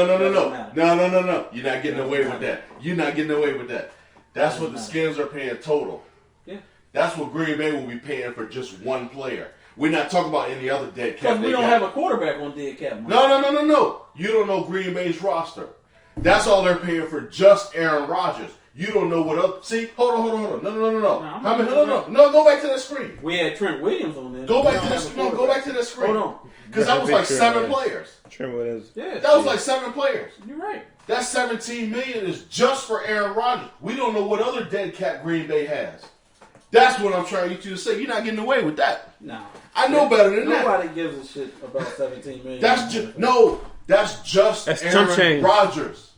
No. You're not getting away with that. You're not getting away with that. That's what the Skins are paying total. Yeah. That's what Green Bay will be paying for just one player. We're not talking about any other dead cap. Because we don't have a quarterback on dead cap money. No. You don't know Green Bay's roster. That's all they're paying for just Aaron Rodgers. You don't know what else. See, hold on. No, go back to that screen. We had Trent Williams on there. Go back to that screen. Hold on. Because that was like 7 players. Yeah. That was like 7 players. You're right. That $17 million is just for Aaron Rodgers. We don't know what other dead cap Green Bay has. That's what I'm trying to get you to say. You're not getting away with that. No. I know better than that. Nobody gives a shit about $17 million. That's just That's chump Aaron change. Rodgers.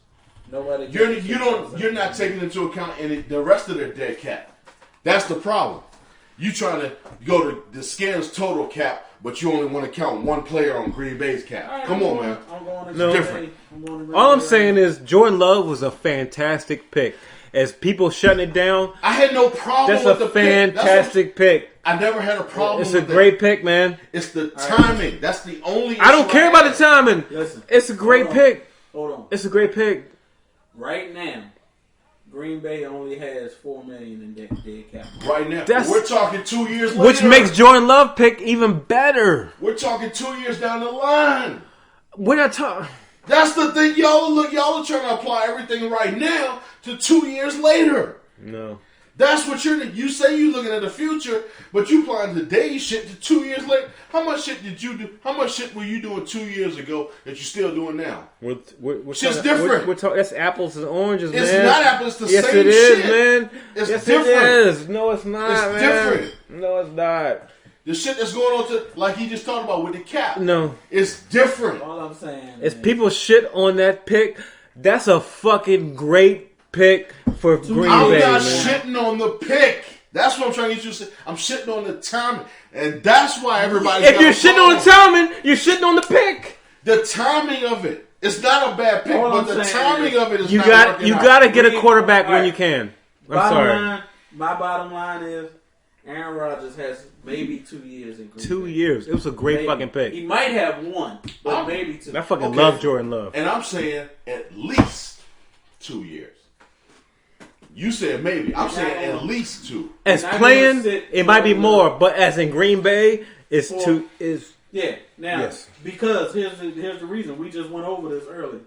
Nobody. Gives a shit You're not taking into account the rest of their dead cap. That's the problem. You trying to go to the Skins total cap, but you only want to count one player on Green Bay's cap. Right, Come on, man. I'm going to No. Different. All I'm saying is Jordan Love was a fantastic pick. As people shutting it down, I had no problem that's with a the pick. fantastic pick. I never had a problem It's with a great pick, man. It's the timing. That's the only I don't issue care about the timing. Listen. It's a great Hold on. pick. Hold on. It's a great pick. Right now, Green Bay only has $4 million in dead cap. Right now. That's- We're talking 2 years later. Which makes Jordan Love pick even better. We're talking 2 years down the line. We're not talking. That's the thing. Y'all are trying to apply everything right now to 2 years later. No. That's what you say you're looking at the future, but you applying today's shit to 2 years later. How much shit did you do? How much shit were you doing 2 years ago that you're still doing now? We're Shit's different. We're talking. That's apples and oranges, It's man. not apples. It's the yes, same it is, shit. man. It's yes, different. it is. No, it's not, It's man. different. No, it's not. The shit that's going on like he just talked about with the cap. No. It's different. All I'm saying It's people shit on that pick. That's a fucking great pick for Green I'm Bay, not man. shitting on the pick. That's what I'm trying to get you to say. I'm shitting on the timing. And that's why everybody. If you're shitting on the timing, you're shitting on the pick. The timing of it. It's not a bad pick, All but I'm the saying timing is of it is You not got working you out. got to get a quarterback All when right. you can. I'm bottom sorry. line, my bottom line is Aaron Rodgers has maybe 2 years in Green 2 Bay. years. It was a great Maybe. fucking pick. He might have one, but maybe 2. I fucking Okay. love Jordan Love. And I'm saying at least 2 years. You said maybe. I'm saying at least 2. As And I'm playing, gonna sit it might be Jordan more, Love. but as in Green Bay, it's For- two. Is Yeah. Now, Yes. because here's the reason. We just went over this early.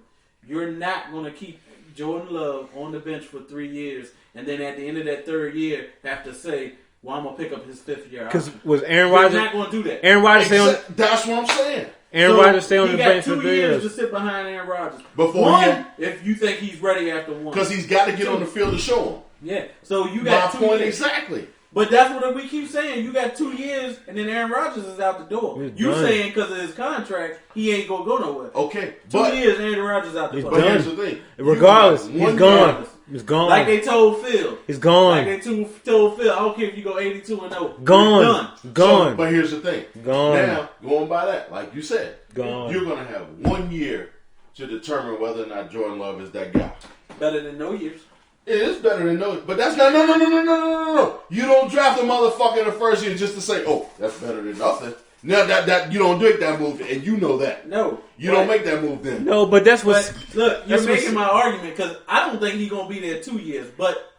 You're not going to keep Jordan Love on the bench for 3 years, and then at the end of that 3rd year, have to say, "Well, I'm gonna pick up his 5th year." because option. was Aaron You're Rodgers? not going to do that. Aaron Rodgers stay on. That's what I'm saying. Aaron So, Rodgers stay on he the got bench 2 for 3 years years. to sit behind Aaron Rodgers. Before One, if you think he's ready after one. Because he's got to get on the field to show him. Yeah. So you My got 2 point years. exactly. But that's what we keep saying. You got 2 years, and then Aaron Rodgers is out the door. He's You done. saying because of his contract, he ain't gonna go nowhere. Okay. 2 But years, Aaron Rodgers out the He's door. But done. here's the thing. Regardless, You got he's 1 year. gone. He's gone. Like they told Phil. He's Like gone. they told Phil, I don't care if you go 82-0. Gone. You're done. Gone. But here's the thing. Gone. Now, going by that, like you said, Gone. you're going to have 1 year to determine whether or not Jordan Love is that guy. Better than no years. It is better than no, but that's not, no. You don't draft a motherfucker in the first year just to say, oh, that's better than nothing. Now that you don't make that move, and you know that. No. You don't make that move then. No, but that's what. But look, you're that's what's- making my argument because I don't think he's gonna be there 2 years, but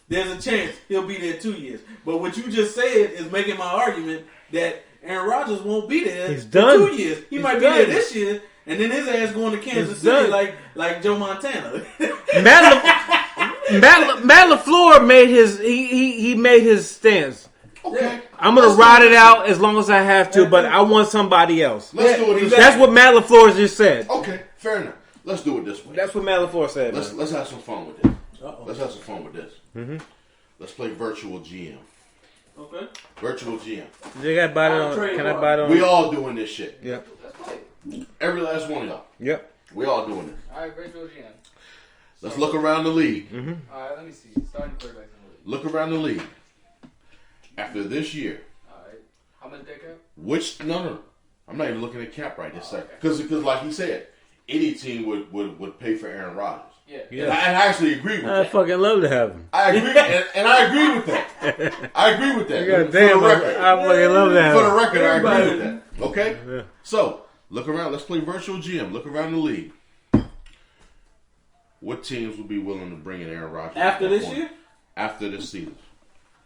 there's a chance he'll be there 2 years. But what you just said is making my argument that Aaron Rodgers won't be there He's for done. 2 years. He He's might done. be there this year, and then his ass going to Kansas He's City done. like Joe Montana. Matt LaFleur made his he made his stance. Okay. I'm gonna Let's ride do it out as long as I have to, but I want somebody else. Let's do it this That's way. what Matt LaFleur just said. Okay, fair enough. Let's do it this way. That's what Matt LaFleur said. Let's have some fun with this. Uh-oh. Let's have some fun with this. Mm-hmm. Let's play virtual GM. Okay. Virtual GM. You got to buy it on? Can I buy it on? We all doing this shit. Yep. Let's play. Every last one of y'all. Yep. We all doing this. All right, virtual GM. Let's look around the league. Mm-hmm. All right, let me see. Starting quarterbacks in the league. Look around the league. After this year, All right. How much they cap? which no. I'm not even looking at cap right this second. Because like he said, any team would pay for Aaron Rodgers. Yeah. Yeah. And I actually agree with I that. fucking love to have him. I agree, and I agree with that. I agree with that. God For damn, the record, I fucking love to have for the him. record, I agree Everybody. with that. Okay? Yeah. So, look around. Let's play virtual GM. Look around the league. What teams would be willing to bring in Aaron Rodgers After this year, After this season.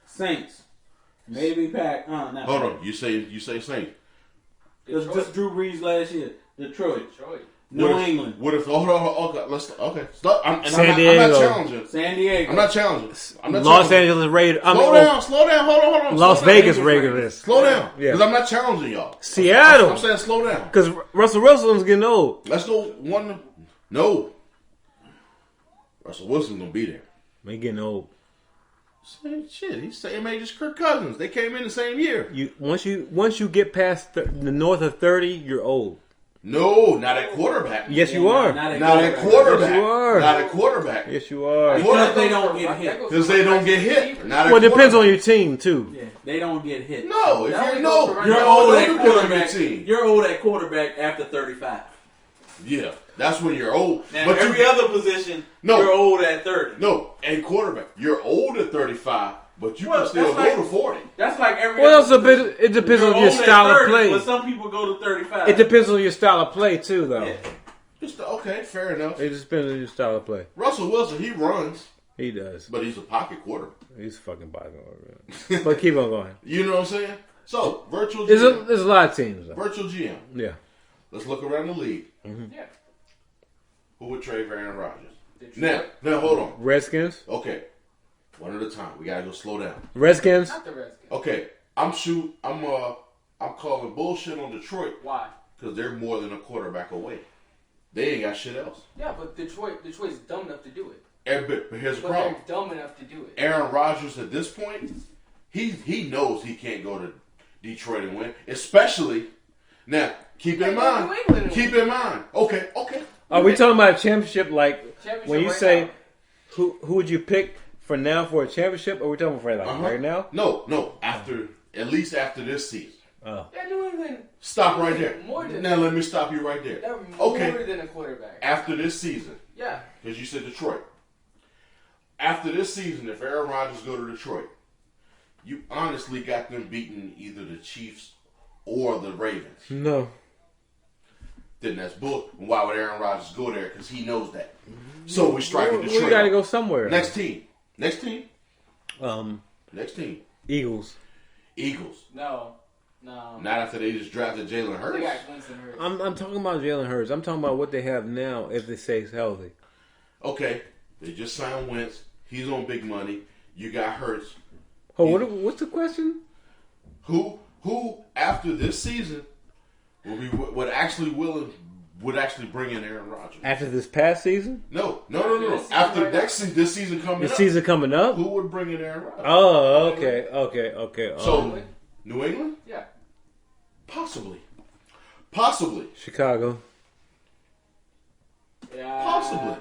Saints, maybe Pack. Not Hold on. You say Saints. It was just Drew Brees last year. Detroit, Detroit. New What if- England, What if? Hold on. Okay. Stop. San I'm Diego. not challenging. San Diego. I'm not challenging. I'm not Los challenging. Angeles Raiders. Slow down. Slow down. Hold on. Las Slow down. Vegas Raiders. Slow down. Yeah. Because I'm not challenging y'all. Seattle. I'm saying slow down. Because Russell Wilson's getting old. Let's go one. No. Russell Wilson's gonna be there. He getting old. Same shit. He's same age as Kirk Cousins. They came in the same year. Once you get past the north of 30, you're old. No, not at quarterback. Yes, you are. Not Not at quarterback. Yes, you are. Not at quarterback. Yes, you are. Because they don't get hit. Because they don't get hit. Not at Well, it depends on quarterback. your team too. Yeah, they don't get hit. No, if That you're only no, goes for You're you're old old at on your quarterback. team. You're old at quarterback after 35. Yeah, that's when you're old. Now, But every you, other position, No. you're old at 30. no, and quarterback, you're old at 35, but you Well, can still that's go like- to 40. That's like every Well, other it's a bit. position. It depends You're on your old at style of 30, play. But some people go to 35. It depends on your style of play too, though. Yeah. Just okay, fair enough. It just depends on your style of play. Russell Wilson, he runs, He does. but he's a pocket quarterback. He's fucking biting. But keep on going. You know what I'm saying? So virtual There's GM. a lot of teams. Though. Virtual GM. Yeah. Let's look around the league. Yeah. Who would trade for Aaron Rodgers? Detroit. Now hold on. Redskins. Okay, one at a time. We gotta go slow down. Redskins. Not the Redskins. Okay, I'm calling bullshit on Detroit Why? because they're more than a quarterback away. They ain't got shit else. Yeah, but Detroit's dumb enough to do it. But here's the But problem. they're dumb enough to do it. Aaron Rodgers at this point, he knows he can't go to Detroit and win. Especially now, keep in Hey, mind. New England won. Keep in mind. Okay. Are we talking about a championship? Like Championship when you right say now. who would you pick for now for a championship? Or are we talking for like right now? No. At least after this season. Oh. Yeah, New England. Stop right there. More than Now let me stop you right there. They're more Okay. than a quarterback. After this season, Yeah. because you said Detroit. After this season, if Aaron Rodgers go to Detroit, you honestly got them beating either the Chiefs or the Ravens. No. Then that's bull. Why would Aaron Rodgers go there? Because he knows that. So we strike at Detroit. We got to go somewhere. Next team. Eagles. Eagles. No. Not after they just drafted Jalen Hurts. They got Winston Hurts. I'm talking about Jalen Hurts. I'm talking about what they have now if they stay healthy. Okay, they just signed Wentz. He's on big money. You got Hurts. Oh, what's the question? Who after this season would actually bring in Aaron Rodgers? After this past season? No. This season After right next season, this season coming This up, season coming up? who would bring in Aaron Rodgers? Oh, okay. So New England, Yeah. possibly, Chicago. Yeah.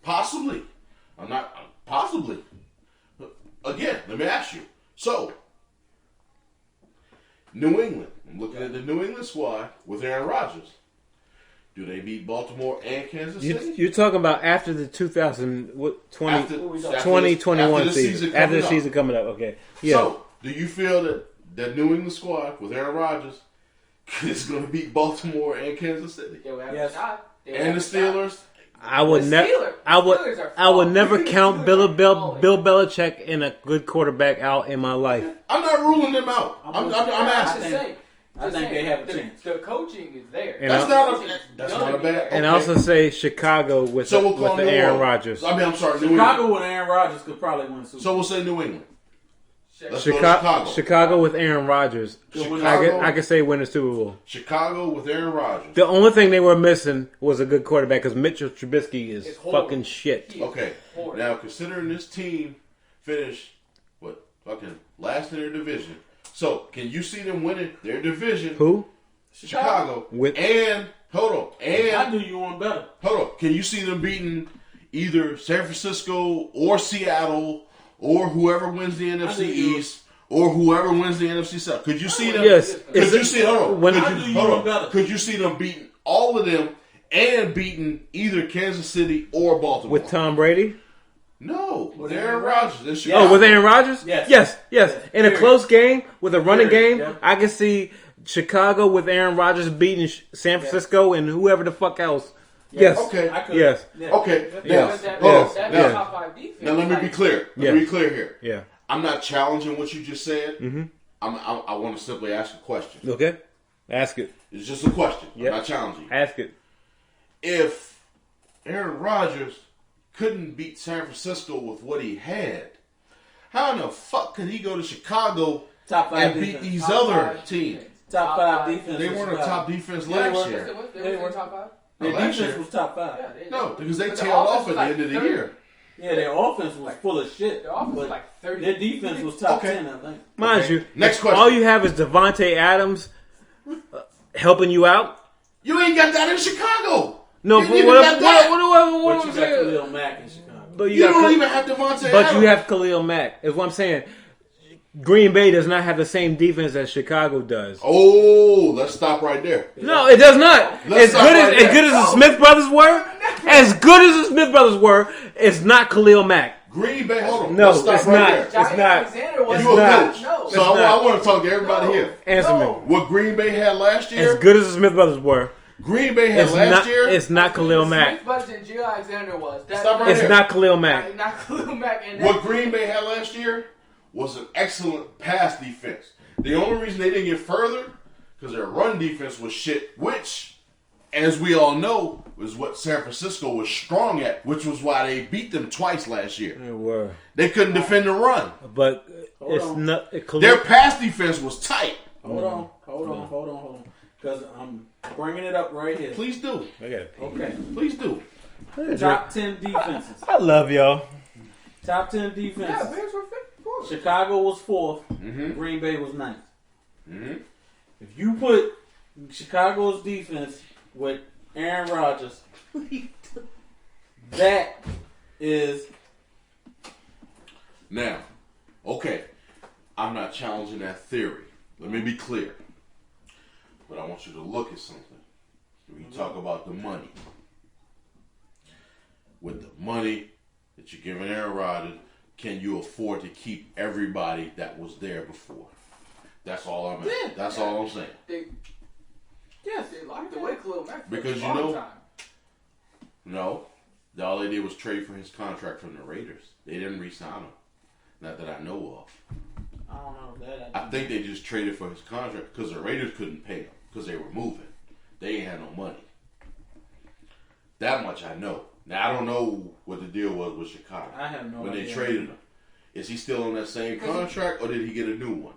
possibly. I'm not possibly. Again, let me ask you. So New England. I'm looking at the New England squad with Aaron Rodgers. Do they beat Baltimore and Kansas City? You're talking about after the 2020, After 2021 the season. After the season coming up, okay. Yeah. So, do you feel that New England squad with Aaron Rodgers is going to beat Baltimore and Kansas City. They will have Yes. a shot. They will And the have a shot. Steelers. I would The never. Steelers- I would. Steelers are I would falling. never count Steelers Bill are Bill falling. Bill Belichick and a good quarterback out in my life. I'm not ruling them out. I'm I'm asking. Just saying. I Just think saying. they have a The- chance. The coaching is there. And That's I- not Coaching a. is That's gonna not a be bad. there. And I okay. also say Chicago with So the, we'll call with the New Aaron Orleans. Rodgers. I mean, I'm sorry, New Chicago England. with Aaron Rodgers could probably win Super Bowl. So we'll say New England. Let's go to Chicago, Chicago. with Aaron Rodgers. Chicago. I could say win the Super Bowl. Chicago with Aaron Rodgers. The only thing they were missing was a good quarterback because Mitchell Trubisky is It's horrible. fucking shit. He is Okay. horrible. Now, considering this team finished, fucking last in their division. So, can you see them winning their division? Who? Chicago. With- And, hold on. I And, do you one better. hold on. Can you see them beating either San Francisco or Seattle or whoever wins the NFC do you- East or whoever wins the NFC South? Could you see them? Yes. Could Is you it- see? Hold on. when- Could I do you hold one on. better. Could you see them beating all of them and beating either Kansas City or Baltimore? With Tom Brady? No, with Aaron Aaron Rodgers. This Yeah. Oh, with Aaron Rodgers? Yes. Yes. Yes. In a Period. close game, with a running Period. game, Yeah. I can see Chicago with Aaron Rodgers beating San Francisco and whoever the fuck else. Yes. Okay. I could. Yes. Yeah. Okay. Yeah. Now, But that- hold on. Yes. that's Now, a top 5 defense. now let me be Like, clear. Let Yeah. me be clear here. Yeah. I'm not challenging what you just said. Mm-hmm. I want to simply ask a question. Okay. Ask it. It's just a question. Yep. I'm not challenging you. Ask it. If Aaron Rodgers couldn't beat San Francisco with what he had, how in the fuck could he go to Chicago Top 5 and beat defense. these top other 5 teams? defense. Top 5 defense. They was weren't a Chicago. top defense Yeah, they last were. year. They were top 5. Their last defense year. was top 5. Yeah, they- No, because they but the tailed offense off at was the like end of the 30. year. Yeah, their offense was full of shit. The offense was but like 30. their defense was top Okay. 10, I think. Mind Okay. you, Next if question. all you have is Devontae Adams helping you out. You ain't got that in Chicago. No, You but ain't what, even got that. what But I'm you got saying? Khalil Mack in Chicago. But You got don't Khal- even have Devontae But Adams. you have Khalil Mack. Is what I'm saying. Green Bay does not have the same defense as Chicago does. Oh, let's stop right there. No, it does not. Let's As stop good right as there. good as the Smith brothers were, as good as the Smith brothers were, it's not Khalil Mack. Green Bay, hold on. No, Let's stop it's right not. there. It's Johnny not. Alexander was It's You a not. coach. No. So not. I want to talk to everybody No. here. Answer me. What Green Bay had last year, As good as the Smith brothers were, Green Bay had it's last not. year. It's not Khalil Mack. Smith Buds and Jill Alexander was. That, Stop right It's there. not Khalil Mack. Not Khalil Mack. And What Green Bay had last year was an excellent pass defense. The only reason they didn't get further because their run defense was shit, which, as we all know, was what San Francisco was strong at, which was why they beat them twice last year. They were, They couldn't defend the run. but Hold it's on. not. Their Khalil, pass defense was tight. Hold on. Because I'm bringing it up right here. Please do. I gotta pee. Okay. Please do. Top 10 defenses. I love y'all. Top 10 yeah, defenses. Bears were 54. Chicago was 4th. Mm-hmm. Green Bay was 9th. Mm-hmm. If you put Chicago's defense with Aaron Rodgers, that is Now, okay, I'm not challenging that theory. Let me be clear. But I want you to look at something. When you talk about the money. With the money that you're giving Aaron Rodgers, can you afford to keep everybody that was there before? That's all I'm Yeah. That's all I'm saying. They, yes. they locked away Khalil Mack for Because a you long know- time. No. All they did was trade for his contract from the Raiders. They didn't re-sign him. Not that I know of. I don't know that. I think they just traded for his contract because the Raiders couldn't pay him because they were moving. They ain't had no money. That much I know. Now I don't know what the deal was with Chicago I have no when idea. they traded him. Is he still on that same contract or did he get a new one?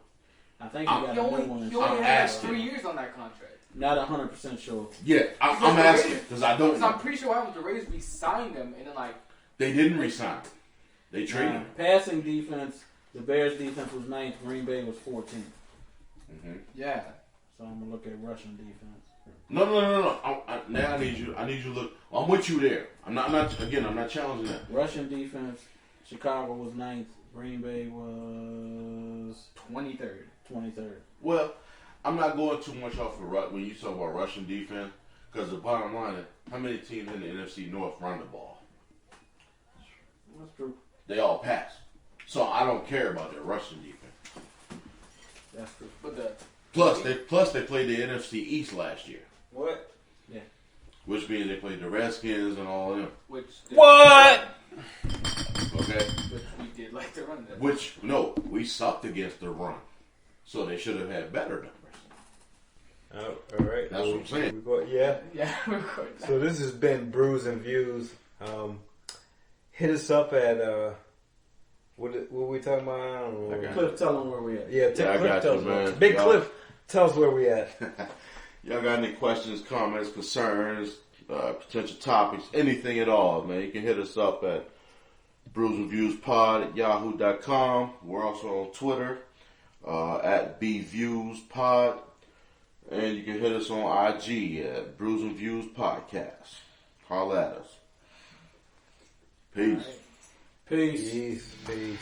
I think he got He a new only, one. he only I'm had asking. 3 years on that contract. Not 100% sure. Yeah, I'm asking because I don't Because I'm know. pretty sure what happened with the Raiders, we signed them, and then like They didn't re-sign him. They traded him. Passing defense, the Bears defense was 9th. Green Bay was 14th. yeah, So I'm going to look at rushing defense. No. Now I need you to look. I'm with you there. I'm not challenging that. Russian defense, Chicago was 9th. Green Bay was 23rd. 23rd. Well, I'm not going too much off of when you talk about Russian defense, because the bottom line is, how many teams in the NFC North run the ball? That's true. They all pass. So I don't care about their Russian defense. That's true. But the Plus they played the NFC East last year, What? which means they played the Redskins and all of them. Which What? Okay, Which we did like to run that. which no, we sucked against the run, so they should have had better numbers. Oh, all right. That's what I'm saying. Yeah. Yeah, we're recording that. So this has been Brews and Views. Hit us up at what we talking about? I don't know. I got Cliff, tell them where we at. Yeah, Yeah, I Cliff got tells you, us. man. Big Y'all- Cliff, tell us where we at. Y'all got any questions, comments, concerns, potential topics, anything at all, man? You can hit us up at brewsandviewspod@yahoo.com. We're also on Twitter at bviewspod. And you can hit us on IG at Brews and Views Podcast. Holla at us. Peace. Peace. Peace.